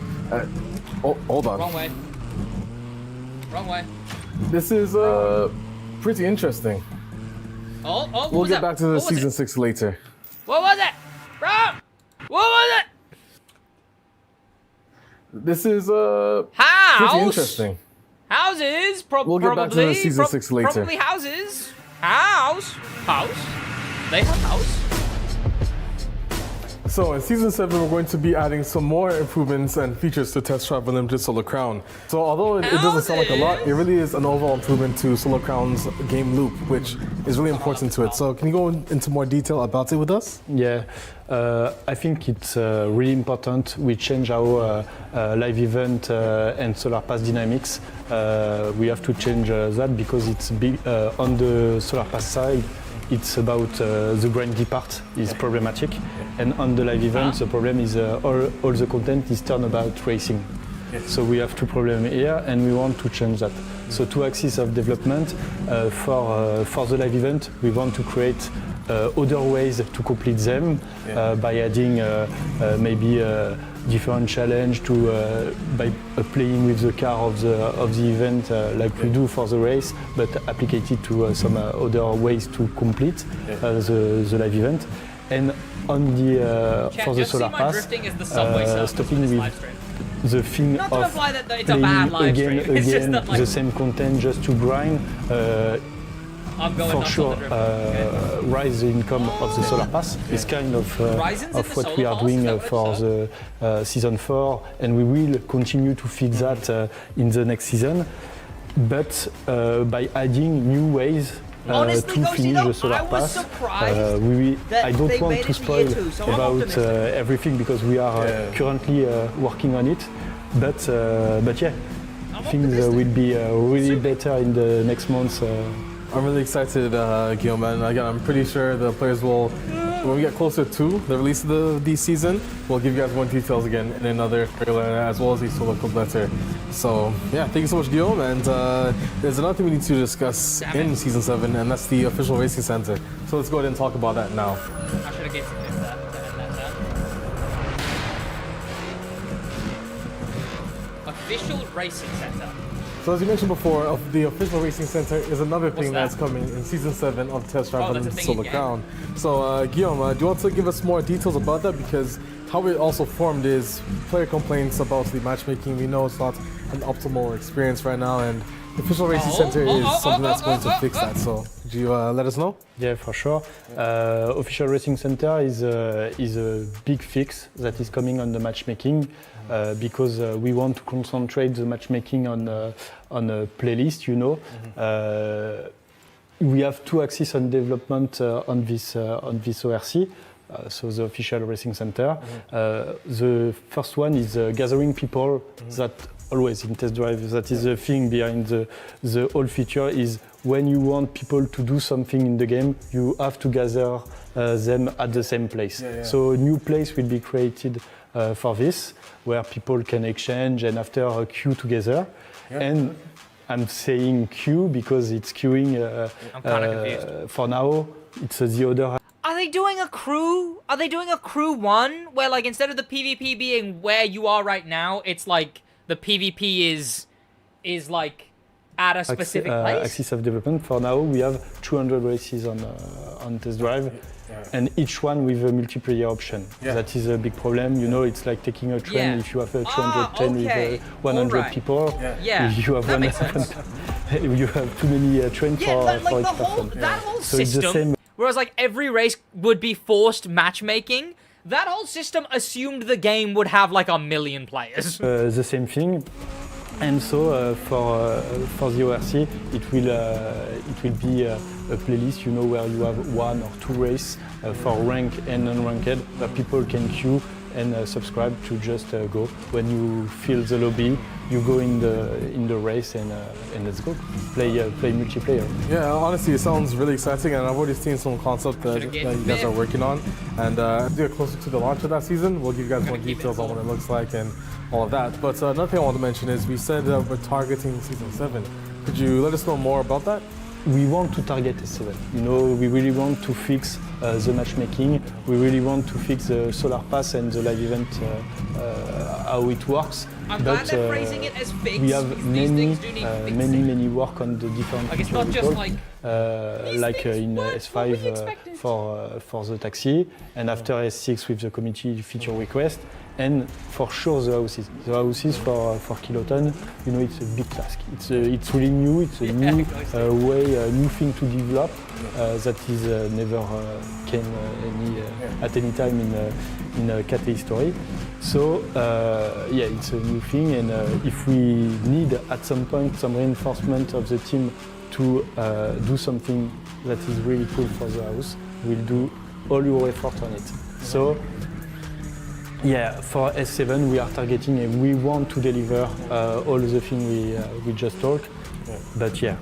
Speaker 3: Hold on.
Speaker 1: Wrong way. Wrong way.
Speaker 3: This is pretty interesting.
Speaker 1: Oh, what
Speaker 3: We'll
Speaker 1: was
Speaker 3: get
Speaker 1: that?
Speaker 3: back to the
Speaker 1: What was
Speaker 3: Season
Speaker 1: it?
Speaker 3: 6 later.
Speaker 1: What was it? Bro! What was it?
Speaker 3: This is
Speaker 1: House?
Speaker 3: pretty interesting.
Speaker 1: Houses?
Speaker 3: We'll get back to the
Speaker 1: Probably.
Speaker 3: Season 6 later.
Speaker 1: Probably houses. House. They have house.
Speaker 3: So in Season 7, we're going to be adding some more improvements and features to Test Drive Unlimited Solar Crown. So although it doesn't sound like a lot, it really is an overall improvement to Solar Crown's game loop, which is really important to it. So can you go into more detail about it with us?
Speaker 6: Yeah, I think it's really important. We change our live event and Solar Pass dynamics. We have to change that because it's big on the Solar Pass side. It's about the grindy part is problematic, and on the live event, the problem is all the content is turned about racing. So we have two problems here, and we want to change that. So two axes of development for the live event, we want to create other ways to complete them by adding maybe different challenge to by playing with the car of the event like we do for the race, but applicated to some other ways to complete the live event. And on the for the Solar Pass, stopping with the thing
Speaker 1: Not to
Speaker 6: of
Speaker 1: imply that it's a
Speaker 6: playing
Speaker 1: bad live
Speaker 6: again
Speaker 1: stream. It's just that, like,
Speaker 6: the same content just to grind.
Speaker 1: I'm going
Speaker 6: For
Speaker 1: nuts
Speaker 6: sure,
Speaker 1: on the drift.
Speaker 6: rise the income of the Solar Pass is kind of what we are doing for the Season 4, and we will continue to fix that in the next season, but by adding new ways
Speaker 1: Honestly,
Speaker 6: to
Speaker 1: Goshi,
Speaker 6: finish
Speaker 1: though,
Speaker 6: the Solar
Speaker 1: I was
Speaker 6: Pass.
Speaker 1: surprised
Speaker 6: I don't
Speaker 1: they
Speaker 6: want
Speaker 1: made
Speaker 6: to
Speaker 1: it
Speaker 6: spoil
Speaker 1: year two, so I'm
Speaker 6: about
Speaker 1: optimistic.
Speaker 6: everything because we are currently working on it, but yeah, things will be really better in the next months.
Speaker 3: I'm really excited, Guillaume, and again, I'm pretty sure the players will, when we get closer to the release of the season, we'll give you guys more details again in another trailer as well as a solo club letter. So, yeah, thank you so much, Guillaume, and there's another thing we need to discuss in Season 7, and that's the official racing center. So let's go ahead and talk about that now.
Speaker 1: I should have given him that. Official racing center.
Speaker 3: So as you mentioned before, the official racing center is another thing that's coming in Season 7 of Test Drive Unlimited Solar Crown. So Guillaume, do you want to give us more details about that? Because how it also formed is player complaints about the matchmaking. We know it's not an optimal experience right now, and the official racing center is something that's going to fix that. So could you let us know?
Speaker 6: Yeah, for sure. Official Racing Center is a big fix that is coming on the matchmaking because we want to concentrate the matchmaking on a playlist, you know. We have two axes on development on this ORC. So the official racing center. The first one is gathering people that always in test drive. That is the thing behind the whole feature is when you want people to do something in the game, you have to gather them at the same place. So a new place will be created for this, where people can exchange and after queue together. And I'm saying queue because it's queuing
Speaker 1: I'm kind of confused.
Speaker 6: for now. It's the other.
Speaker 1: Are they doing a crew? Are they doing a crew 1 where like instead of the PvP being where you are right now, it's like the PvP is like at a specific place?
Speaker 6: Axis of development. For now, we have 200 races on test drive, and each one with a multiplayer option. That is a big problem. You know, it's like taking a train. If you have 210 with 100 people, you have
Speaker 1: that makes sense.
Speaker 6: you have too many trains for each person.
Speaker 1: That whole
Speaker 6: So it's the
Speaker 1: system.
Speaker 6: same.
Speaker 1: Whereas like every race would be forced matchmaking. That whole system assumed the game would have like 1 million players.
Speaker 6: The same thing, and so for the ORC, it will be a playlist, you know, where you have 1 or 2 races for rank and non-ranked, where people can queue and subscribe to just go. When you fill the lobby, you go in the race and let's go play multiplayer.
Speaker 3: Yeah, honestly, it sounds really exciting, and I've already seen some concept that you guys are working on. And as we get closer to the launch of that season, we'll give you guys more details on what it looks like and all of that. But another thing I want to mention is we said we're targeting Season 7. Could you let us know more about that?
Speaker 6: We want to target S7. You know, we really want to fix the matchmaking. We really want to fix the solar pass and the live event, how it works.
Speaker 1: I'm glad they're phrasing it as fixed.
Speaker 6: We have many work on the different
Speaker 1: like it's not just like
Speaker 6: in S5 for the taxi, and after S6 with the community feature request. And for sure the houses. The houses for kiloton, you know, it's a big task. It's really new. It's a new way, a new thing to develop that is never came at any time in KT history. So it's a new thing. And if we need at some point some reinforcement of the team to do something that is really cool for the house, we'll do all your effort on it. So. Yeah, for S7 we are targeting and we want to deliver all the things we just talked. But yeah,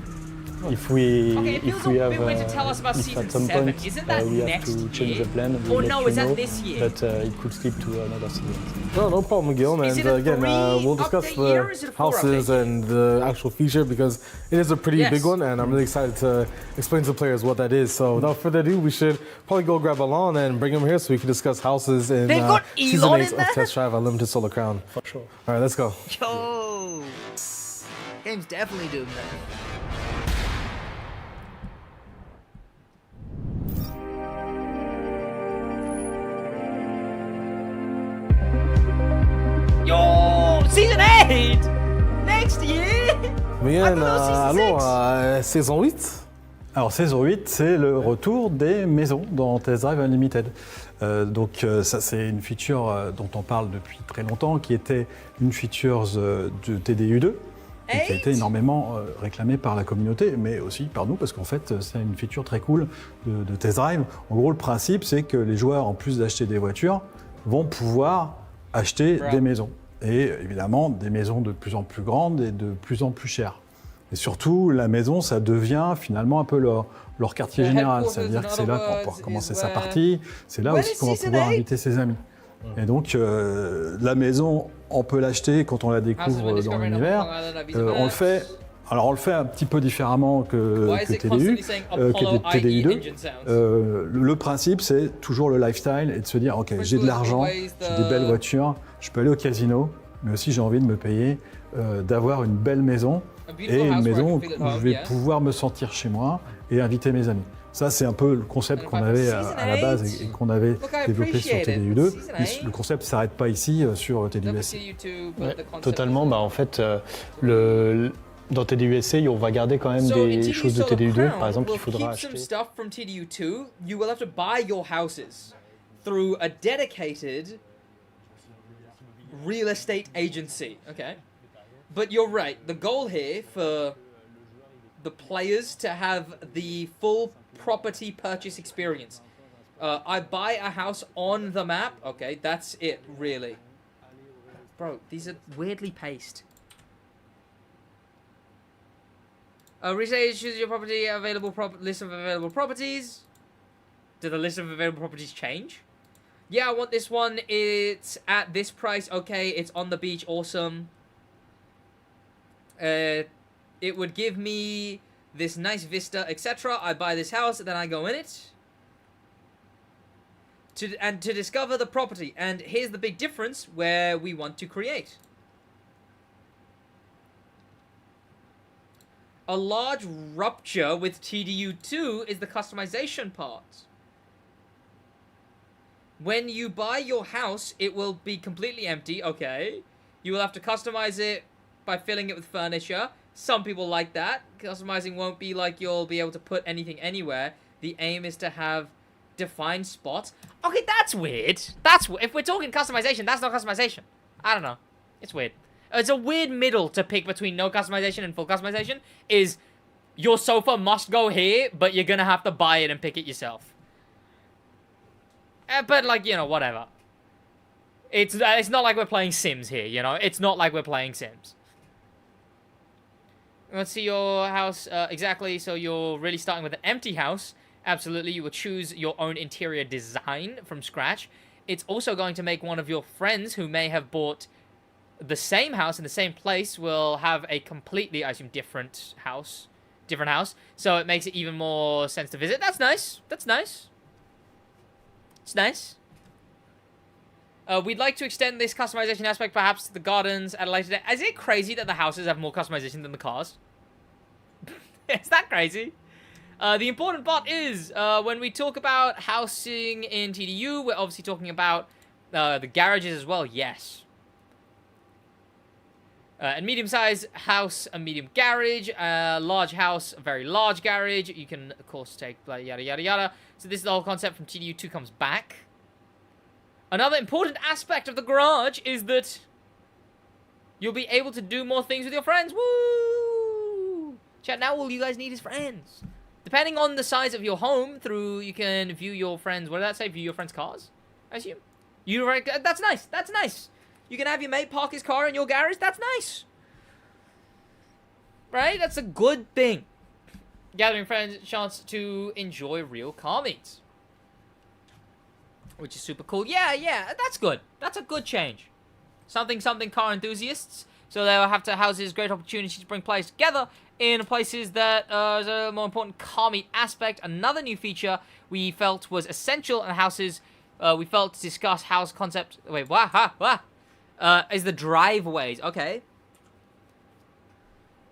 Speaker 6: if we have
Speaker 1: to tell us about
Speaker 6: if at
Speaker 1: Season
Speaker 6: some
Speaker 1: 7.
Speaker 6: point
Speaker 1: Isn't that
Speaker 6: we have
Speaker 1: next
Speaker 6: to change
Speaker 1: year?
Speaker 6: the plan,
Speaker 1: Or
Speaker 6: we'll
Speaker 1: no,
Speaker 6: let
Speaker 1: is
Speaker 6: you
Speaker 1: that
Speaker 6: know,
Speaker 1: this year?
Speaker 6: But it could slip to another season.
Speaker 3: No problem, Guillaume.
Speaker 1: Is
Speaker 3: And
Speaker 1: it a
Speaker 3: again, we'll discuss
Speaker 1: update year or is it
Speaker 3: the
Speaker 1: a 4
Speaker 3: houses
Speaker 1: update?
Speaker 3: and the actual feature because it is a pretty big one, and I'm really excited to explain to the players what that is. So without further ado, we should probably go grab Alon and bring him here so we can discuss houses in Season 8 of Test Drive Unlimited Solar Crown.
Speaker 6: For sure.
Speaker 3: All right, let's go.
Speaker 1: Yo, game's definitely doing that. Yo, Season 8 next year.
Speaker 3: Bien, allons, saison 8.
Speaker 4: Alors saison 8, c'est le retour des maisons dans Test Drive Unlimited. Ça c'est une feature dont on parle depuis très longtemps, qui était une feature de TDU 2, et qui a été énormément réclamée par la communauté, mais aussi par nous, parce qu'en fait c'est une feature très cool de Test Drive. En gros, le principe, c'est que les joueurs, en plus d'acheter des voitures, vont pouvoir acheter des maisons. Et évidemment, des maisons de plus en plus grandes et de plus en plus chères. Et surtout, la maison, ça devient finalement un peu leur quartier général. C'est-à-dire que c'est là qu'on peut recommencer sa partie, c'est là aussi qu'on va pouvoir inviter ses amis. Et donc, la maison, on peut l'acheter quand on la découvre dans l'univers. On le fait... Alors on le fait un petit peu différemment que TDU, que TDU2. Le principe, c'est toujours le lifestyle et de se dire, ok, j'ai de l'argent, j'ai des belles voitures, je peux aller au casino, mais aussi j'ai envie de me payer, d'avoir une belle maison et une maison où je vais pouvoir me sentir chez moi et inviter mes amis. Ça, c'est un peu le concept qu'on avait à la base et qu'on avait développé sur TDU2. Mais le concept ne s'arrête pas ici sur TDUSC.
Speaker 6: Ouais, totalement. Bah, en fait, dans TDUSC, on va garder quand même des choses de TDU2. Par exemple, il faudra acheter.
Speaker 1: Stuff from TDU2, you will have to buy your houses through a dedicated real estate agency. Okay, but you're right. The goal here for the players to have the full property purchase experience. I buy a house on the map. Okay, that's it, really. Bro, these are weirdly paced. Restate, choose your property, available list of available properties. Do the list of available properties change? Yeah, I want this one. It's at this price. Okay, it's on the beach. Awesome. It would give me this nice vista, etc. I buy this house, then I go in it. To discover the property. And here's the big difference where we want to create. A large rupture with TDU2 is the customization part. When you buy your house, it will be completely empty, okay. You will have to customize it by filling it with furniture. Some people like that. Customizing won't be like you'll be able to put anything anywhere. The aim is to have defined spots. Okay, that's weird. If we're talking customization, that's not customization. I don't know. It's weird. It's a weird middle to pick between no customization and full customization. Is your sofa must go here, but you're gonna have to buy it and pick it yourself. But like, you know, whatever. It's not like we're playing Sims here, you know. It's not like we're playing Sims. Let's see your house exactly. So you're really starting with an empty house. Absolutely, you will choose your own interior design from scratch. It's also going to make one of your friends who may have bought the same house in the same place will have a completely, I assume, different house. So it makes it even more sense to visit. That's nice. That's nice. It's nice. We'd like to extend this customization aspect perhaps to the gardens at a later date. Is it crazy that the houses have more customization than the cars? Is that crazy? The important part is, when we talk about housing in TDU, we're obviously talking about the garages as well, yes. And medium-sized house, a medium garage, large house, a very large garage. You can, of course, take yada, yada, yada. So this is the whole concept from TDU2 comes back. Another important aspect of the garage is that you'll be able to do more things with your friends. Woo! Chat, now all you guys need is friends. Depending on the size of your home, you can view your friends, what did that say? View your friends' cars, I assume? That's nice, that's nice. You can have your mate park his car in your garage, that's nice. Right? That's a good thing. Gathering friends, chance to enjoy real car meets. Which is super cool. Yeah, that's good. That's a good change. Something car enthusiasts. So they'll have to houses great opportunity to bring players together in places that is a more important car meet aspect. Another new feature we felt was essential in houses. We felt to discuss house concept. Wait, is the driveways. Okay.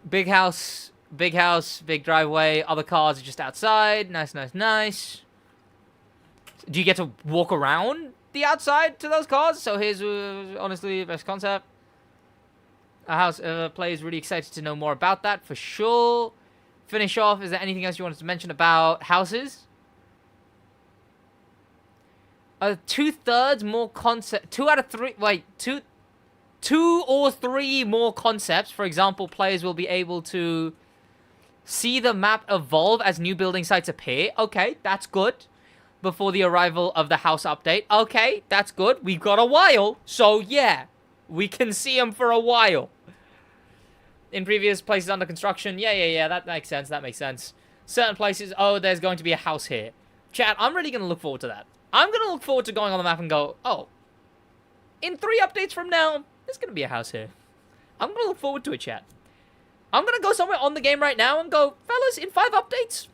Speaker 1: Big house, big driveway. Other cars are just outside. Nice. Do you get to walk around the outside to those cars? So here's honestly the best concept. A house players really excited to know more about that for sure. Finish off. Is there anything else you wanted to mention about houses? 2/3 more concept. 2 out of 3. Wait, two or three more concepts. For example, players will be able to see the map evolve as new building sites appear. Okay, that's good. Before the arrival of the house update. Okay, that's good. We've got a while. So, yeah. We can see them for a while. In previous places under construction. Yeah. That makes sense. That makes sense. Certain places. Oh, there's going to be a house here. Chat, I'm really going to look forward to that. I'm going to look forward to going on the map and go, oh, in 3 updates from now, there's going to be a house here. I'm going to look forward to it, chat. I'm going to go somewhere on the game right now and go, fellas, in 5 updates,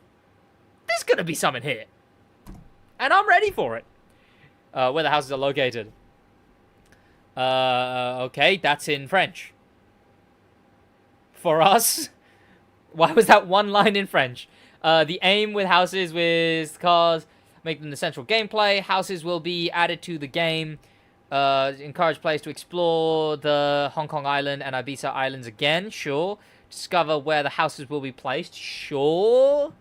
Speaker 1: there's going to be something here. And I'm ready for it. Where the houses are located. Okay, that's in French. For us. Why was that one line in French? The aim with houses with cars, make them the central gameplay. Houses will be added to the game. Encourage players to explore the Hong Kong Island and Ibiza Islands again. Sure. Discover where the houses will be placed. Sure.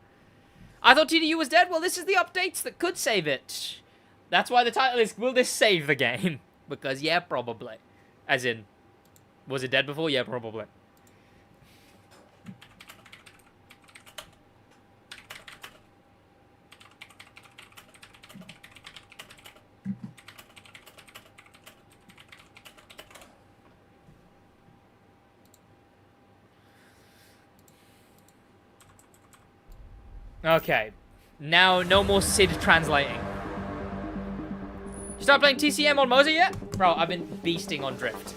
Speaker 1: I thought TDU was dead. Well, this is the updates that could save it. That's why the title is, will this save the game? Because, yeah, probably. As in, was it dead before? Yeah, probably. Okay. Now, no more Sid translating. You start playing TCM on Mosa yet? Bro, I've been beasting on Drift.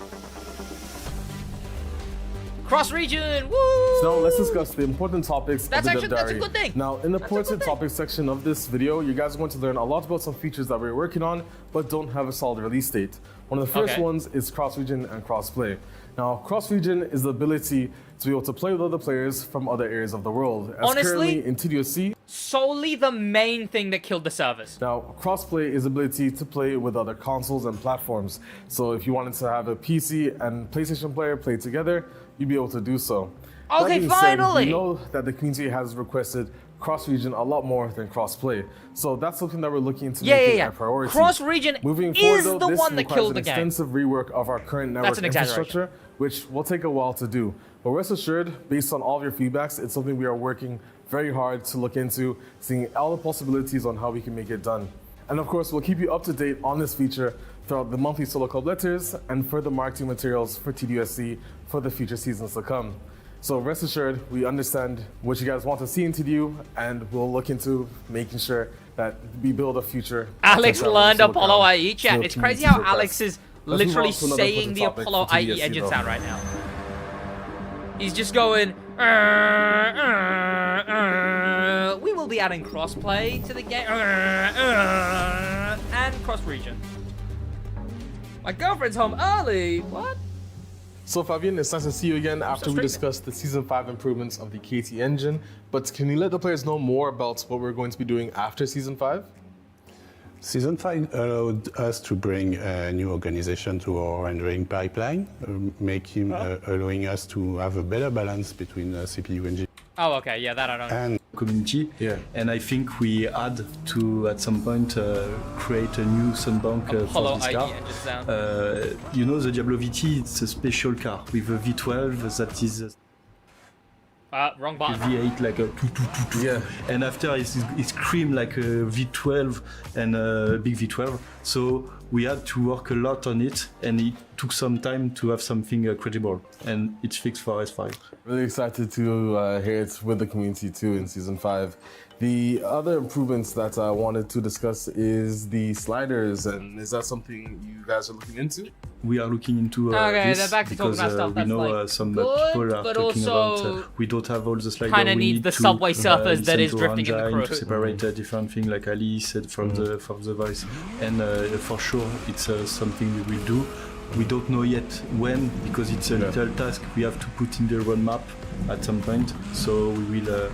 Speaker 1: Cross region, woo!
Speaker 3: So let's discuss the important topics of the Dev Diary.
Speaker 1: That's a good thing.
Speaker 3: Now, in the important topics section of this video, you guys are going to learn a lot about some features that we're working on, but don't have a solid release date. One of the first ones is cross-region and cross-play. Now, cross-region is the ability to be able to play with other players from other areas of the world. As
Speaker 1: honestly,
Speaker 3: currently in TDU,
Speaker 1: solely the main thing that killed the servers.
Speaker 3: Now, crossplay is the ability to play with other consoles and platforms. So if you wanted to have a PC and PlayStation player play together, you'd be able to do so.
Speaker 1: Okay, finally!
Speaker 3: We know that the community has requested cross-region a lot more than cross-play. So that's something that we're looking into making a priority.
Speaker 1: Cross-region is the one that killed the game.
Speaker 3: Extensive rework of our current network infrastructure, which will take a while to do. But rest assured, based on all of your feedbacks, it's something we are working very hard to look into, seeing all the possibilities on how we can make it done. And of course, we'll keep you up to date on this feature throughout the monthly Solo Club letters and further marketing materials for TDUSC for the future seasons to come. So rest assured, we understand what you guys want to see in TDU, and we'll look into making sure that we build a future.
Speaker 1: Alex learned Apollo IE chat. It's crazy how Alex is literally saying the Apollo IE engine sound right now. He's just going, we will be adding crossplay to the game, and cross-region. My girlfriend's home early. What?
Speaker 3: So Fabian, it's nice to see you again after we discussed the Season 5 improvements of the KT engine. But can you let the players know more about what we're going to be doing after Season 5?
Speaker 9: Season 5 allowed us to bring a new organization to our rendering pipeline, allowing us to have a better balance between CPU and GPU.
Speaker 1: Oh, okay, yeah, that I don't know.
Speaker 9: And
Speaker 12: community, and I think we had to, at some point, create a new sunbank for this car. You know, the Diablo VT, it's a special car with a V12 that is
Speaker 1: wrong button.
Speaker 12: V8 like a and after it screamed like a V12 and a big V12. So we had to work a lot on it, and it took some time to have something credible, and it's fixed for S5.
Speaker 3: Really excited to hear it with the community too in Season 5. The other improvements that I wanted to discuss is the sliders, and is that something you guys are looking into?
Speaker 12: We are looking into this because we know some people are talking about we don't have all the sliders.
Speaker 1: Kind of needs the subway surfers that is drifting in the crew.
Speaker 12: To separate different things, like Ali said from the voice, and for sure it's something we will do. We don't know yet when, because it's a little task we have to put in the roadmap at some point. So we will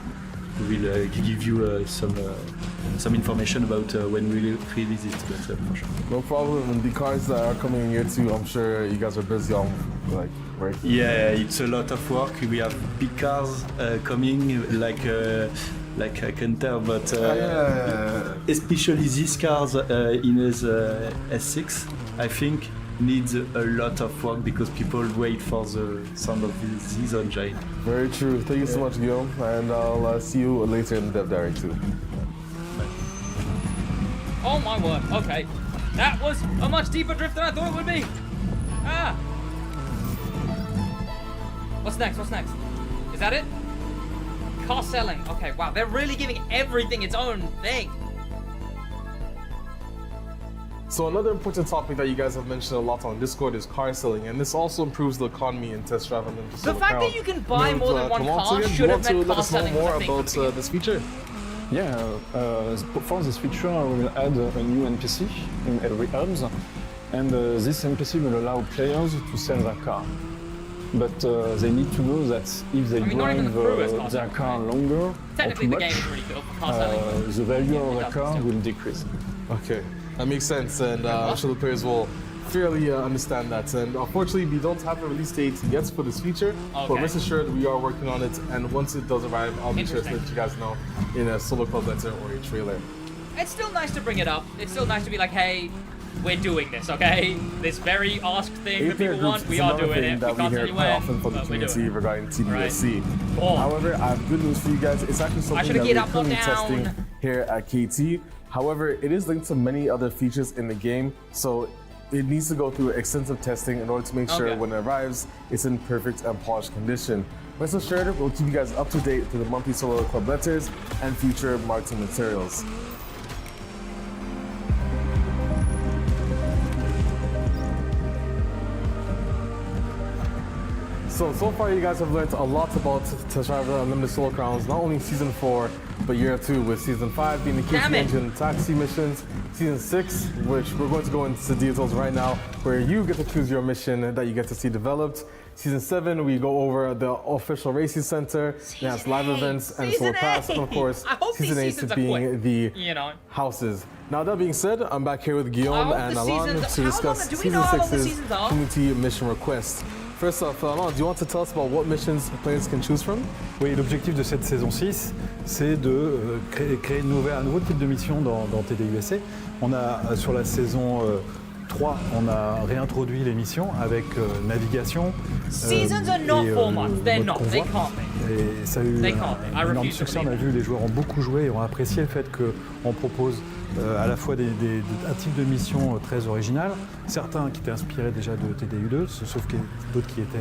Speaker 12: give you some information about when we will release it. But, for sure.
Speaker 3: No problem. And the cars that are coming in here too, I'm sure you guys are busy on work.
Speaker 12: Yeah, it's a lot of work. We have big cars coming, like I can tell, but especially these cars in his S6, I think needs a lot of work because people wait for the sound of this engine.
Speaker 3: Very true. Thank you so much, Guillaume, and I'll see you later in the Dev Diary too.
Speaker 1: Oh my word, okay. That was a much deeper drift than I thought it would be. What's next? What's next? Is that it? Car selling. Okay, wow. They're really giving everything its own thing.
Speaker 2: So another important topic that you guys have mentioned a lot on Discord is car selling, and this also improves the economy in test drive and
Speaker 1: the fact that you can buy more than one car should have meant car selling.
Speaker 2: More about this feature.
Speaker 13: Yeah, for this feature, we will add a new NPC in every hubs, and this NPC will allow players to sell their car. But they need to know that if they drive their car longer or too much, the value of the car will decrease.
Speaker 2: Okay, that makes sense, and I'm sure the players will fairly understand that. And unfortunately, we don't have a release date yet for this feature, but rest assured we are working on it, and once it does arrive, I'll be sure to let you guys know in a solo club letter or a trailer.
Speaker 1: It's still nice to bring it up. It's still nice to be like, hey, we're doing this, okay? This very asked thing that people want, we are doing it.
Speaker 3: That we hear quite often from the community regarding TDU.
Speaker 1: Right.
Speaker 3: However, I have good news for you guys. It's actually something that we're currently testing here at KT. However, it is linked to many other features in the game, so it needs to go through extensive testing in order to make sure when it arrives, it's in perfect and polished condition. Rest assured, we'll keep you guys up to date through the monthly solo club letters and future marketing materials. So far you guys have learned a lot about Test Drive Unlimited Solo Crowns, not only Season 4, but Year 2, with Season 5 being the KT Engine Taxi missions, Season 6, which we're going to go into details right now, where you get to choose your mission that you get to see developed. Season 7, we go over the official racing center, it has live events and Solar Pass, and of course, Season 8 being the houses. Now that being said, I'm back here with Guillaume and Alain to discuss Season 6's community mission request. First off, Alain, do you want to tell us about what missions players can choose from?
Speaker 4: Oui, l'objectif de cette saison 6, c'est de créer un nouveau type de mission dans TDUSC. On a, sur la saison 3, on a réintroduit les missions avec navigation.
Speaker 1: Seasons are not 4 months, they're not, they can't be.
Speaker 4: Et ça a eu un énorme succès, on a vu les joueurs ont beaucoup joué et ont apprécié le fait qu'on propose à la fois un type de mission très original, certains qui étaient inspirés déjà de TDU2, sauf d'autres qui étaient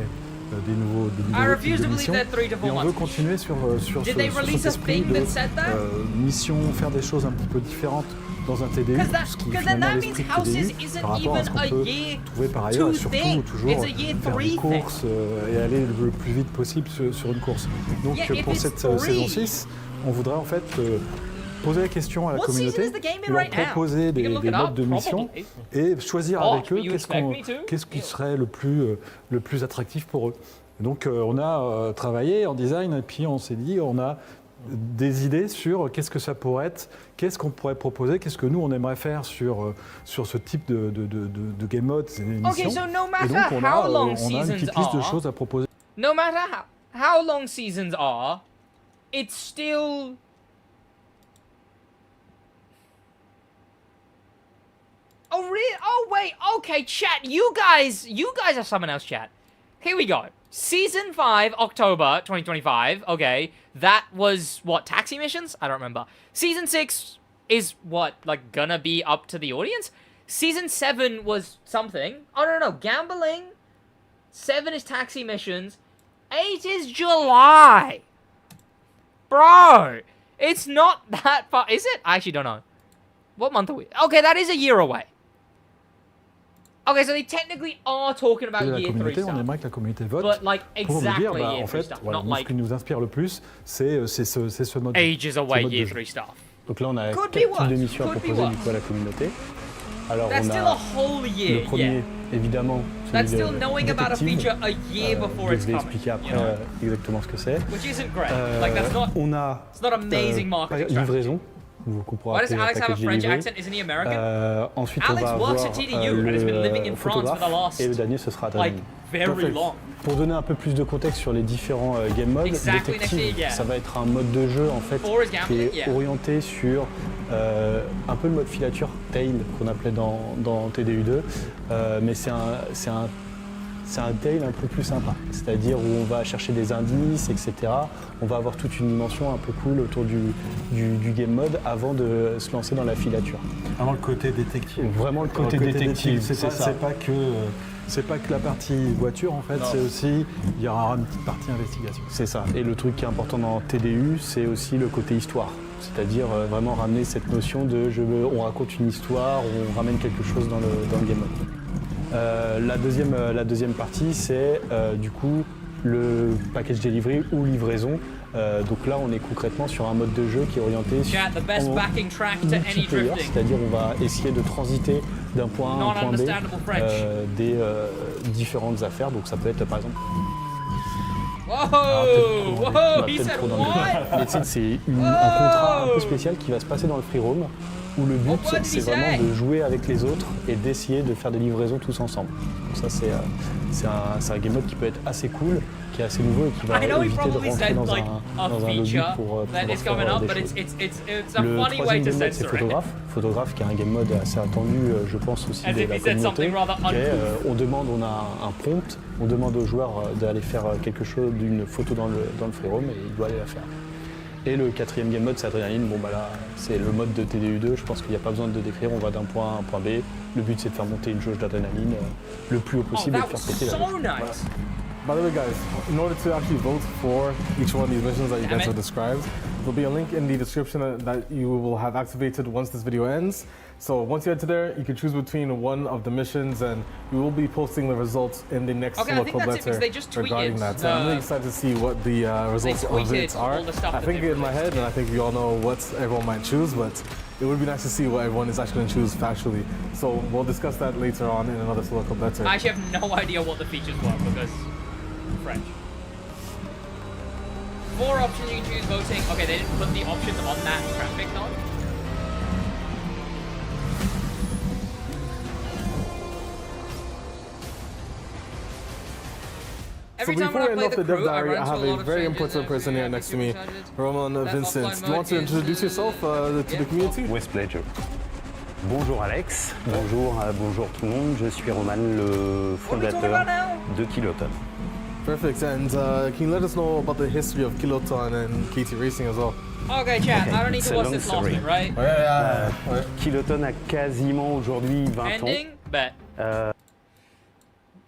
Speaker 4: des nouveaux types de missions. Et on veut continuer sur cet esprit de mission, faire des choses un petit peu différentes dans un TDU, ce qui est finalement l'esprit de TDU par rapport à ce qu'on peut trouver par ailleurs, et surtout toujours faire des courses et aller le plus vite possible sur une course. Donc pour cette saison 6, on voudrait en fait poser la question à la communauté, leur proposer des modes de mission et choisir avec eux qu'est-ce qui serait le plus attractif pour eux. Donc on a travaillé en design et puis on s'est dit on a des idées sur qu'est-ce que ça pourrait être, qu'est-ce qu'on pourrait proposer, qu'est-ce que nous on aimerait faire sur ce type de game mode, ces missions. Et donc on a une petite liste de choses à proposer.
Speaker 1: No matter how long seasons are, it's still... Oh really? Oh wait, okay, chat. You guys are someone else, chat. Here we go. Season 5, October 2025. Okay, that was what, taxi missions? I don't remember. Season 6 is what, like, gonna be up to the audience? Season 7 was something. Oh no, gambling. 7 is taxi missions. 8 is July. Bro, it's not that far. Is it? I actually don't know. What month are we? Okay, that is a year away. Okay, so they technically are talking about year 3 stuff.
Speaker 4: On aimerait que la communauté vote
Speaker 1: but like
Speaker 4: pour nous dire,
Speaker 1: exactly
Speaker 4: en fait, voilà, nous, ce qui nous inspire le plus, c'est ce mode.
Speaker 1: Ages away
Speaker 4: mode
Speaker 1: year 3 stuff.
Speaker 6: Donc là, on a 4 types de missions à proposer du coup à la communauté. Alors
Speaker 1: That's
Speaker 6: on
Speaker 1: still
Speaker 6: a
Speaker 1: a whole year,
Speaker 6: le premier, évidemment,
Speaker 1: That's
Speaker 6: celui
Speaker 1: still
Speaker 6: de
Speaker 1: knowing about a
Speaker 6: détective.
Speaker 1: feature a year before it's
Speaker 6: Je vais
Speaker 1: coming.
Speaker 6: expliquer après
Speaker 1: You know?
Speaker 6: exactement ce que c'est.
Speaker 1: Which isn't great. Like that's not.
Speaker 6: On a
Speaker 1: It's not amazing marketing strategy.
Speaker 6: livraison. Vous pourrez
Speaker 1: Why does Alex have a
Speaker 6: package
Speaker 1: French
Speaker 6: livré.
Speaker 1: accent? Isn't he American?
Speaker 6: Ensuite,
Speaker 1: Alex
Speaker 6: on va
Speaker 1: works
Speaker 6: avoir
Speaker 1: at TDU and has been living in France for the
Speaker 6: photographe
Speaker 1: last,
Speaker 6: et le dernier ce sera
Speaker 1: like, very
Speaker 6: Perfect.
Speaker 1: long.
Speaker 6: Pour donner un peu plus de contexte sur les différents game modes,
Speaker 1: Exactly,
Speaker 6: détective,
Speaker 1: yeah.
Speaker 6: ça va être un mode de jeu en fait
Speaker 1: Four is
Speaker 6: qui
Speaker 1: gambling,
Speaker 6: est
Speaker 1: yeah.
Speaker 6: orienté sur un peu le mode filature tail qu'on appelait dans TDU2, mais c'est un tail un peu plus sympa, c'est-à-dire où on va chercher des indices, etc. On va avoir toute une dimension un peu cool autour du game mode avant de se lancer dans la filature.
Speaker 4: Vraiment le côté détective.
Speaker 6: Vraiment le côté détective, c'est ça.
Speaker 4: C'est pas que c'est pas que la partie voiture en fait, c'est aussi, il y aura une petite partie investigation.
Speaker 6: C'est ça. Et le truc qui est important dans TDU, c'est aussi le côté histoire. C'est-à-dire vraiment ramener cette notion de on raconte une histoire, on ramène quelque chose dans le game mode. La deuxième partie, c'est du coup le package delivery ou livraison. Donc là, on est concrètement sur un mode de jeu qui est orienté sur multiplayer, c'est-à-dire on va essayer de transiter d'un point A à un point B des différentes affaires. Donc ça peut être par exemple...
Speaker 1: He said what?
Speaker 6: Mais c'est un contrat un peu spécial qui va se passer dans le free roam où le but c'est vraiment de jouer avec les autres et d'essayer de faire des livraisons tous ensemble. Donc ça c'est un game mode qui peut être assez cool, qui est assez nouveau et qui va éviter de rentrer dans un lobby pour faire des choses. Le troisième game mode c'est photographe qui est un game mode assez attendu je pense aussi de la communauté. On a un prompt, on demande au joueur d'aller faire quelque chose d'une photo dans le free roam et il doit aller la faire. Et le quatrième game mode, c'est Adrénaline. Bon, bah là, c'est le mode de TDU2. Je pense qu'il n'y a pas besoin de décrire. On va d'un point A à un point B. Le but, c'est de faire monter une jauge d'adrénaline le plus haut possible et de faire péter la jauge.
Speaker 3: By the way, guys, in order to actually vote for each one of these missions that you guys have described, there'll be a link in the description that you will have activated once this video ends. So once you head to there, you can choose between one of the missions, and we will be posting the results in the next Solo Club letter regarding that. So I'm really excited to see what the results of it are. I think in my head, and I think we all know what everyone might choose, but it would be nice to see what everyone is actually going to choose factually. So we'll discuss that later on in another Solo Club letter.
Speaker 1: I actually have no idea what the features were because French. 4 options you can choose voting. Okay, they didn't put the options on that graphic though.
Speaker 3: So before we end off the dev diary, I have a very important person here next to me, Roman Vincent. Do you want to introduce yourself to the community?
Speaker 14: With pleasure. Bonjour Alex, bonjour tout le monde, je suis Roman, le fondateur de Kiloton.
Speaker 3: Perfect, and can you let us know about the history of Kiloton and KT Racing as well?
Speaker 1: Okay, chat, I don't need to watch this last bit, right?
Speaker 14: Kiloton a quasiment aujourd'hui 20 ans.
Speaker 1: Bet.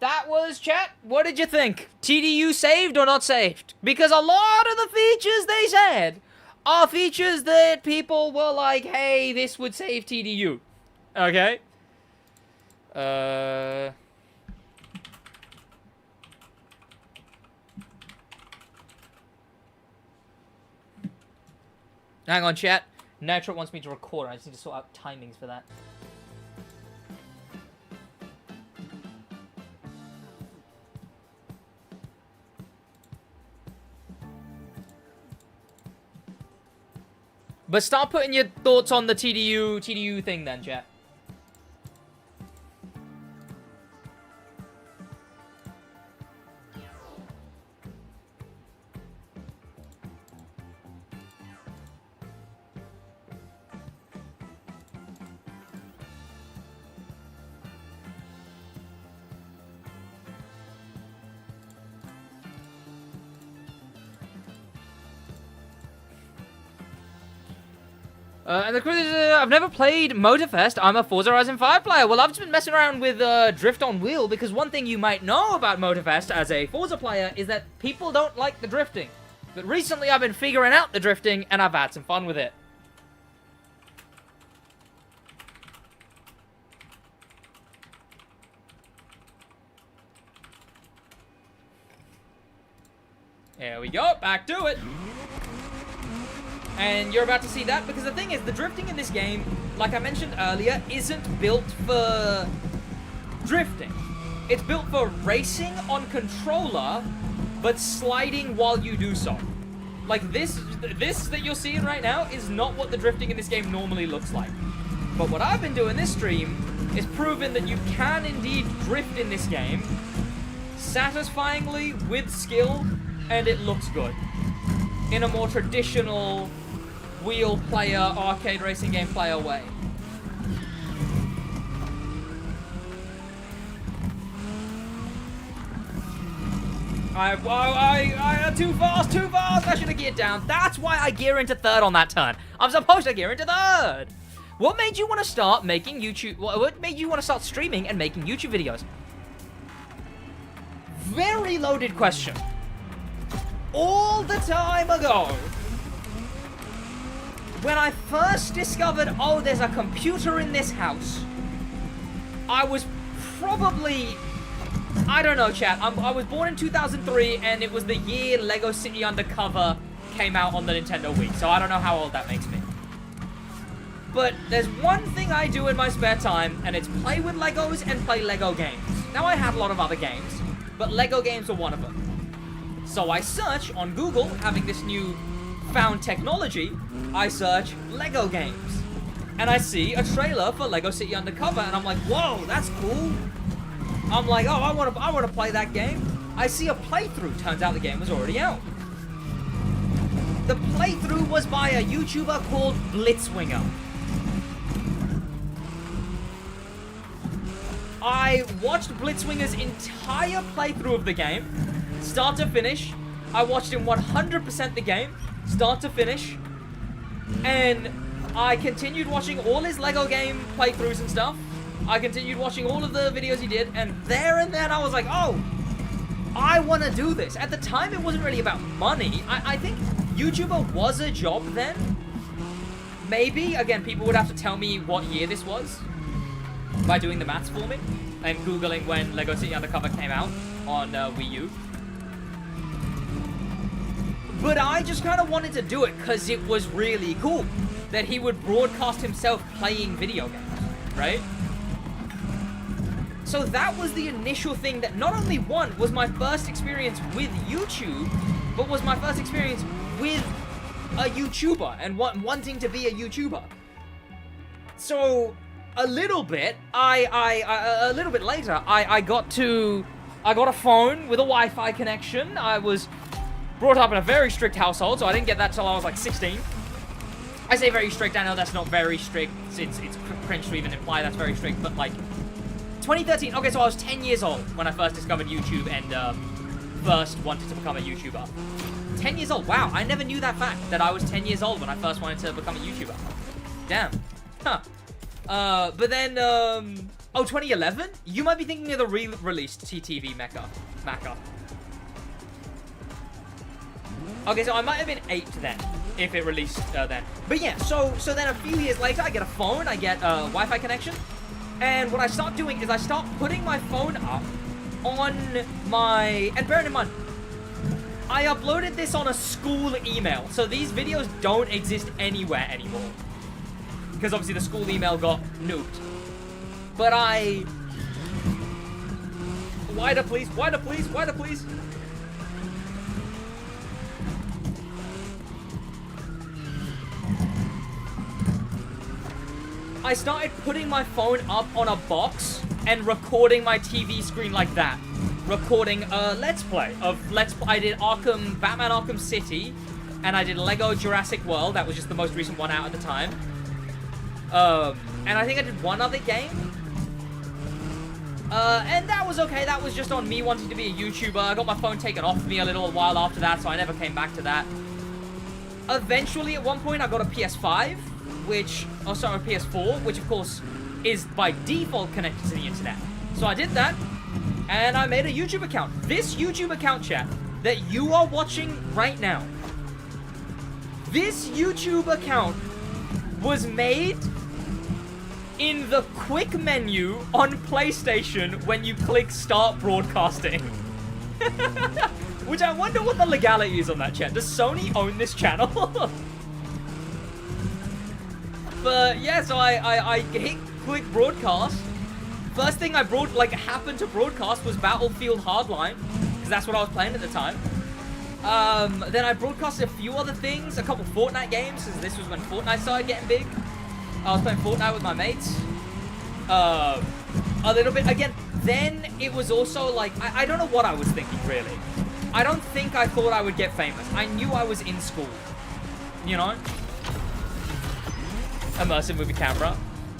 Speaker 1: That was, chat, what did you think? TDU saved or not saved? Because a lot of the features they said are features that people were like, hey, this would save TDU. Okay? Hang on, chat. Nitro wants me to record. I just need to sort out timings for that. But start putting your thoughts on the TDU thing then, chat. And the crew is, I've never played Motorfest. I'm a Forza Horizon 5 player. Well, I've just been messing around with Drift on Wheel because one thing you might know about Motorfest as a Forza player is that people don't like the drifting. But recently I've been figuring out the drifting and I've had some fun with it. There we go, back to it. And you're about to see that because the thing is, the drifting in this game, like I mentioned earlier, isn't built for drifting. It's built for racing on controller, but sliding while you do so. Like this that you're seeing right now is not what the drifting in this game normally looks like. But what I've been doing this stream is proving that you can indeed drift in this game satisfyingly with skill, and it looks good in a more traditional wheel player, arcade racing game player way. Too fast, I should have geared down. That's why I gear into third on that turn. I'm supposed to gear into third. What made you want to start making YouTube, what made you want to start streaming and making YouTube videos? very loaded question. All the time ago, when I first discovered, oh, there's a computer in this house, I was probably, I don't know, chat. I was born in 2003, and it was the year Lego City Undercover came out on the Nintendo Wii, so I don't know how old that makes me. But there's one thing I do in my spare time, and it's play with Legos and play Lego games. Now, I have a lot of other games, but Lego games are one of them. So I search on Google, having this new found technology, I search Lego games. And I see a trailer for Lego City Undercover, and I'm like, whoa, that's cool. I'm like, oh, I want to play that game. I see a playthrough. Turns out the game was already out. The playthrough was by a YouTuber called Blitzwinger. I watched Blitzwinger's entire playthrough of the game, start to finish. I watched him 100% the game, start to finish. And I continued watching all his Lego game playthroughs and stuff. I continued watching all of the videos he did, and there and then I was like, oh, I want to do this. At the time, it wasn't really about money. I think YouTuber was a job then. Maybe, again, people would have to tell me what year this was by doing the maths for me and Googling when Lego City Undercover came out on Wii U. But I just kind of wanted to do it because it was really cool that he would broadcast himself playing video games, right? So that was the initial thing that not only one was my first experience with YouTube, but was my first experience with a YouTuber and wanting to be a YouTuber. So a little bit later, I got a phone with a Wi-Fi connection. I was brought up in a very strict household, so I didn't get that till I was like 16. I say very strict, I know that's not very strict, it's cringe to even imply that's very strict, but like, 2013, okay, so I was 10 years old when I first discovered YouTube and first wanted to become a YouTuber. 10 years old, wow, I never knew that fact, that I was 10 years old when I first wanted to become a YouTuber. Damn. Huh. But then, 2011? You might be thinking of the re-released TTV Mecha. Okay, so I might have been 8 then, if it released then. But yeah, so then a few years later, I get a phone, I get a Wi-Fi connection, and what I start doing is I start putting my phone up on my... And bearing in mind, I uploaded this on a school email, so these videos don't exist anywhere anymore. Because obviously the school email got nuked. But I... Wider, please, wider, please, wider, please. I started putting my phone up on a box and recording my TV screen like that. Recording a Let's Play of I did Batman Arkham City, and I did Lego Jurassic World. That was just the most recent one out at the time. And I think I did one other game. And that was okay. That was just on me wanting to be a YouTuber. I got my phone taken off me a little while after that, so I never came back to that. Eventually, at one point, I got a PS5. A PS4, which of course is by default connected to the internet. So I did that, and I made a YouTube account. This YouTube account, chat, that you are watching right now. This YouTube account was made in the quick menu on PlayStation when you click Start Broadcasting. Which I wonder what the legality is on that, chat. Does Sony own this channel? But yeah, so I hit click broadcast. First thing I happened to broadcast was Battlefield Hardline, because that's what I was playing at the time. Then I broadcasted a few other things, a couple Fortnite games, because this was when Fortnite started getting big. I was playing Fortnite with my mates. A little bit, again, then it was also like, I don't know what I was thinking, really. I don't think I thought I would get famous. I knew I was in school, you know? Immersive movie camera.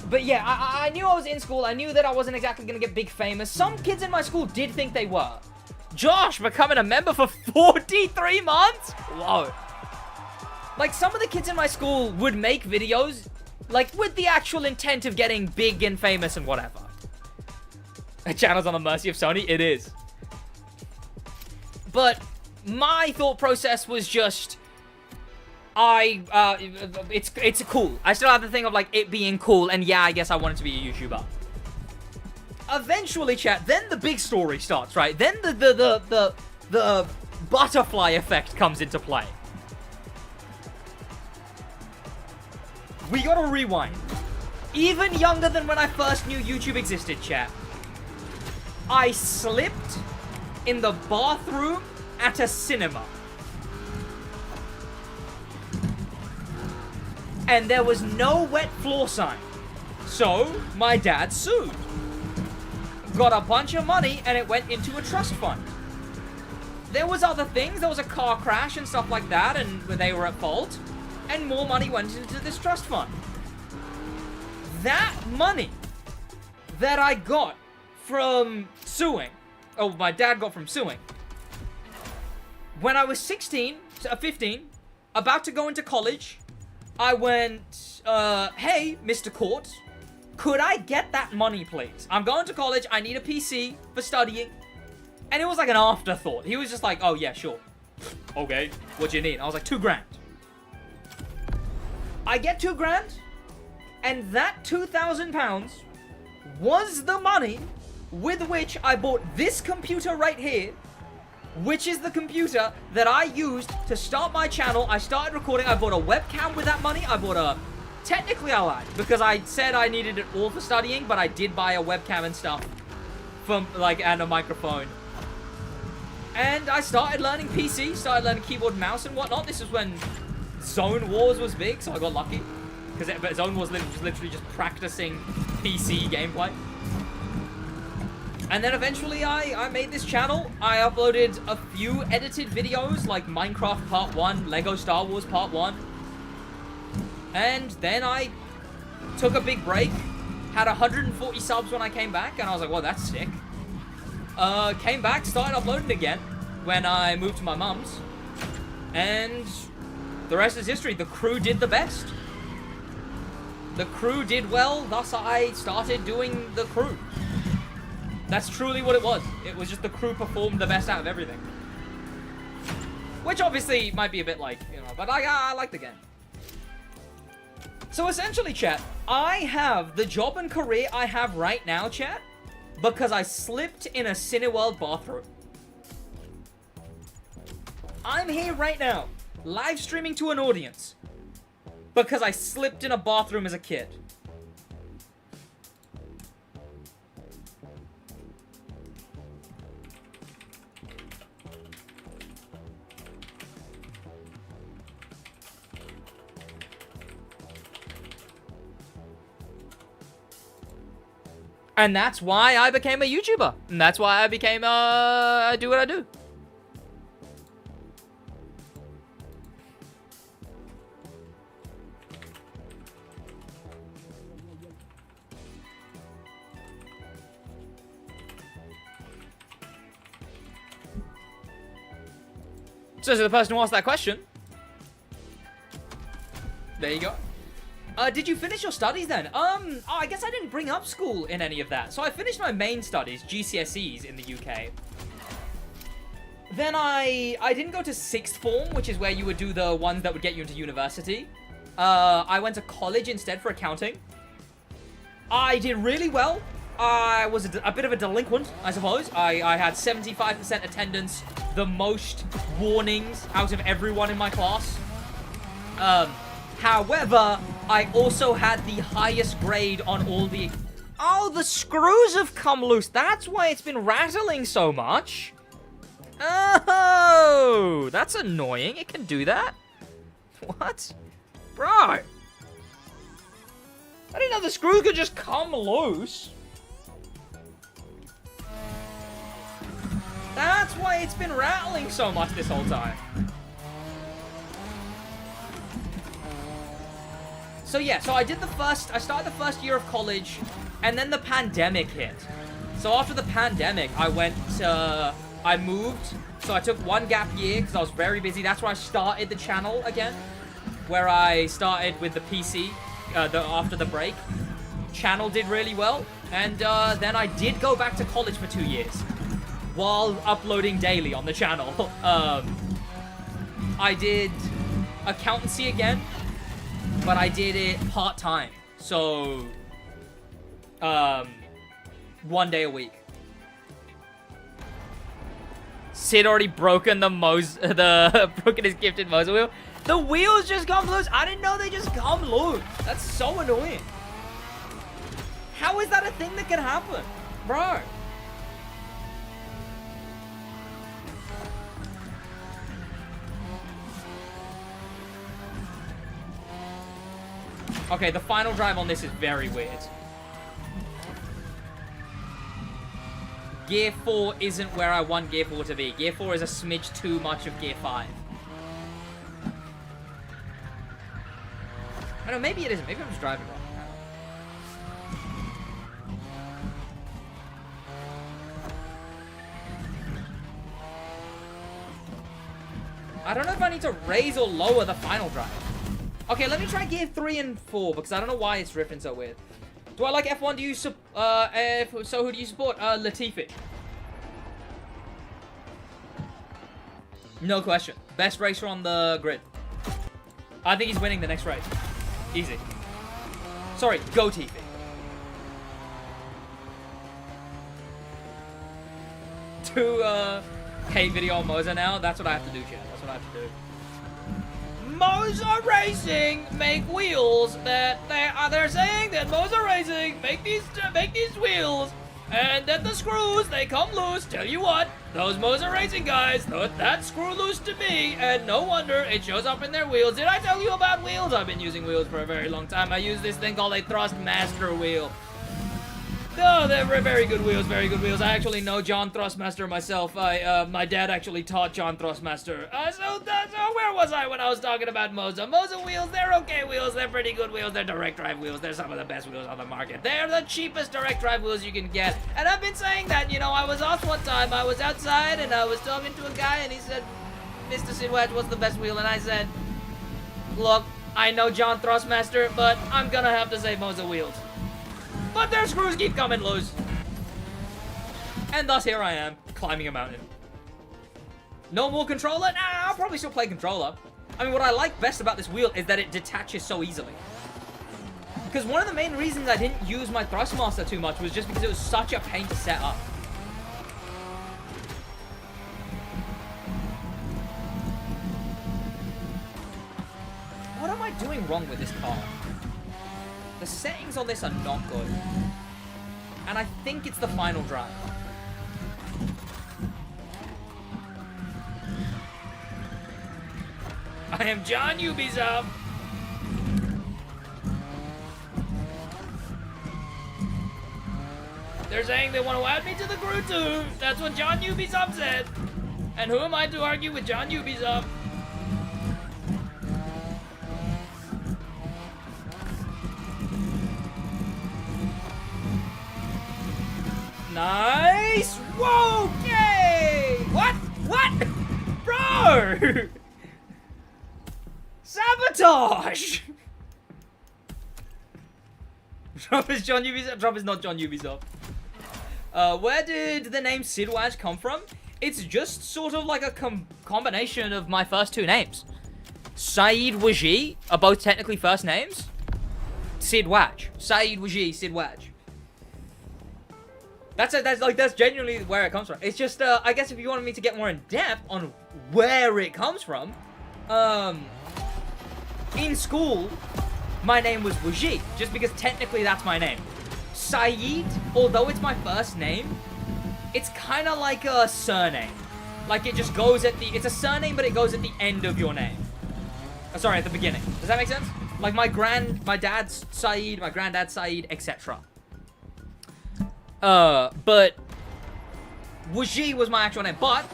Speaker 1: But yeah, I knew I was in school. I knew that I wasn't exactly going to get big famous. Some kids in my school did think they were. Josh becoming a member for 43 months? Whoa. Like, some of the kids in my school would make videos, like, with the actual intent of getting big and famous and whatever. A channel's on the mercy of Sony? It is. But my thought process was just, it's cool. I still have the thing of, like, it being cool, and yeah, I guess I wanted to be a YouTuber. Eventually, chat, then the big story starts, right? Then the butterfly effect comes into play. We gotta rewind. Even younger than when I first knew YouTube existed, chat. I slipped in the bathroom at a cinema. And there was no wet floor sign. So, my dad sued. Got a bunch of money, and it went into a trust fund. There was other things. There was a car crash and stuff like that, and they were at fault. And more money went into this trust fund. That money that I got from suing, my dad got from suing, when I was 15, about to go into college, I went, hey, Mr. Court, could I get that money, please? I'm going to college, I need a PC for studying. And it was like an afterthought. He was just like, oh yeah, sure. Okay, what do you need? I was like, $2,000. I get $2,000, and that £2,000 was the money with which I bought this computer right here, which is the computer that I used to start my channel. I started recording. I bought a webcam with that money. I bought a... Technically, I lied, because I said I needed it all for studying, but I did buy a webcam and stuff, and a microphone. And I started learning PC, started learning keyboard and mouse and whatnot. This is when Zone Wars was big, so I got lucky. But Zone Wars was literally just practicing PC gameplay. And then eventually I made this channel. I uploaded a few edited videos, like Minecraft Part 1, Lego Star Wars Part 1. And then I took a big break, had 140 subs when I came back, and I was like, well, that's sick. Came back, started uploading again when I moved to my mum's. And the rest is history. The crew did the best. The crew did well, thus I started doing the crew. That's truly what it was. It was just the crew performed the best out of everything. Which obviously might be a bit like, but I like the game. So essentially, chat, I have the job and career I have right now, chat, because I slipped in a Cineworld bathroom. I'm here right now, live streaming to an audience, because I slipped in a bathroom as a kid. And that's why I became a YouTuber. And that's why I became, I do what I do. So to the person who asked that question, there you go. Did you finish your studies then? I guess I didn't bring up school in any of that. So I finished my main studies, GCSEs in the UK. Then I didn't go to 6th form, which is where you would do the ones that would get you into university. I went to college instead for accounting. I did really well. I was a bit of a delinquent, I suppose. I had 75% attendance, the most warnings out of everyone in my class. However, I also had the highest grade on all the... Oh, the screws have come loose. That's why it's been rattling so much. Oh, that's annoying. It can do that. What? Bro. I didn't know the screws could just come loose. That's why it's been rattling so much this whole time. So yeah, so I started the first year of college, and then the pandemic hit. So after the pandemic, I moved, so I took one gap year because I was very busy. That's where I started the channel again, where I started with the PC after the break. Channel did really well, and then I did go back to college for 2 years. while uploading daily on the channel. I did accountancy again, but I did it part-time. So, 1 day a week. Sid already broken broken his gifted Mosa wheel. The wheels just come loose. I didn't know they just come loose. That's so annoying. How is that a thing that can happen? Bro. Okay, the final drive on this is very weird. Gear 4 isn't where I want Gear 4 to be. Gear 4 is a smidge too much of Gear 5. I don't know, maybe it isn't. Maybe I'm just driving wrong. I don't know if I need to raise or lower the final drive. Okay, let me try Gear 3 and 4, because I don't know why it's drifting so weird. Do I like F1? Do you so who do you support? Latifi. No question. Best racer on the grid. I think he's winning the next race. Easy. Sorry, go Tifi. To hate video on Mosa now. That's what I have to do, chat. That's what I have to do. Mosa Racing make wheels that they're saying that Mosa Racing make these wheels, and that the screws they come loose. Tell you what, those Mosa Racing guys thought that screw loose to me, and no wonder it shows up in their wheels. Did I tell you about wheels? I've been using wheels for a very long time. I use this thing called a Thrustmaster wheel. Oh, they're very good wheels, very good wheels. I actually know John Thrustmaster myself. My dad actually taught John Thrustmaster. So where was I when I was talking about Mosa? Mosa wheels, they're okay wheels. They're pretty good wheels. They're direct drive wheels. They're some of the best wheels on the market. They're the cheapest direct drive wheels you can get. And I've been saying that, you know, I was off one time. I was outside and I was talking to a guy and he said, Mr. SidWaj, what's the best wheel? And I said, look, I know John Thrustmaster, but I'm gonna have to say Mosa wheels. But their screws keep coming loose. And thus here I am, climbing a mountain. No more controller? Nah, I'll probably still play controller. I mean, what I like best about this wheel is that it detaches so easily. Because one of the main reasons I didn't use my Thrustmaster too much was just because it was such a pain to set up. What am I doing wrong with this car? The settings on this are not good. And I think it's the final drive. I am John Ubisoft. They're saying they want to add me to the crew too. That's what John Ubisoft said. And who am I to argue with John Ubisoft? Nice! Whoa! Yay! What? What? Bro! Sabotage! Trump is John Ubisoft. Trump is not John Ubisoft. Where did the name SidWaj come from? It's just sort of like a combination of my first two names. SidWaj are both technically first names. SidWaj. SidWaj, SidWaj. That's genuinely where it comes from. It's just, I guess if you wanted me to get more in depth on where it comes from, in school, my name was Waji, just because technically that's my name. Saeed, although it's my first name, it's kind of like a surname. Like it just goes at the, it's a surname, but it goes at the end of your name. Sorry, at the beginning. Does that make sense? Like my dad's Saeed, my granddad's Saeed, etc. But Waji was my actual name, but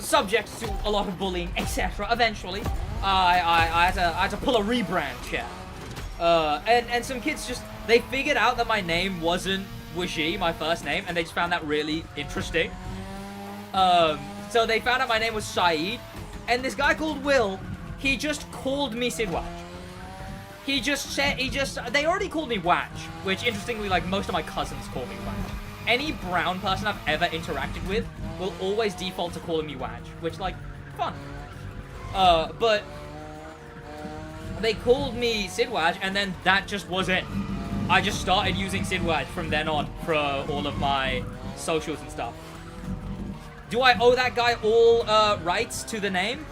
Speaker 1: subject to a lot of bullying, etc. Eventually, I had to pull a rebrand, chat. And some kids just, they figured out that my name wasn't Waji, my first name, and they just found that really interesting. So they found out my name was Saeed, and this guy called Will, he just called me SidWaj. They already called me Waj, which interestingly, like most of my cousins call me Waj. any brown person I've ever interacted with will always default to calling me Waj, which, like, fun. But they called me SidWaj, and then that just was it. I just started using SidWaj from then on for all of my socials and stuff. Do I owe that guy all rights to the name?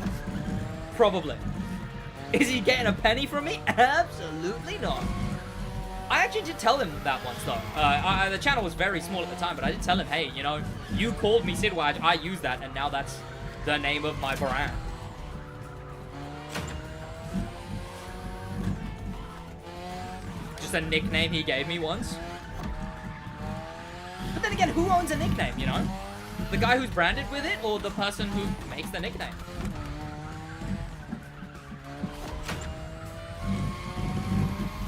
Speaker 1: Probably. Is he getting a penny from me? Absolutely not. I actually did tell him that once, though. The channel was very small at the time, but I did tell him, hey, you know, you called me SidWaj, I use that, and now that's the name of my brand. Just a nickname he gave me once. But then again, who owns a nickname, you know? The guy who's branded with it, or the person who makes the nickname?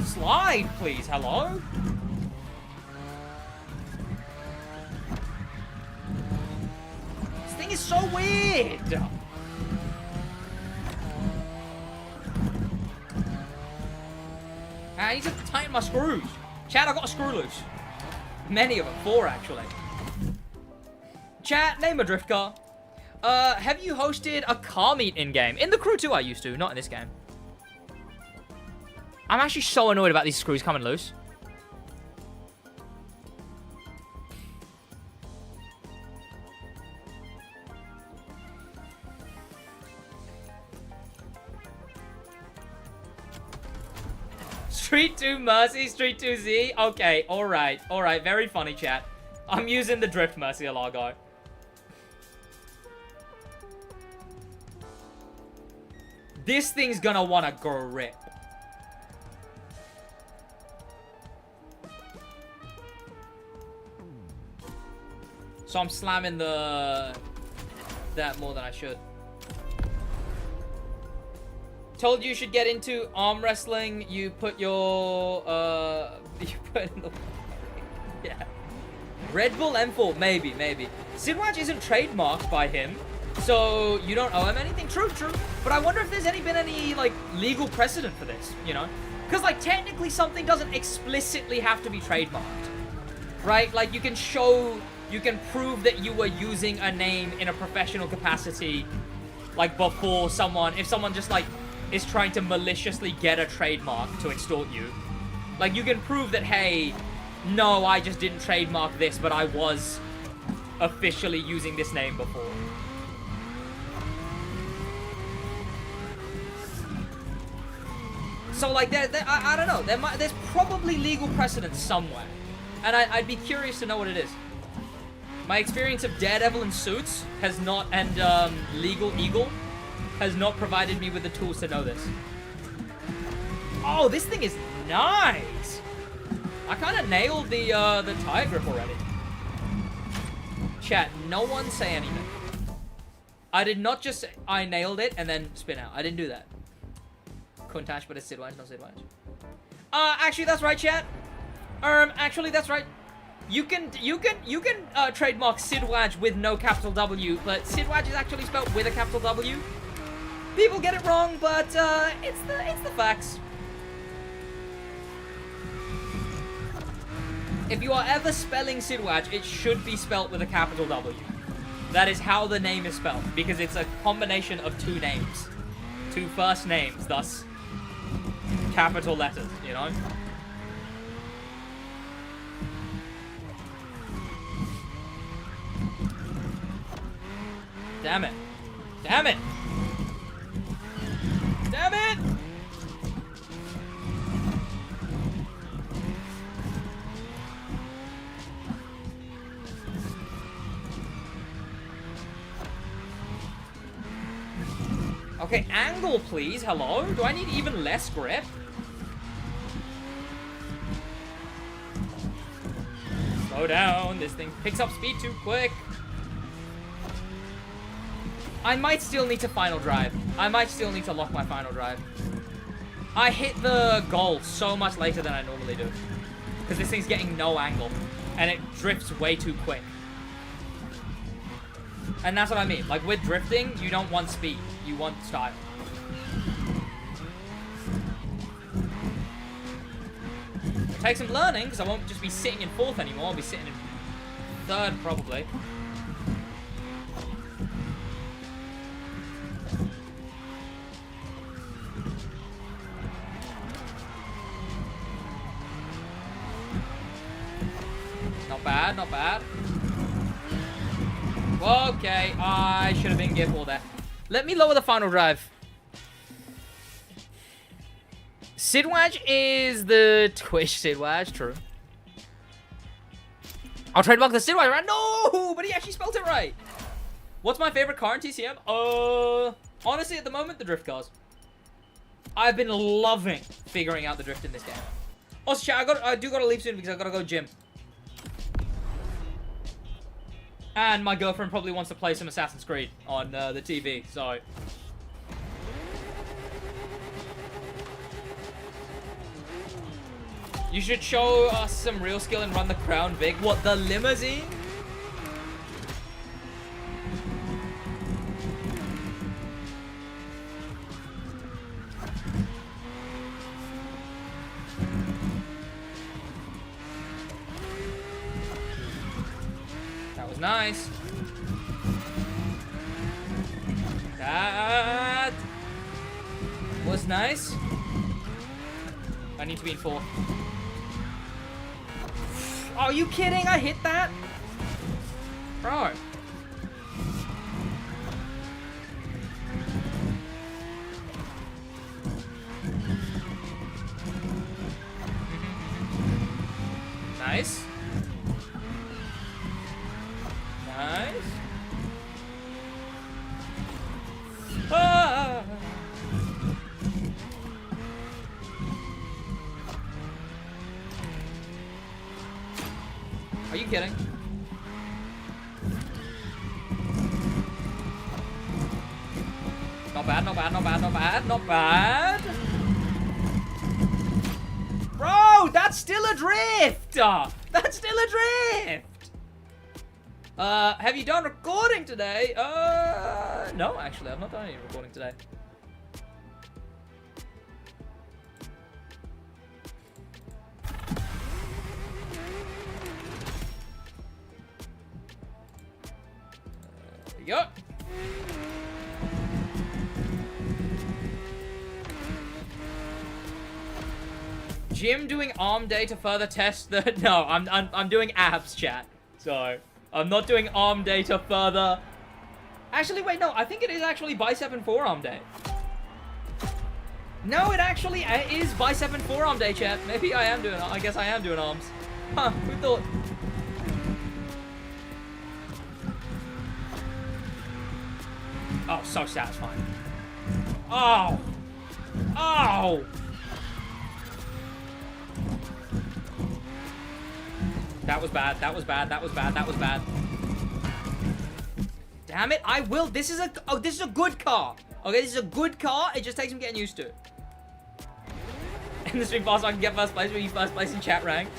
Speaker 1: Slide, please. Hello? This thing is so weird. I need to tighten my screws. Chat, I got a screw loose. Many of them. 4, actually. Chat, name a drift car. Have you hosted a car meet in-game? In the Crew 2 I used to, not in this game. I'm actually so annoyed about these screws coming loose. Street 2 Mercy, Street 2 Z. Okay, alright, alright. Very funny, chat. I'm using the Drift Mercy logo. This thing's gonna wanna grip. So I'm slamming that more than I should. Told you should get into arm wrestling. You put your you put in the yeah. Red Bull M4, maybe. SidWaj isn't trademarked by him, so you don't owe him anything. True. But I wonder if there's been any like legal precedent for this, you know? Because like technically something doesn't explicitly have to be trademarked, right? Like you can prove that you were using a name in a professional capacity, like before someone, if someone just like is trying to maliciously get a trademark to extort you. Like you can prove that, hey, no, I just didn't trademark this, but I was officially using this name before. So like, I don't know, there's probably legal precedent somewhere. And I'd be curious to know what it is. My experience of Daredevil in Suits has not, and Legal Eagle has not provided me with the tools to know this. Oh, this thing is nice. I kind of nailed the tire grip already. Chat, no one say anything. I did not just say I nailed it and then spin out. I didn't do that. Kuntash, but it's SidWaj, no SidWaj. Actually, that's right, chat. Actually, that's right. You can trademark SidWaj with no capital W, but SidWaj is actually spelled with a capital W. People get it wrong, but it's the facts. If you are ever spelling SidWaj, it should be spelled with a capital W. That is how the name is spelled, because it's a combination of 2 names. 2 first names, thus capital letters, you know? Damn it. Damn it! Damn it! Okay, angle, please. Hello? Do I need even less grip? Slow down. This thing picks up speed too quick. I might still need to final drive. I might still need to lock my final drive. I hit the goal so much later than I normally do. Because this thing's getting no angle. And it drifts way too quick. And that's what I mean. Like, with drifting, you don't want speed. You want style. It'll take some learning, because I won't just be sitting in 4th anymore. I'll be sitting in third, probably. Not bad, not bad. Okay, I should have been careful there. Let me lower the final drive. SidWaj is the Twitch SidWaj, true. I'll trademark the SidWaj, right? No, but he actually spelled it right. What's my favorite car in TCM? Honestly, at the moment, the drift cars. I've been loving figuring out the drift in this game. Also, chat, I do gotta leave soon because I gotta go gym. And my girlfriend probably wants to play some Assassin's Creed on the TV, so... You should show us some real skill and run the Crown Vic. What, the limousine? That was nice. That was nice. I need to be in fourth. Are you kidding? I hit that? Bro. Nice. Nice. Ah. Are you kidding? Not bad, not bad, not bad, not bad, not bad. Bro, that's still a drift! That's still a drift! Have you done recording today? No, actually, I've not done any recording today. Yup. Jim doing arm day to further test the... No, I'm doing abs, chat. So, I'm not doing arm day to further... Actually, wait, no. I think it is actually bicep and forearm day. No, it actually is bicep and forearm day, chat. Maybe I am doing... I guess I am doing arms. Huh, who thought... Oh, so satisfying. Oh! Oh! That was bad, that was bad, that was bad, that was bad. Damn it, I will. This is a... Oh, this is a good car. Okay, this is a good car. It just takes some getting used to. In the stream boss, I can get first place. Were you first place in chat rank?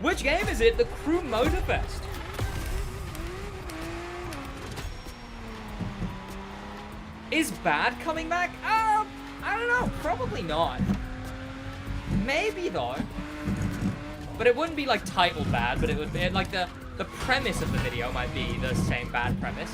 Speaker 1: Which game is it? The Crew Motorfest. Is bad coming back? I don't know. Probably not. Maybe though. But it wouldn't be like titled bad, but it would be like the premise of the video might be the same bad premise.